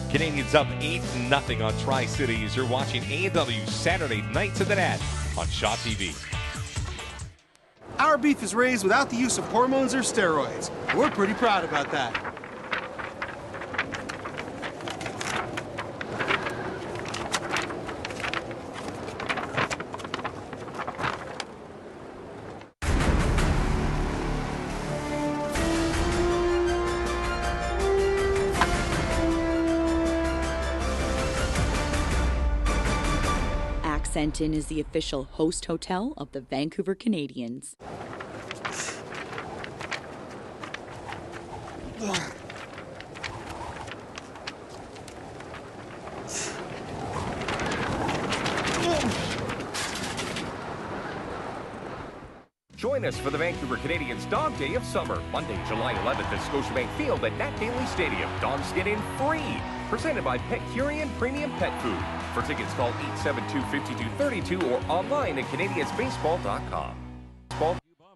Canadians up 8-0 on Tri-City as you're watching A&W Saturday Nights of the Nat on Shaw TV. Our beef is raised without the use of hormones or steroids. We're pretty proud about that. Accenton is the official host hotel of the Vancouver Canadians. Join us for the Vancouver Canadians Dog Day of Summer, Monday, July 11th at Scotiabank Field at Nat Bailey Stadium. Dogs get in free. Presented by Petcurian Premium Pet Food. For tickets, call 872-5232 or online at CanadiansBaseball.com.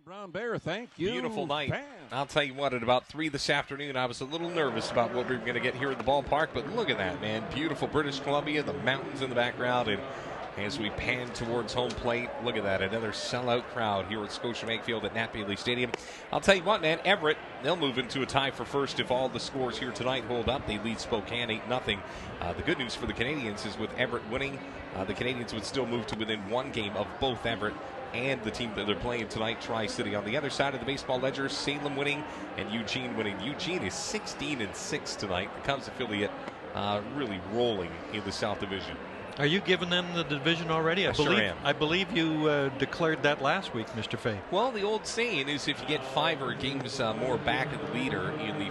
Brown Bear, thank you. Beautiful night. Fan. I'll tell you what, at about 3 this afternoon, I was a little nervous about what we were going to get here at the ballpark, but look at that, man. Beautiful British Columbia, the mountains in the background, and as we pan towards home plate, look at that, another sellout crowd here at Scotiabank Field at Nat Bailey Stadium. I'll tell you what, man, Everett, they'll move into a tie for first if all the scores here tonight hold up. They lead Spokane 8-0. The good news for the Canadians is with Everett winning, the Canadians would still move to within 1 game of both Everett and the team that they're playing tonight, Tri-City. On the other side of the baseball ledger, Salem winning and Eugene winning. Eugene is 16-6 tonight. The Cubs affiliate really rolling in the South Division. Are you giving them the division already? I sure am. I believe you declared that last week, Mr. Fay. Well, the old saying is if you get 5 games more back of the leader in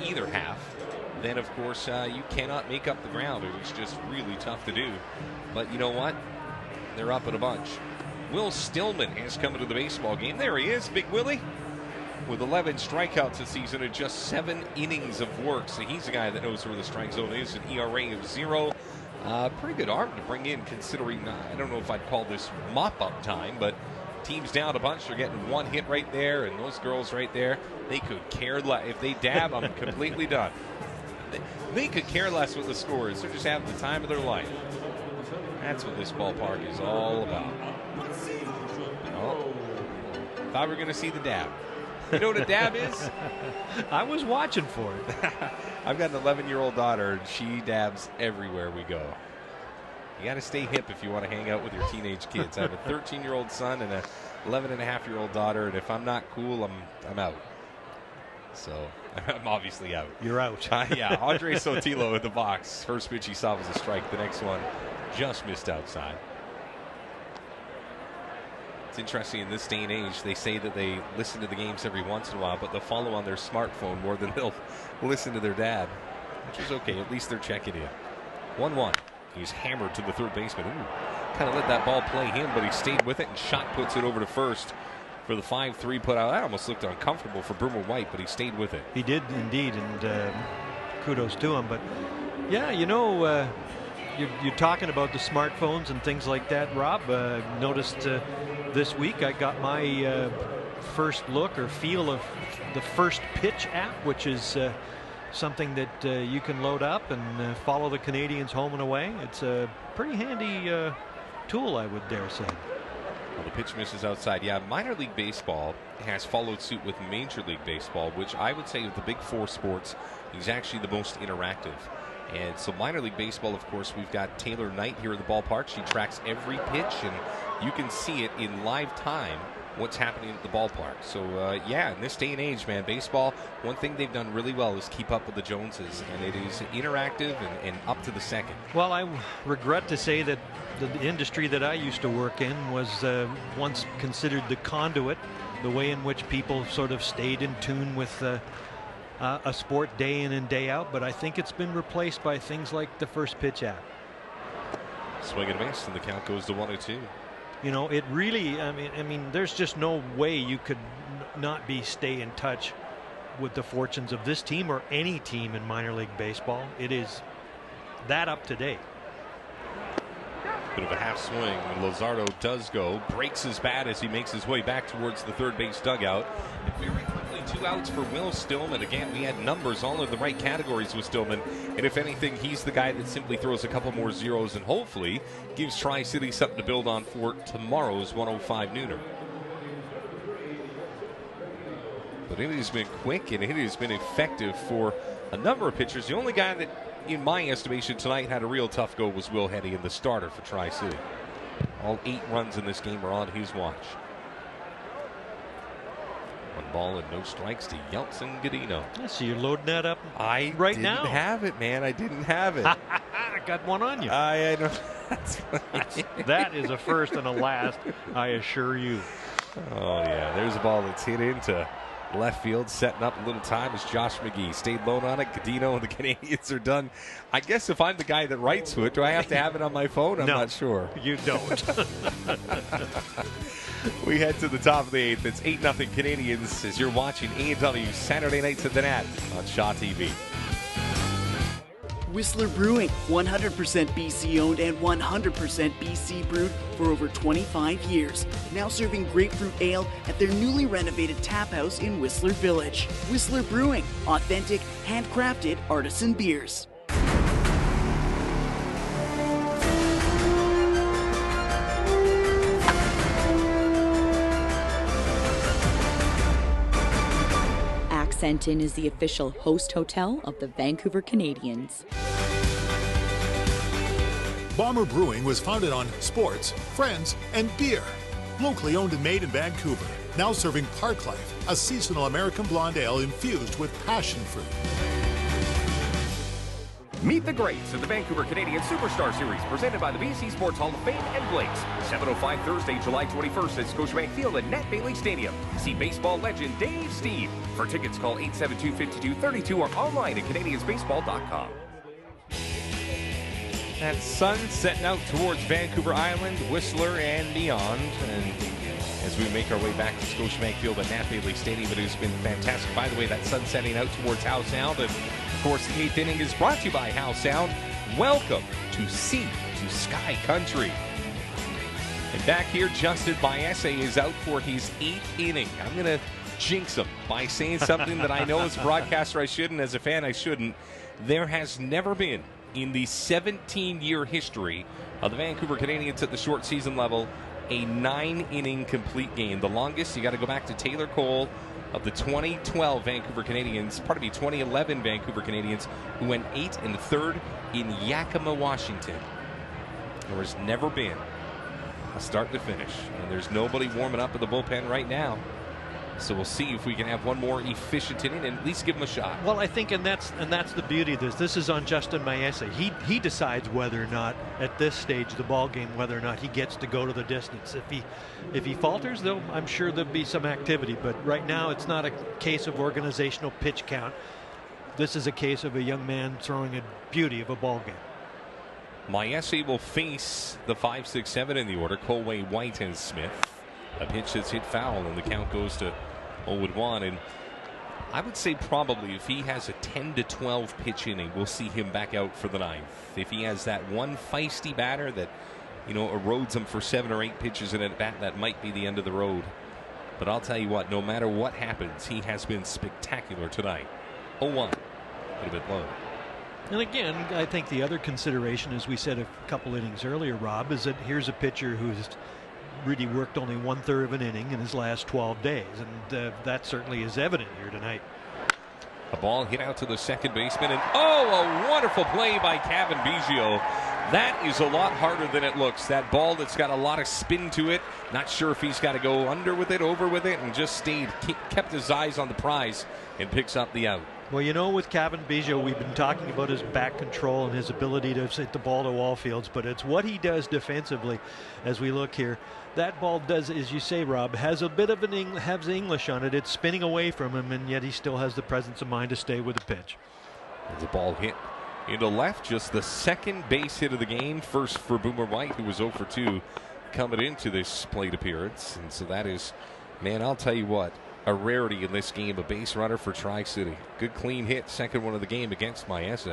either half, then of course you cannot make up the ground. It was just really tough to do. But you know what? They're up in a bunch. Will Stillman has come into the baseball game. There he is, Big Willie, with 11 strikeouts this season and just 7 innings of work. So he's a guy that knows where the strike zone is, an ERA of 0. Pretty good arm to bring in considering, I don't know if I'd call this mop-up time, but teams down a bunch. They're getting 1 hit right there, and those girls right there, they could care less. If they dab, I'm completely done. They could care less what the score is. They're just having the time of their life. That's what this ballpark is all about. Oh, thought we were going to see the dab. You know what a dab is? I was watching for it. I've got an 11-year-old daughter, and she dabs everywhere we go. You got to stay hip if you want to hang out with your teenage kids. I have a 13-year-old son and a 11-and-a-half-year-old daughter, and if I'm not cool, I'm out. So I'm obviously out. You're out. Yeah, Andre Sotilo in the box. First pitch he saw was a strike. The next one just missed outside. It's interesting in this day and age, they say that they listen to the games every once in a while, but they'll follow on their smartphone more than they'll listen to their dad, which is okay. At least they're checking in. 1-1. He's hammered to the third baseman. Ooh, kind of let that ball play him, but he stayed with it and shot puts it over to first for the 5-3 put out. That almost looked uncomfortable for Boomer White, but he stayed with it. He did indeed, and kudos to him. But yeah, you know, you're talking about the smartphones and things like that, Rob. Noticed this week I got my first look or feel of the First Pitch app, which is something that you can load up and follow the Canadians home and away. It's a pretty handy tool, I would dare say. Well, the pitch misses outside. Yeah, minor league baseball has followed suit with Major League Baseball, which I would say of the big four sports is actually the most interactive. And so minor league baseball, of course, we've got Taylor Knight here at the ballpark. She tracks every pitch, and you can see it in live time what's happening at the ballpark. So, yeah, in this day and age, man, baseball, one thing they've done really well is keep up with the Joneses, and it is interactive and up to the second. Well, I regret to say that the industry that I used to work in was once considered the conduit, the way in which people sort of stayed in tune with a sport day in and day out, but I think it's been replaced by things like the First Pitch app. Swing and miss, and the count goes to 1-2. You know, it really, I mean, there's just no way you could not stay in touch with the fortunes of this team or any team in minor league baseball. It is that up to date. Bit of a half swing. Luzardo does go, breaks his bat as he makes his way back towards the third base dugout. And very quickly, 2 outs for Will Stillman. Again, we had numbers all in the right categories with Stillman. And if anything, he's the guy that simply throws a couple more zeros and hopefully gives Tri-City something to build on for tomorrow's 105 nooner. But it has been quick and it has been effective for a number of pitchers. The only guy that, in my estimation, tonight had a real tough go was Will Heddy, and the starter for Tri-City. All 8 runs in this game are on his watch. 1 ball and no strikes to Yeltsin Godino. So you're loading that up now? I didn't have it, man. I didn't have it. I got one on you. I know. That is a first and a last, I assure you. Oh, yeah. There's a ball that's hit into left field, setting up a little time as Josh McGee stayed low on it. Godino and the Canadians are done. I guess if I'm the guy that writes to it, do I have to have it on my phone? I'm not sure. You don't. We head to the top of the 8th. It's 8-0 Canadians as you're watching A&W Saturday Nights at the Nat on Shaw TV. Whistler Brewing, 100% BC owned and 100% BC brewed for over 25 years. Now serving grapefruit ale at their newly renovated tap house in Whistler Village. Whistler Brewing, authentic, handcrafted artisan beers. Accenton is the official host hotel of the Vancouver Canadians. Bomber Brewing was founded on sports, friends, and beer. Locally owned and made in Vancouver. Now serving Park Life, a seasonal American blonde ale infused with passion fruit. Meet the greats of the Vancouver Canadian Superstar Series, presented by the BC Sports Hall of Fame and Blake's. 7:05 Thursday, July 21st at Scotiabank Field at Nat Bailey Stadium. See baseball legend Dave Steve. For tickets, call 872-5232 or online at canadiansbaseball.com. That sun setting out towards Vancouver Island, Whistler, and beyond. And as we make our way back to Scotiabank Field at Nat Bailey Stadium, it has been fantastic. By the way, that sun setting out towards Howe Sound. And of course, the 8th inning is brought to you by Howe Sound. Welcome to Sea to Sky Country. And back here, Justin Baese is out for his 8th inning. I'm going to jinx him by saying something that I know as a broadcaster I shouldn't, as a fan I shouldn't. There has never been, in the 17-year history of the Vancouver Canadians at the short season level, a 9-inning complete game. The longest, you got to go back to Taylor Cole of the 2012 Vancouver Canadians, 2011 Vancouver Canadians, who went 8 1/3 in Yakima, Washington. There has never been a start to finish, and there's nobody warming up in the bullpen right now. So we'll see if we can have one more efficient inning and at least give him a shot. Well, I think, and that's the beauty of this. This is on Justin Baese. He decides whether or not, at this stage of the ball game, whether or not he gets to go to the distance. If he falters, I'm sure there'll be some activity. But right now, it's not a case of organizational pitch count. This is a case of a young man throwing a beauty of a ball game. Baese will face the 5, 6, 7 in the order. Colway, White, and Smith. A pitch that's hit foul, and the count goes to 0-1. And I would say probably if he has a 10 to 12 pitch inning, we'll see him back out for the 9th. If he has that one feisty batter that, erodes him for 7 or 8 pitches in at bat, that might be the end of the road. But I'll tell you what, no matter what happens, he has been spectacular tonight. 0-1, a little bit low. And again, I think the other consideration, as we said a couple innings earlier, Rob, is that here's a pitcher who's really worked only 1/3 of an inning in his last 12 days, and that certainly is evident here tonight. A ball hit out to the second baseman, and a wonderful play by Kevin Biggio. That is a lot harder than it looks. That ball that's got a lot of spin to it. Not sure if he's got to go under with it, over with it, and just kept his eyes on the prize and picks up the out. Well, with Kevin Biggio, we've been talking about his back control and his ability to hit the ball to all fields, but it's what he does defensively as we look here. That ball does, as you say, Rob, has a bit of has English on it. It's spinning away from him, and yet he still has the presence of mind to stay with the pitch. There's a ball hit into left, just the second base hit of the game. First for Boomer White, who was 0 for 2 coming into this plate appearance. And so that is, man, I'll tell you what, a rarity in this game, a base runner for Tri-City. Good clean hit, second one of the game against Maese.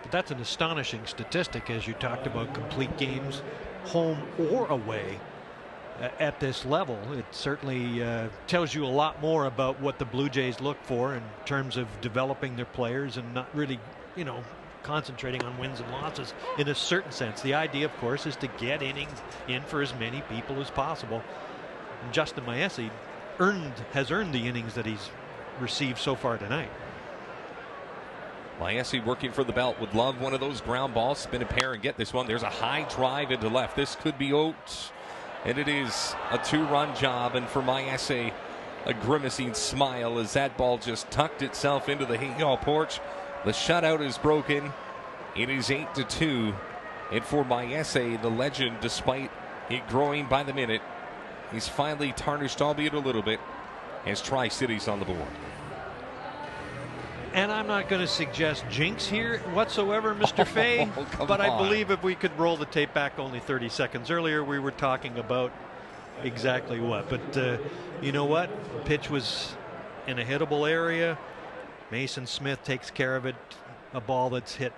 But that's an astonishing statistic, as you talked about complete games, home or away, at this level. It certainly tells you a lot more about what the Blue Jays look for in terms of developing their players and not really, concentrating on wins and losses in a certain sense. The idea, of course, is to get innings in for as many people as possible. And Justin Maese has earned the innings that he's received so far tonight. Maese working for the belt, would love one of those ground balls, spin a pair and get this one. There's a high drive into left. This could be out. And it is a 2-run job, and for Maese, a grimacing smile as that ball just tucked itself into the Hayall porch. The shutout is broken. It is 8-2. And for Maese, the legend, despite it growing by the minute, he's finally tarnished, albeit a little bit, as Tri-City's on the board. And I'm not going to suggest jinx here whatsoever, Mr. Fay, but I believe if we could roll the tape back only 30 seconds earlier, we were talking about exactly what. But you know what? Pitch was in a hittable area. Mason Smith takes care of it. A ball that's hit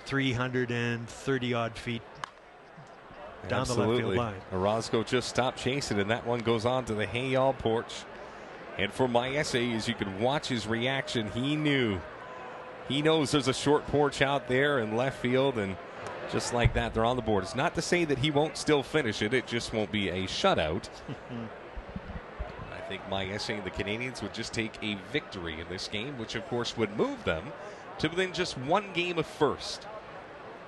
330-odd feet down the left field line. Orozco just stopped chasing, and that one goes on to the Hayall porch. And for Maese, as you can watch his reaction, he knows there's a short porch out there in left field, and just like that, they're on the board. It's not to say that he won't still finish it. It just won't be a shutout. I think Maese and the Canadians would just take a victory in this game, which of course would move them to within just one game of first.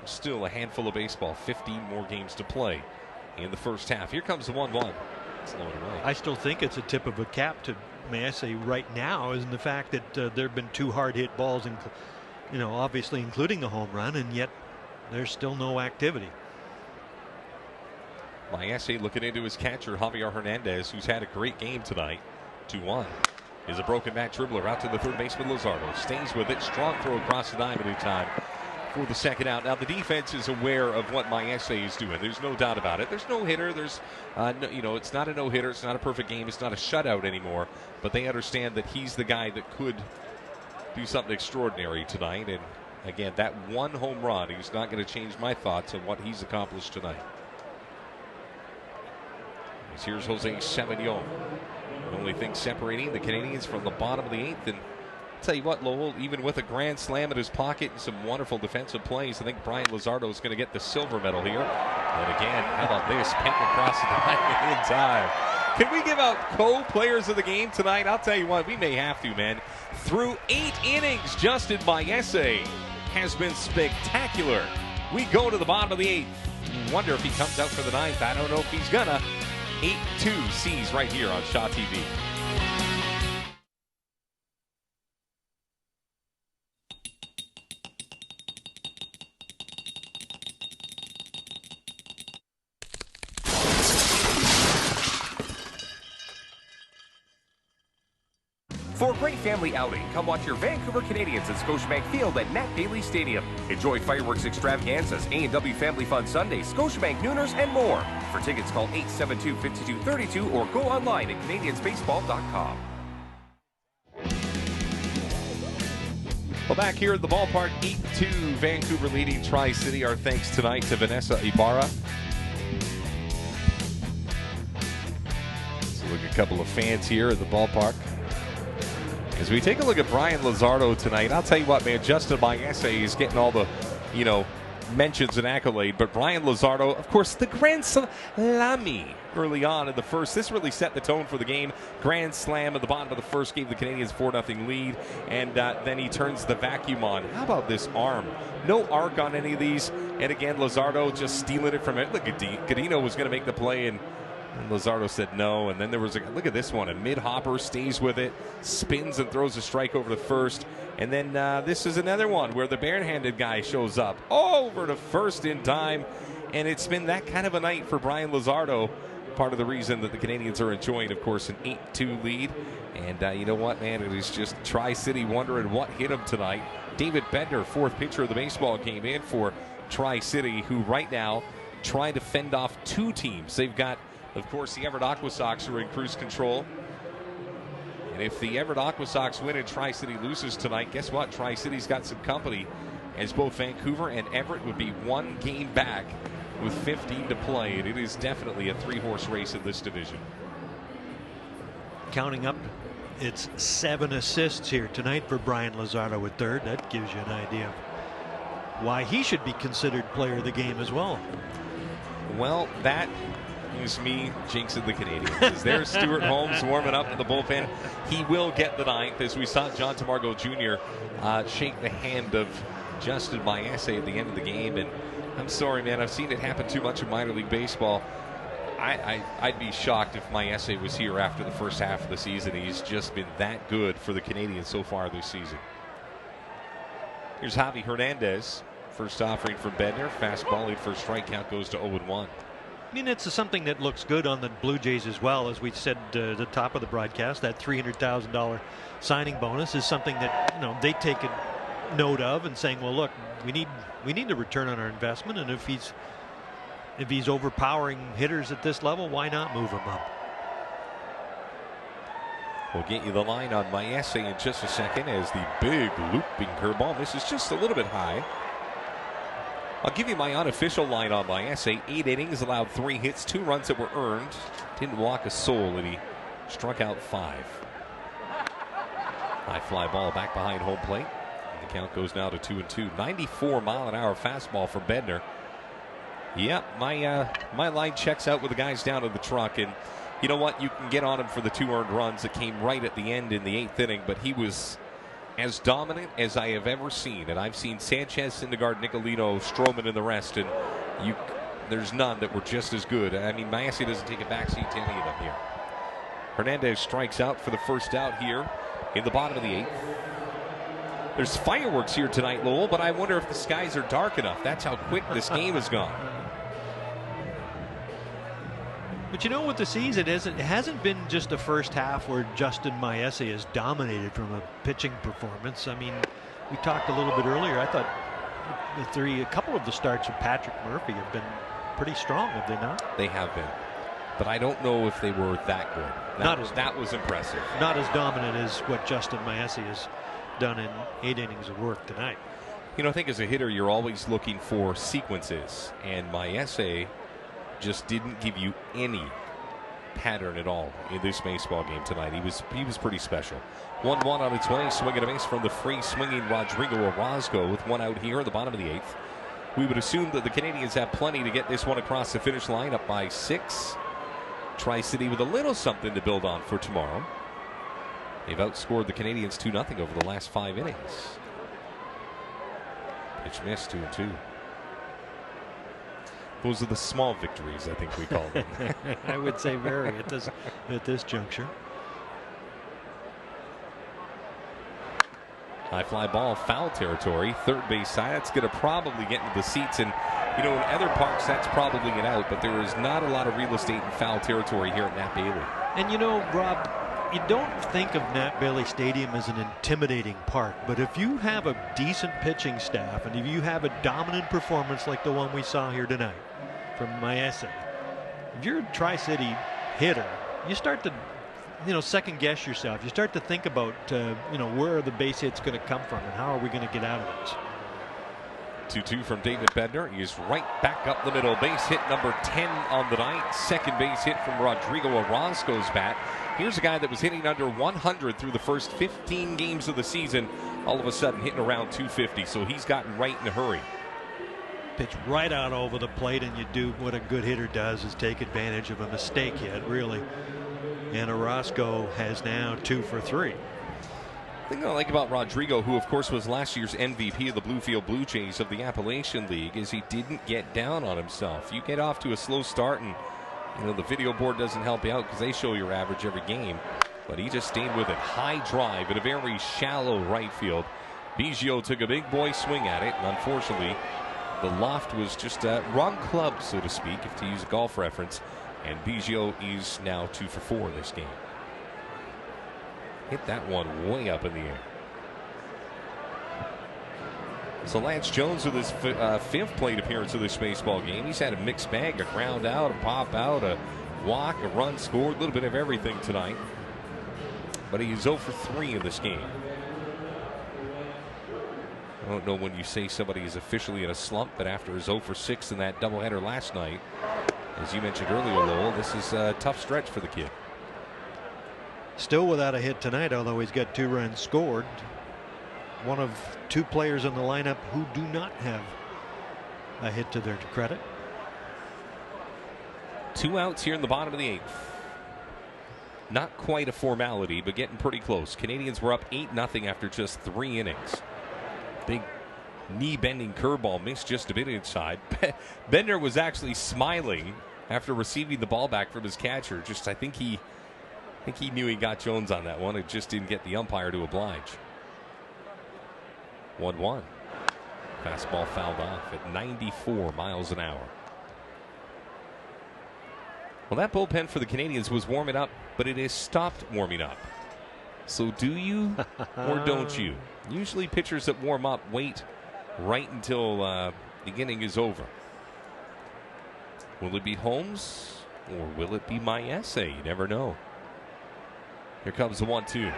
Still a handful of baseball, 15 more games to play in the first half. Here comes the 1-1. It's lowered away. I still think it's a tip of a cap to Maese right now, is in the fact that there have been 2 hard hit balls, and obviously including the home run, and yet there's still no activity. Maese looking into his catcher Javier Hernandez, who's had a great game tonight. 2-1 is a broken back dribbler out to the third baseman Luzardo, stays with it, strong throw across the diamond in time for the second out. Now the defense is aware of what Maese is doing. There's no doubt about it. There's no hitter. There's, it's not a no hitter. It's not a perfect game. It's not a shutout anymore. But they understand that he's the guy that could do something extraordinary tonight. And again, that one home run is not going to change my thoughts on what he's accomplished tonight. Here's Jose Semignon. The only thing separating the Canadians from the bottom of the 8th. And tell you what, Lowell, even with a grand slam in his pocket and some wonderful defensive plays, I think Brian Luzardo is going to get the silver medal here. And again, how about this? Pink across the diamond in time. Can we give out co-players of the game tonight? I'll tell you what, we may have to, man. Through 8 innings, Justin Maese has been spectacular. We go to the bottom of the 8th. Wonder if he comes out for the 9th. I don't know if he's gonna. 8-2 C's right here on Shaw TV. For a great family outing, come watch your Vancouver Canadians at Scotiabank Field at Nat Bailey Stadium. Enjoy fireworks extravaganzas, A&W Family Fun Sundays, Scotiabank Nooners, and more. For tickets, call 872-5232 or go online at canadiansbaseball.com. Well, back here at the ballpark, 8-2, Vancouver leading Tri-City. Our thanks tonight to Vanessa Ibarra. So look at a couple of fans here at the ballpark. As we take a look at Brian Luzardo tonight, I'll tell you what, man, Justin Maese is getting all the, mentions and accolade. But Brian Luzardo, of course, the Grand Slam early on in the first. This really set the tone for the game. Grand Slam at the bottom of the first gave the Canadians 4-0 lead. And then he turns the vacuum on. How about this arm? No arc on any of these. And again, Luzardo just stealing it from it. Look at Godino was going to make the play, and Luzardo said no. And then there was look at this one. A mid-hopper stays with it, spins and throws a strike over to first. And then this is another one where the barehanded guy shows up over to first in time. And it's been that kind of a night for Brian Luzardo. Part of the reason that the Canadians are enjoying, of course, an 8-2 lead. And you know what, man? It is just Tri-City wondering what hit him tonight. David Bender, fourth pitcher of the baseball game, in for Tri-City, who right now trying to fend off two teams. They've got, of course, the Everett Aqua Sox, who are in cruise control. And if the Everett Aqua Sox win and Tri-City loses tonight, guess what? Tri-City's got some company, as both Vancouver and Everett would be one game back with 15 to play. And it is definitely a three-horse race in this division. Counting up, it's 7 assists here tonight for Brian Luzardo at third. That gives you an idea of why he should be considered player of the game as well. Well, that is me jinxing the Canadians. There's Stuart Holmes warming up in the bullpen. He will get the ninth, as we saw John Tamargo Jr. Shake the hand of Justin Maese at the end of the game. And I'm sorry, man, I've seen it happen too much in minor league baseball. I'd be shocked if Maese was here after the first half of the season. He's just been that good for the Canadians so far this season. Here's Javi Hernandez. First offering from Bednar. Fastball in for a strike. Count goes to 0-1. I mean, it's something that looks good on the Blue Jays as well. As we said at the top of the broadcast, that $300,000 signing bonus is something that they take a note of and saying, well, look, we need to return on our investment, and if he's overpowering hitters at this level, why not move him up? We'll get you the line on Maese in just a second, as the big looping curveball misses just a little bit high. I'll give you my unofficial line on Maese. 8 innings, allowed 3 hits, 2 runs that were earned. Didn't walk a soul, and he struck out 5. High fly ball back behind home plate. And the count goes now to 2-2. 94-mile-an-hour fastball from Bednar. Yep, my line checks out with the guys down in the truck. And you know what? You can get on him for the 2 earned runs that came right at the end in the 8th inning, but he was as dominant as I have ever seen. And I've seen Sanchez, Syndergaard, Nicolino, Stroman, and the rest, and there's none that were just as good. I mean, Maese doesn't take a backseat to any of them here. Hernandez strikes out for the first out here in the bottom of the 8th. There's fireworks here tonight, Lowell, but I wonder if the skies are dark enough. That's how quick this game has gone. But with the season, it hasn't been just the first half where Justin Maese has dominated from a pitching performance. I mean, we talked a little bit earlier. I thought a couple of the starts of Patrick Murphy have been pretty strong, have they not? They have been. But I don't know if they were that good. That was impressive. Not as dominant as what Justin Maese has done in 8 innings of work tonight. I think as a hitter, you're always looking for sequences. And Maese just didn't give you any pattern at all in this baseball game tonight. He was pretty special. 1-1 on its way. Swing and a miss from the free swinging Rodrigo Orozco with 1 out here at the bottom of the 8th. We would assume that the Canadians have plenty to get this one across the finish line, up by 6. Tri-City with a little something to build on for tomorrow. They've outscored the Canadians 2-0 over the last 5 innings. Pitch missed, 2-2. Those are the small victories, I think we call them. I would say very at this juncture. High fly ball, foul territory, third base side. That's going to probably get into the seats. And, in other parks, that's probably an out. But there is not a lot of real estate in foul territory here at Nat Bailey. And, Rob, you don't think of Nat Bailey Stadium as an intimidating park, but if you have a decent pitching staff and if you have a dominant performance like the one we saw here tonight from Maese, if you're a Tri-City hitter, you start to, second guess yourself. You start to think about, where are the base hits going to come from and how are we going to get out of this? 2-2 from David Bednar. He's right back up the middle. Base hit number 10 on the night. Second base hit from Rodrigo Orozco's bat. Here's a guy that was hitting under 100 through the first 15 games of the season. All of a sudden hitting around 250. So he's gotten right in a hurry. Pitch right out over the plate, and you do what a good hitter does is take advantage of a mistake hit, really. And Orozco has now 2 for 3. The thing I like about Rodrigo, who of course was last year's MVP of the Bluefield Blue Jays of the Appalachian League, is he didn't get down on himself. You get off to a slow start and the video board doesn't help you out because they show your average every game, but he just stayed with it. High drive in a very shallow right field. Biggio took a big boy swing at it, and unfortunately the loft was just wrong club, so to speak, if to use a golf reference, and Biggio is now 2 for 4 this game. Hit that one way up in the air. So Lance Jones with his 5th plate appearance of this baseball game. He's had a mixed bag, a ground out, a pop out, a walk, a run scored, a little bit of everything tonight. But he's 0 for 3 in this game. I don't know when you say somebody is officially in a slump, but after his 0 for 6 in that doubleheader last night, as you mentioned earlier, Lowell, this is a tough stretch for the kid. Still without a hit tonight, although he's got 2 runs scored. One of 2 players in the lineup who do not have a hit to their credit. 2 outs here in the bottom of the 8th. Not quite a formality, but getting pretty close. Canadians were up 8-0 after just 3 innings. Big knee-bending curveball missed just a bit inside. Bednar was actually smiling after receiving the ball back from his catcher. I think he knew he got Jones on that one. It just didn't get the umpire to oblige. 1-1. Fastball fouled off at 94 miles an hour. Well, that bullpen for the Canadians was warming up, but it has stopped warming up. So do you or don't you? Usually pitchers that warm up wait right until the inning is over. Will it be Holmes or will it be Maese? You never know. Here comes the 1-2.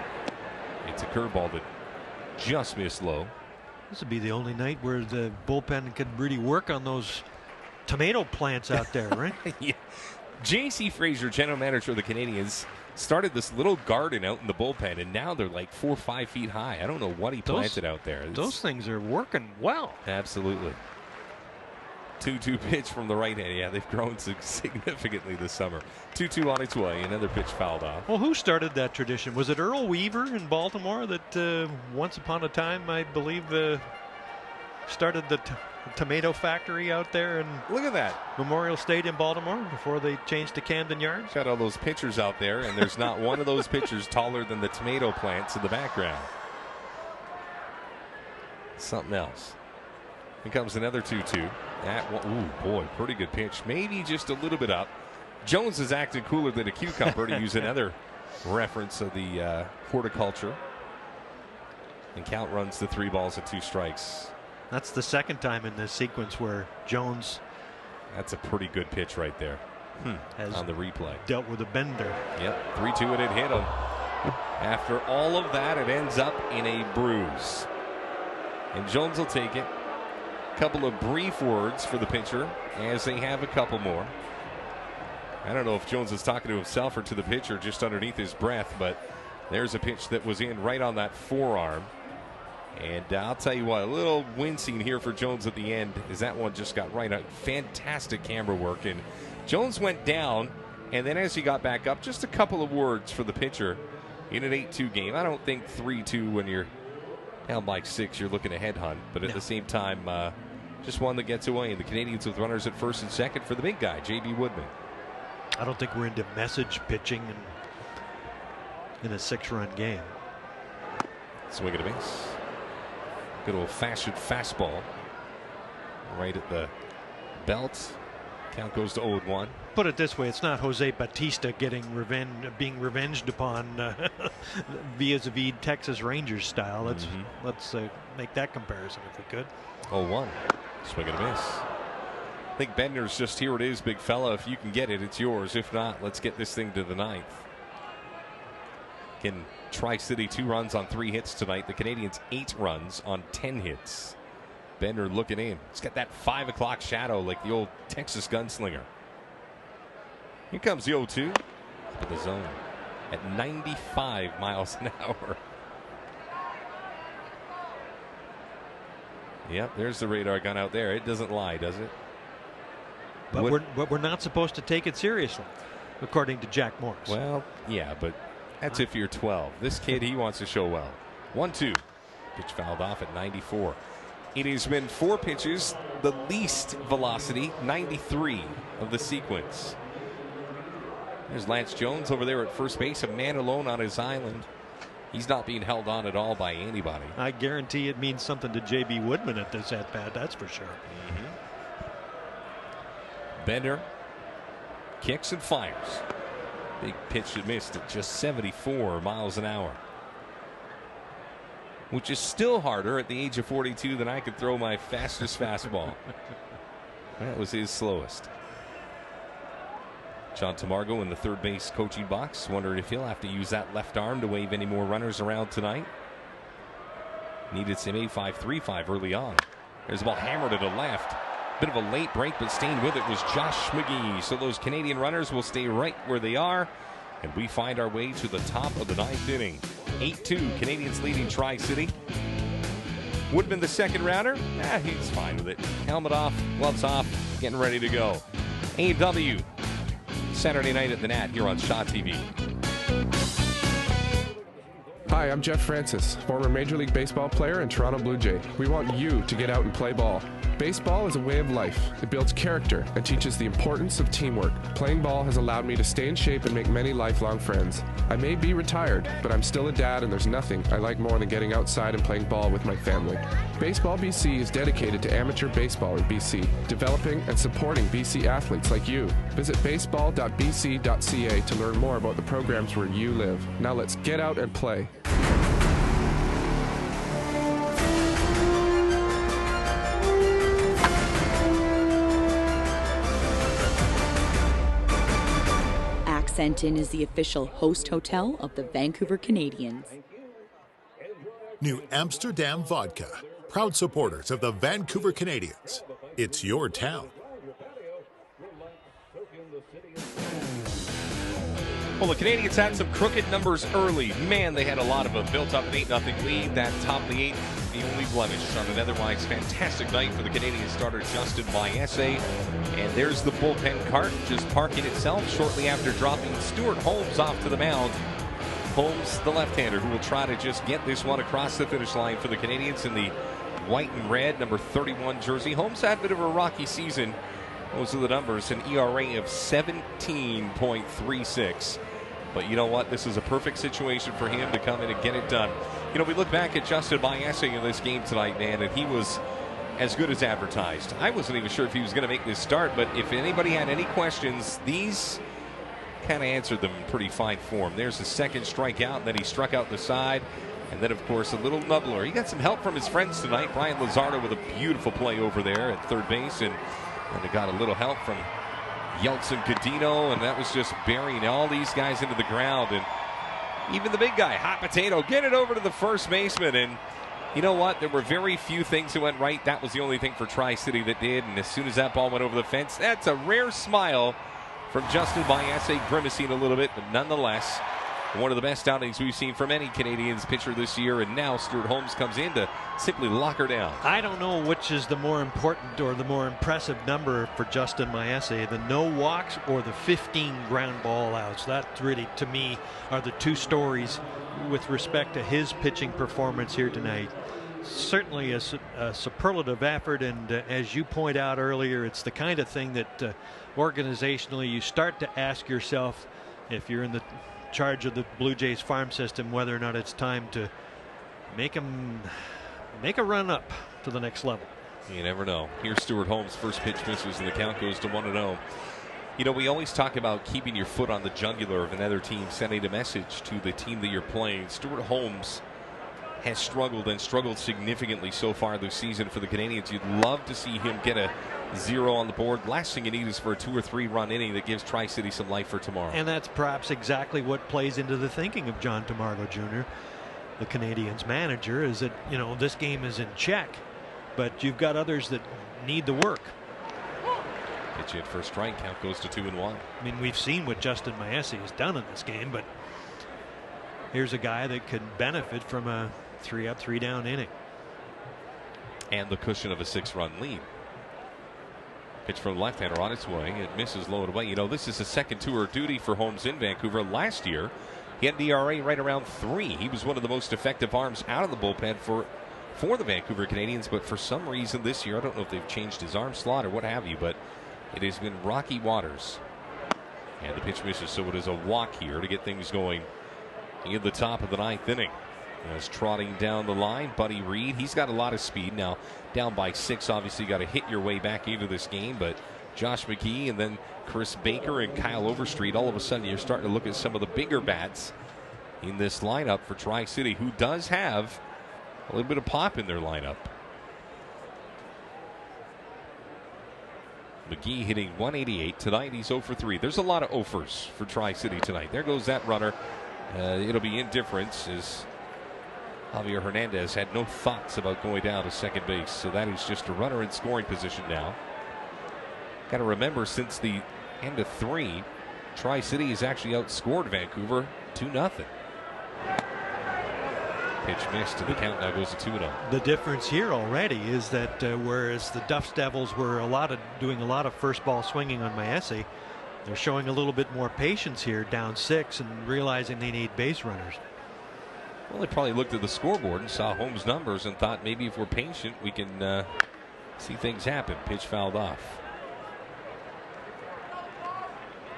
It's a curveball that just missed low. This would be the only night where the bullpen could really work on those tomato plants out there, right? Yeah. J.C. Frazier, general manager of the Canadians, started this little garden out in the bullpen, and now they're like 4 or 5 feet high. I don't know what he planted out there. Those things are working well. Absolutely. 2-2 pitch from the right hand. Yeah, they've grown significantly this summer. 2-2 on its way. Another pitch fouled off. Well, who started that tradition? Was it Earl Weaver in Baltimore that once upon a time, I believe, started the tomato factory out there in look at that Memorial Stadium, Baltimore, before they changed to Camden Yards? Got all those pitchers out there, and there's not one of those pitchers taller than the tomato plants in the background. Something else. Here comes another 2-2. Ooh, boy, pretty good pitch. Maybe just a little bit up. Jones is acting cooler than a cucumber, to use another reference of the horticulture. And count runs to 3 balls and 2 strikes. That's the second time in this sequence where Jones. That's a pretty good pitch right there. Has on the replay. Dealt with a bender. Yep, 3-2 and it hit him. After all of that, it ends up in a bruise. And Jones will take it. Couple of brief words for the pitcher, as they have a couple more. I don't know if Jones is talking to himself or to the pitcher just underneath his breath, but there's a pitch that was in right on that forearm. And I'll tell you what, a little wincing here for Jones at the end, as that one just got right on. Fantastic camera work, and Jones went down, and then as he got back up, just a couple of words for the pitcher in an 8-2 game. I don't think 3-2 when you're down by 6, you're looking to headhunt, but at the same time, just one that gets away, and the Canadians with runners at first and second for the big guy, J.B. Woodman. I don't think we're into message pitching in a 6-run game. Swing and a miss. Good old-fashioned fastball right at the belt. Count goes to 0-1. Put it this way, it's not Jose Bautista being revenged upon vis-a-vis Texas Rangers style. Let's make that comparison if we could. 0-1. Swing and a miss. I think Bednar's just, here it is, big fella. If you can get it, it's yours. If not, let's get this thing to the ninth. Can Tri-City 2 runs on 3 hits tonight. The Canadians 8 runs on 10 hits. Bednar looking in. He's got that 5 o'clock shadow like the old Texas gunslinger. Here comes the 0-2 to the zone at 95 miles an hour. Yep, there's the radar gun out there. It doesn't lie, does it? But we're not supposed to take it seriously, according to Jack Morris. Well, yeah, but that's if you're 12. This kid, he wants to show well. 1-2. Pitch fouled off at 94. It has been 4 pitches, the least velocity, 93 of the sequence. There's Lance Jones over there at first base, a man alone on his island. He's not being held on at all by anybody. I guarantee it means something to J.B. Woodman at this at-bat, that's for sure. Bednar kicks and fires. Big pitch that missed at just 74 miles an hour. Which is still harder at the age of 42 than I could throw my fastest fastball. That was his slowest. John Tamargo in the third base coaching box, wondering if he'll have to use that left arm to wave any more runners around tonight. Needed some 8.5-3.5 early on. There's the ball hammered to the left. Bit of a late break, but staying with it was Josh McGee. So those Canadian runners will stay right where they are. And we find our way to the top of the 9th inning. 8-2, Canadians leading Tri-City. Woodman, the second rounder, he's fine with it. Helmet off, gloves off, getting ready to go. AW, Saturday night at the Nat here on Shaw TV. Hi, I'm Jeff Francis, former Major League Baseball player and Toronto Blue Jay. We want you to get out and play ball. Baseball is a way of life. It builds character and teaches the importance of teamwork. Playing ball has allowed me to stay in shape and make many lifelong friends. I may be retired, but I'm still a dad and there's nothing I like more than getting outside and playing ball with my family. Baseball BC is dedicated to amateur baseball in BC, developing and supporting BC athletes like you. Visit baseball.bc.ca to learn more about the programs where you live. Now let's get out and play. Accenton is the official host hotel of the Vancouver Canadians. New Amsterdam Vodka, proud supporters of the Vancouver Canadians. It's your town. Well, the Canadians had some crooked numbers early. Man, they had a lot of them. Built up an 8-0 lead. That top of the 8th, the only blemish on an otherwise fantastic night for the Canadian starter Justin Maese. And there's the bullpen cart just parking itself shortly after dropping Stuart Holmes off to the mound. Holmes, the left-hander, who will try to just get this one across the finish line for the Canadians in the white and red, number 31 jersey. Holmes had a bit of a rocky season. Those are the numbers, an ERA of 17.36. But you know what? This is a perfect situation for him to come in and get it done. You know, we look back at Justin Maese in this game tonight, man, and he was as good as advertised. I wasn't even sure if he was going to make this start, but if anybody had any questions, these kind of answered them in pretty fine form. There's the second strikeout, and then he struck out the side. And then, of course, a little nubbler. He got some help from his friends tonight. Brian Luzardo with a beautiful play over there at third base, and they got a little help from Yeltsin Cadino, and that was just burying all these guys into the ground. And even the big guy, Hot Potato, get it over to the first baseman. And you know what? There were very few things that went right. That was the only thing for Tri-City that did. And as soon as that ball went over the fence, that's a rare smile from Justin Maese, grimacing a little bit, but nonetheless, one of the best outings we've seen from any Canadians pitcher this year. And now Stuart Holmes comes in to simply lock her down. I don't know which is the more important or the more impressive number for Justin Maese, the no walks or the 15 ground ball outs. That really, to me, are the two stories with respect to his pitching performance here tonight. Certainly a superlative effort, and as you point out earlier, it's the kind of thing that organizationally you start to ask yourself, if you're in the charge of the Blue Jays farm system, whether or not it's time to make a run up to the next level. You never know. Here's Stuart Holmes. First pitch misses, and the count goes to 1-0. You know, we always talk about keeping your foot on the jugular of another team, sending a message to the team that you're playing. Stuart Holmes has struggled and struggled significantly so far this season for the Canadians. You'd love to see him get a 0 on the board. Last thing you need is for a 2 or 3 run inning that gives Tri-City some life for tomorrow. And that's perhaps exactly what plays into the thinking of John Tamargo Jr., the Canadians manager, is that, you know, this game is in check, but you've got others that need the work. Pitch hit for a strike. Count goes to 2-1. I mean, we've seen what Justin Maesi has done in this game, but here's a guy that could benefit from a 3-up, 3-down inning. And the cushion of a 6-run lead. Pitch from the left-hander on its way. It misses low and away. You know, this is a second tour of duty for Holmes in Vancouver. Last year, he had an ERA right around 3. He was one of the most effective arms out of the bullpen for the Vancouver Canadians. But for some reason this year, I don't know if they've changed his arm slot or what have you, but it has been rocky waters. And the pitch misses, so it is a walk here to get things going in the top of the 9th inning. As trotting down the line, Buddy Reed. He's got a lot of speed. Now, down by 6, obviously got to hit your way back into this game. But Josh McGee and then Chris Baker and Kyle Overstreet, all of a sudden you're starting to look at some of the bigger bats in this lineup for Tri-City, who does have a little bit of pop in their lineup. McGee hitting 188 tonight. He's 0 for 3. There's a lot of 0-fers for Tri-City tonight. There goes that runner. It'll be indifference as Javier Hernandez had no thoughts about going down to second base. So that is just a runner in scoring position now. Got to remember, since the end of 3, Tri-City has actually outscored Vancouver 2-0. Pitch missed, and the count now goes to 2-0. The difference here already is that whereas the Duffs Devils were doing a lot of first ball swinging on Maesi, they're showing a little bit more patience here, down 6, and realizing they need base runners. Well, they probably looked at the scoreboard and saw Holmes' numbers and thought maybe if we're patient, we can see things happen. Pitch fouled off.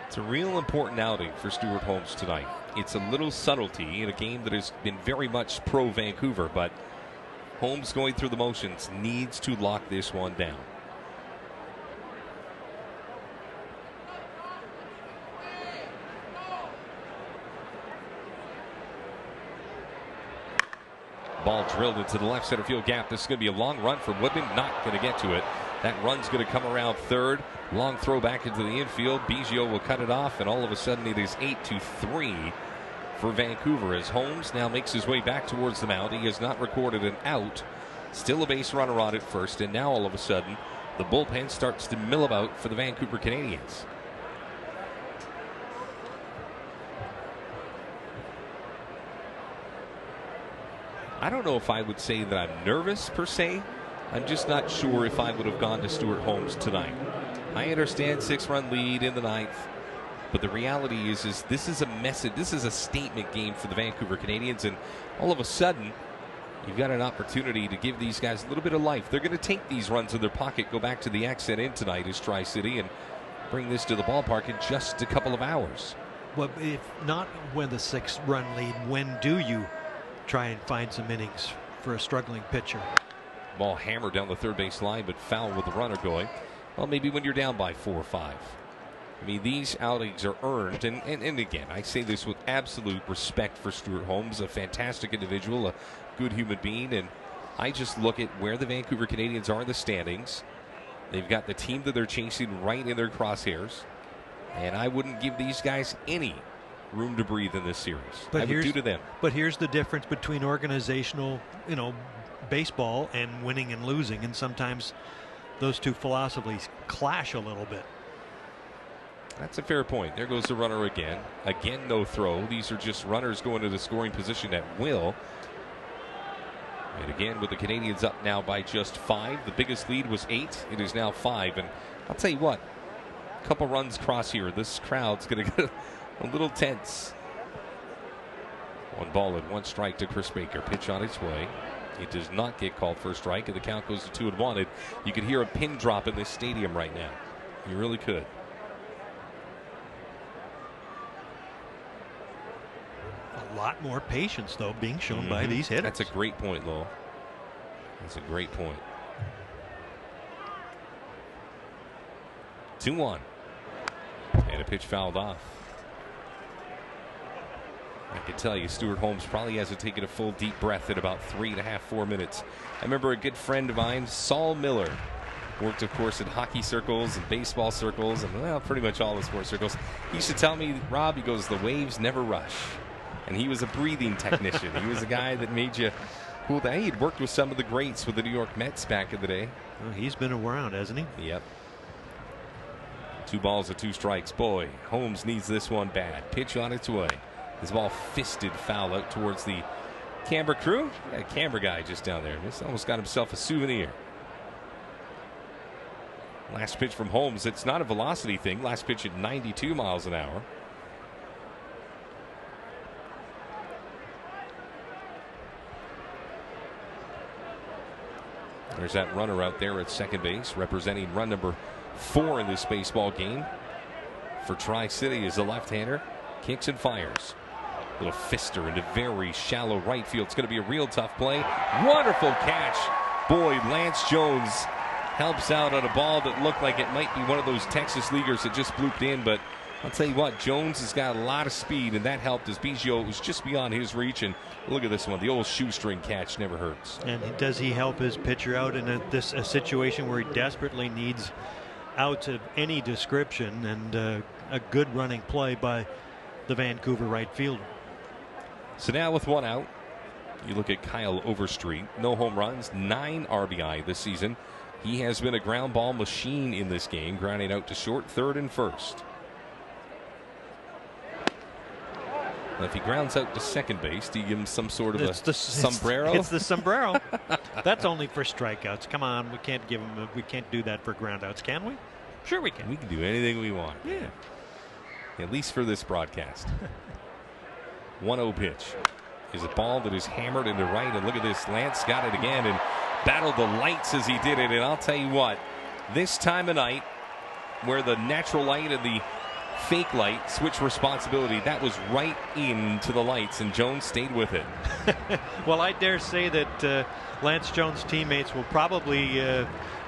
It's a real important outing for Stuart Holmes tonight. It's a little subtlety in a game that has been very much pro-Vancouver, but Holmes, going through the motions, needs to lock this one down. Ball drilled into the left center field gap. This is going to be a long run for Woodman. Not going to get to it. That run's going to come around third. Long throw back into the infield. Biggio will cut it off, and all of a sudden it is 8-3 for Vancouver as Holmes now makes his way back towards the mound. He has not recorded an out. Still a base runner on at first, and now all of a sudden the bullpen starts to mill about for the Vancouver Canadians. I don't know if I would say that I'm nervous per se. I'm just not sure if I would have gone to Stuart Holmes tonight. I understand 6-run lead in the 9th, but the reality is this is a message. This is a statement game for the Vancouver Canadians, and all of a sudden you've got an opportunity to give these guys a little bit of life. They're going to take these runs in their pocket, go back to the exit in tonight as Tri-City, and bring this to the ballpark in just a couple of hours. Well, if not when the 6-run lead, when do you try and find some innings for a struggling pitcher? Ball hammered down the third base line, but foul with the runner going. Well, maybe when you're down by 4 or 5. I mean, these outings are earned, and again, I say this with absolute respect for Stuart Holmes, a fantastic individual, a good human being, and I just look at where the Vancouver Canadians are in the standings. They've got the team that they're chasing right in their crosshairs, and I wouldn't give these guys any room to breathe in this series. But I would do to them. But here's the difference between organizational, baseball and winning and losing, and sometimes those two philosophies clash a little bit. That's a fair point. There goes the runner again. Again, no throw. These are just runners going to the scoring position at will. And again, with the Canadians up now by just 5. The biggest lead was 8. It is now 5. And I'll tell you what, a couple runs cross here. This crowd's going to get a little tense. 1 ball and 1 strike to Chris Baker. Pitch on its way. It does not get called for a strike, and the count goes to 2-1. You could hear a pin drop in this stadium right now. You really could. A lot more patience, though, being shown by these hitters. That's a great point, Lowell. That's a great point. 2-1. And a pitch fouled off. I can tell you, Stuart Holmes probably hasn't taken a full deep breath in about 3.5, 4 minutes. I remember a good friend of mine, Saul Miller, worked, of course, in hockey circles and baseball circles and, well, pretty much all the sports circles. He used to tell me, Rob, he goes, the waves never rush. And he was a breathing technician. He was a guy that made you cool down. He'd worked with some of the greats with the New York Mets back in the day. Well, he's been around, hasn't he? Yep. 2 balls and 2 strikes. Boy, Holmes needs this one bad. Pitch on its way. His ball fisted foul out towards the Canberra crew. Yeah, Canberra guy just down there. Just almost got himself a souvenir. Last pitch from Holmes. It's not a velocity thing. Last pitch at 92 miles an hour. There's that runner out there at second base, representing run number 4 in this baseball game. For Tri-City is the left-hander. Kicks and fires. Little fister into very shallow right field. It's going to be a real tough play. Wonderful catch. Boy, Lance Jones helps out on a ball that looked like it might be one of those Texas leaguers that just blooped in. But I'll tell you what, Jones has got a lot of speed, and that helped as Biggio was just beyond his reach. And look at this one. The old shoestring catch never hurts. And does he help his pitcher out in a situation where he desperately needs outs of any description, and a good running play by the Vancouver right fielder. So now with 1 out, you look at Kyle Overstreet. No home runs, 9 RBI this season. He has been a ground ball machine in this game, grounding out to short, third, and first. Now if he grounds out to second base, do you give him some sort of sombrero? It's the sombrero. That's only for strikeouts. Come on, we can't give him. We can't do that for groundouts, can we? Sure we can. We can do anything we want. Yeah. At least for this broadcast. 1-0 pitch is a ball that is hammered into right, and look at this. Lance got it again and battled the lights as he did it. And I'll tell you what, this time of night, where the natural light and the fake light switch responsibility, that was right into the lights, and Jones stayed with it. Well, I dare say that Lance Jones' teammates will probably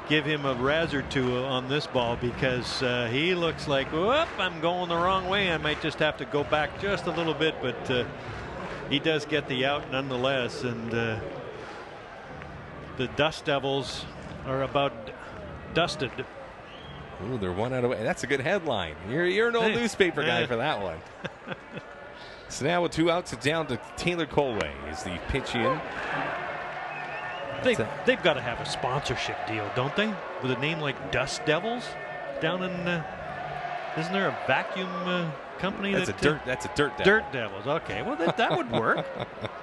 give him a raz or two on this ball, because he looks like, whoop, I'm going the wrong way. I might just have to go back just a little bit, but he does get the out nonetheless. And the Dust Devils are about dusted. Ooh, they're 1 out of 8. That's a good headline. You're an old newspaper guy for that one. So now with 2 outs, it's down to Taylor Colway as the pitch in. They've got to have a sponsorship deal, don't they? With a name like Dust Devils down in. Isn't there a vacuum company? That's a dirt devil. Dirt Devils. Okay, well that would work.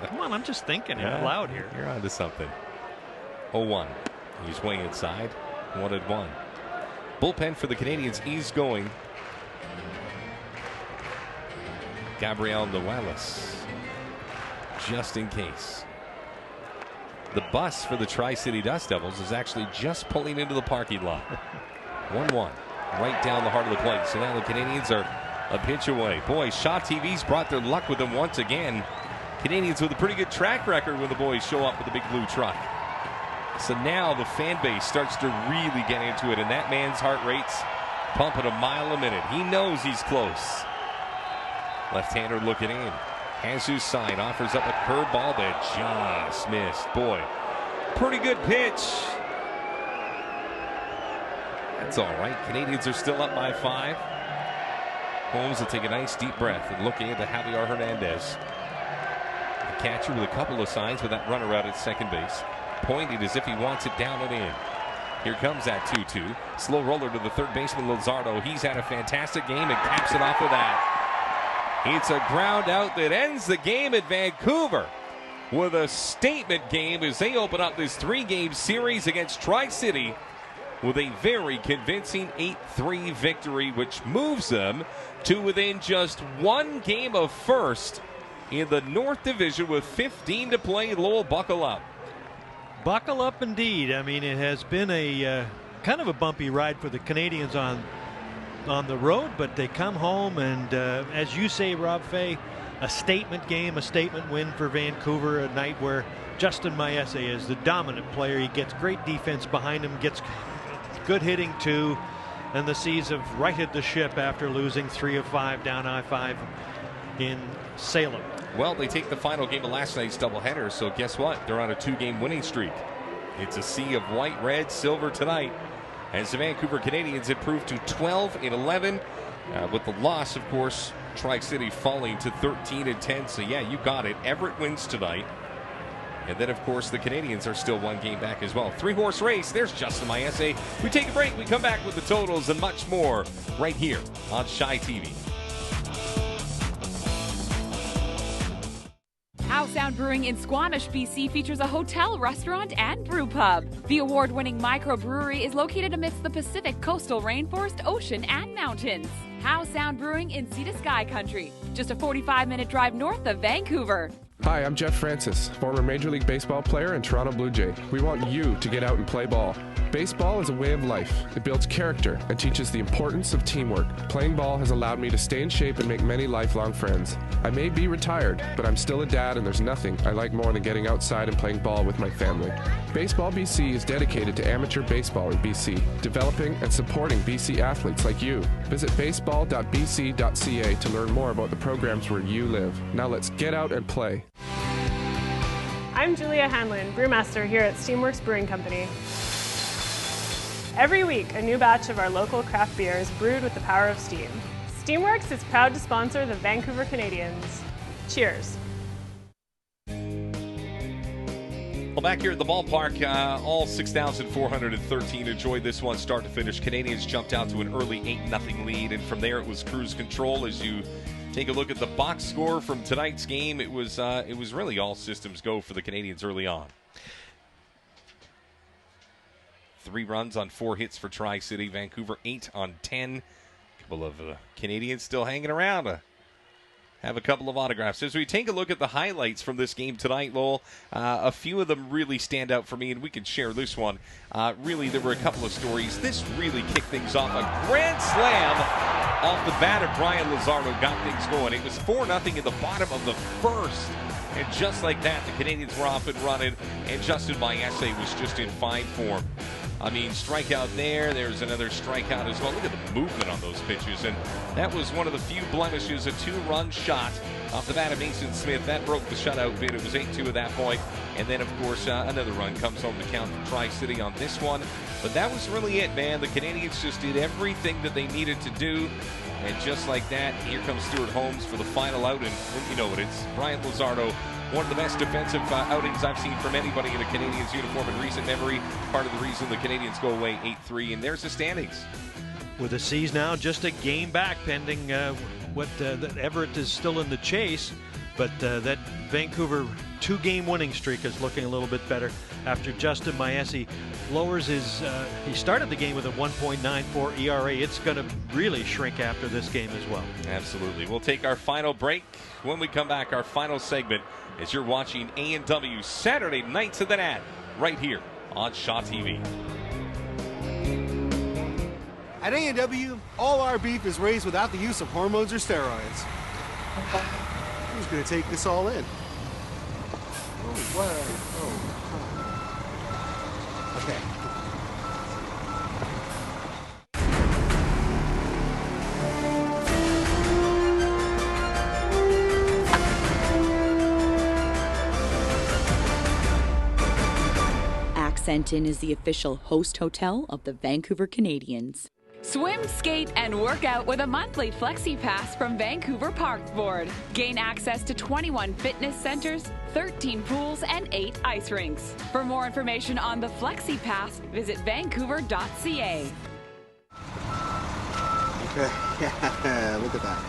Come on, I'm just thinking out loud here. You're onto something. 0-1. He's way inside. 1-1. Bullpen for the Canadians is going. Gabriel Noales, just in case. The bus for the Tri-City Dust Devils is actually just pulling into the parking lot. 1-1, right down the heart of the plate. So now the Canadians are a pitch away. Boy, Shaw TV's brought their luck with them once again. Canadians with a pretty good track record when the boys show up with the big blue truck. So now the fan base starts to really get into it, and that man's heart rate's pumping a mile a minute. He knows he's close. Left-hander looking in. Has his sign, offers up a curveball that just missed. Boy, pretty good pitch. That's all right. Canadians are still up by 5. Holmes will take a nice deep breath and look into Javier Hernandez. The catcher with a couple of signs with that runner out at second base. Pointed as if he wants it down and in. Here comes that 2-2. Slow roller to the third baseman, Luzardo. He's had a fantastic game and caps it off with that. It's a ground out that ends the game at Vancouver with a statement game as they open up this 3-game series against Tri-City with a very convincing 8-3 victory, which moves them to within just 1 game of first in the North Division with 15 to play. Lowell, buckle up. Buckle up indeed. I mean, it has been a kind of a bumpy ride for the Canadians on the road, but they come home and, as you say, Rob Fay, a statement game, a statement win for Vancouver, a night where Justin Maese is the dominant player. He gets great defense behind him, gets good hitting too, and the Seas have righted the ship after losing 3 of 5 down I-5 in Salem. Well, they take the final game of last night's doubleheader, so guess what? They're on a 2-game winning streak. It's a sea of white, red, silver tonight, as the Vancouver Canadians improved to 12-11, with the loss, of course, Tri-City falling to 13-10. So yeah, you got it. Everett wins tonight. And then, of course, the Canadians are still 1 game back as well. 3-horse race. There's Justin Maese. We take a break. We come back with the totals and much more right here on Shy TV. How Sound Brewing in Squamish, BC features a hotel, restaurant, and brew pub. The award-winning microbrewery is located amidst the Pacific coastal rainforest, ocean, and mountains. How Sound Brewing in Sea to Sky Country, just a 45-minute drive north of Vancouver. Hi, I'm Jeff Francis, former Major League Baseball player and Toronto Blue Jay. We want you to get out and play ball. Baseball is a way of life. It builds character and teaches the importance of teamwork. Playing ball has allowed me to stay in shape and make many lifelong friends. I may be retired, but I'm still a dad, and there's nothing I like more than getting outside and playing ball with my family. Baseball BC is dedicated to amateur baseball in BC, developing and supporting BC athletes like you. Visit baseball.bc.ca to learn more about the programs where you live. Now let's get out and play. I'm Julia Hanlon, brewmaster here at Steamworks Brewing Company. Every week, a new batch of our local craft beer is brewed with the power of steam. Steamworks is proud to sponsor the Vancouver Canadians. Cheers. Well, back here at the ballpark, all 6,413 enjoyed this one start to finish. Canadians jumped out to an early 8-0 lead, and from there it was cruise control. As you take a look at the box score from tonight's game, it was really all systems go for the Canadians early on. 3 runs on 4 hits for Tri-City. Vancouver 8 on 10. A couple of Canadians still hanging around. Have a couple of autographs. As we take a look at the highlights from this game tonight, Lowell, a few of them really stand out for me, and we can share this one. Really, there were a couple of stories. This really kicked things off. A grand slam off the bat of Brian Luzardo got things going. It was 4-0 in the bottom of the first. And just like that, the Canadians were off and running, and Justin Maese was just in fine form. I mean, strikeout there. There's another strikeout as well. Look at the movement on those pitches. And that was one of the few blemishes, a 2-run shot off the bat of Mason Smith. That broke the shutout bid. It was 8-2 at that point. And then, of course, another run comes home to count for Tri-City on this one. But that was really it, man. The Canadians just did everything that they needed to do. And just like that, here comes Stuart Holmes for the final out. And you know what, it's Brian Luzardo. One of the best defensive outings I've seen from anybody in a Canadians uniform in recent memory. Part of the reason the Canadians go away 8-3, and there's the standings. With the Seas now just a game back, pending that Everett is still in the chase, but that Vancouver 2-game winning streak is looking a little bit better after Justin Maese lowers his, he started the game with a 1.94 ERA. It's going to really shrink after this game as well. Absolutely. We'll take our final break. When we come back, our final segment as you're watching A&W Saturday Nights of the Nat right here on Shaw TV. At A&W, all our beef is raised without the use of hormones or steroids. Who's going to take this all in? Oh, what? Oh. Okay. Accentin is the official host hotel of the Vancouver Canadians. Swim, skate, and work out with a monthly Flexi Pass from Vancouver Parks Board. Gain access to 21 fitness centers, 13 pools, and 8 ice rinks. For more information on the Flexi Pass, visit vancouver.ca. Okay, yeah, look at that.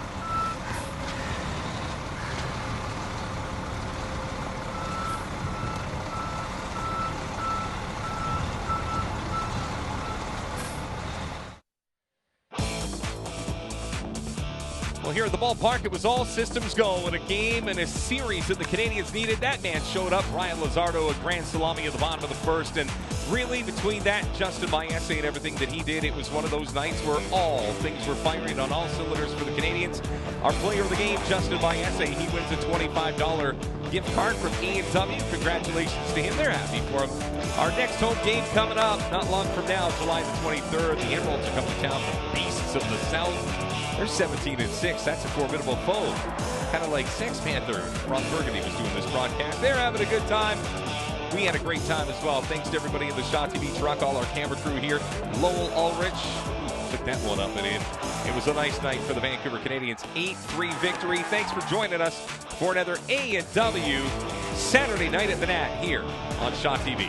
Well, here at the ballpark, it was all systems go in a game and a series that the Canadians needed. That man showed up, Brian Luzardo, a grand salami at the bottom of the first. And really, between that, Justin Maese and everything that he did, it was one of those nights where all things were firing on all cylinders for the Canadians. Our player of the game, Justin Maese, he wins a $25 gift card from A&W. Congratulations to him. They're happy for him. Our next home game coming up not long from now, July the 23rd. The Emeralds are coming to town. The Beasts of the South. They're 17-6. That's a formidable foe. Kind of like Sex Panther. Ron Burgundy was doing this broadcast. They're having a good time. We had a great time as well. Thanks to everybody in the Shaw TV truck, all our camera crew here. Lowell Ulrich took that one up and in. It was a nice night for the Vancouver Canadians. 8-3 victory. Thanks for joining us for another A&W Saturday night at the Nat here on Shaw TV.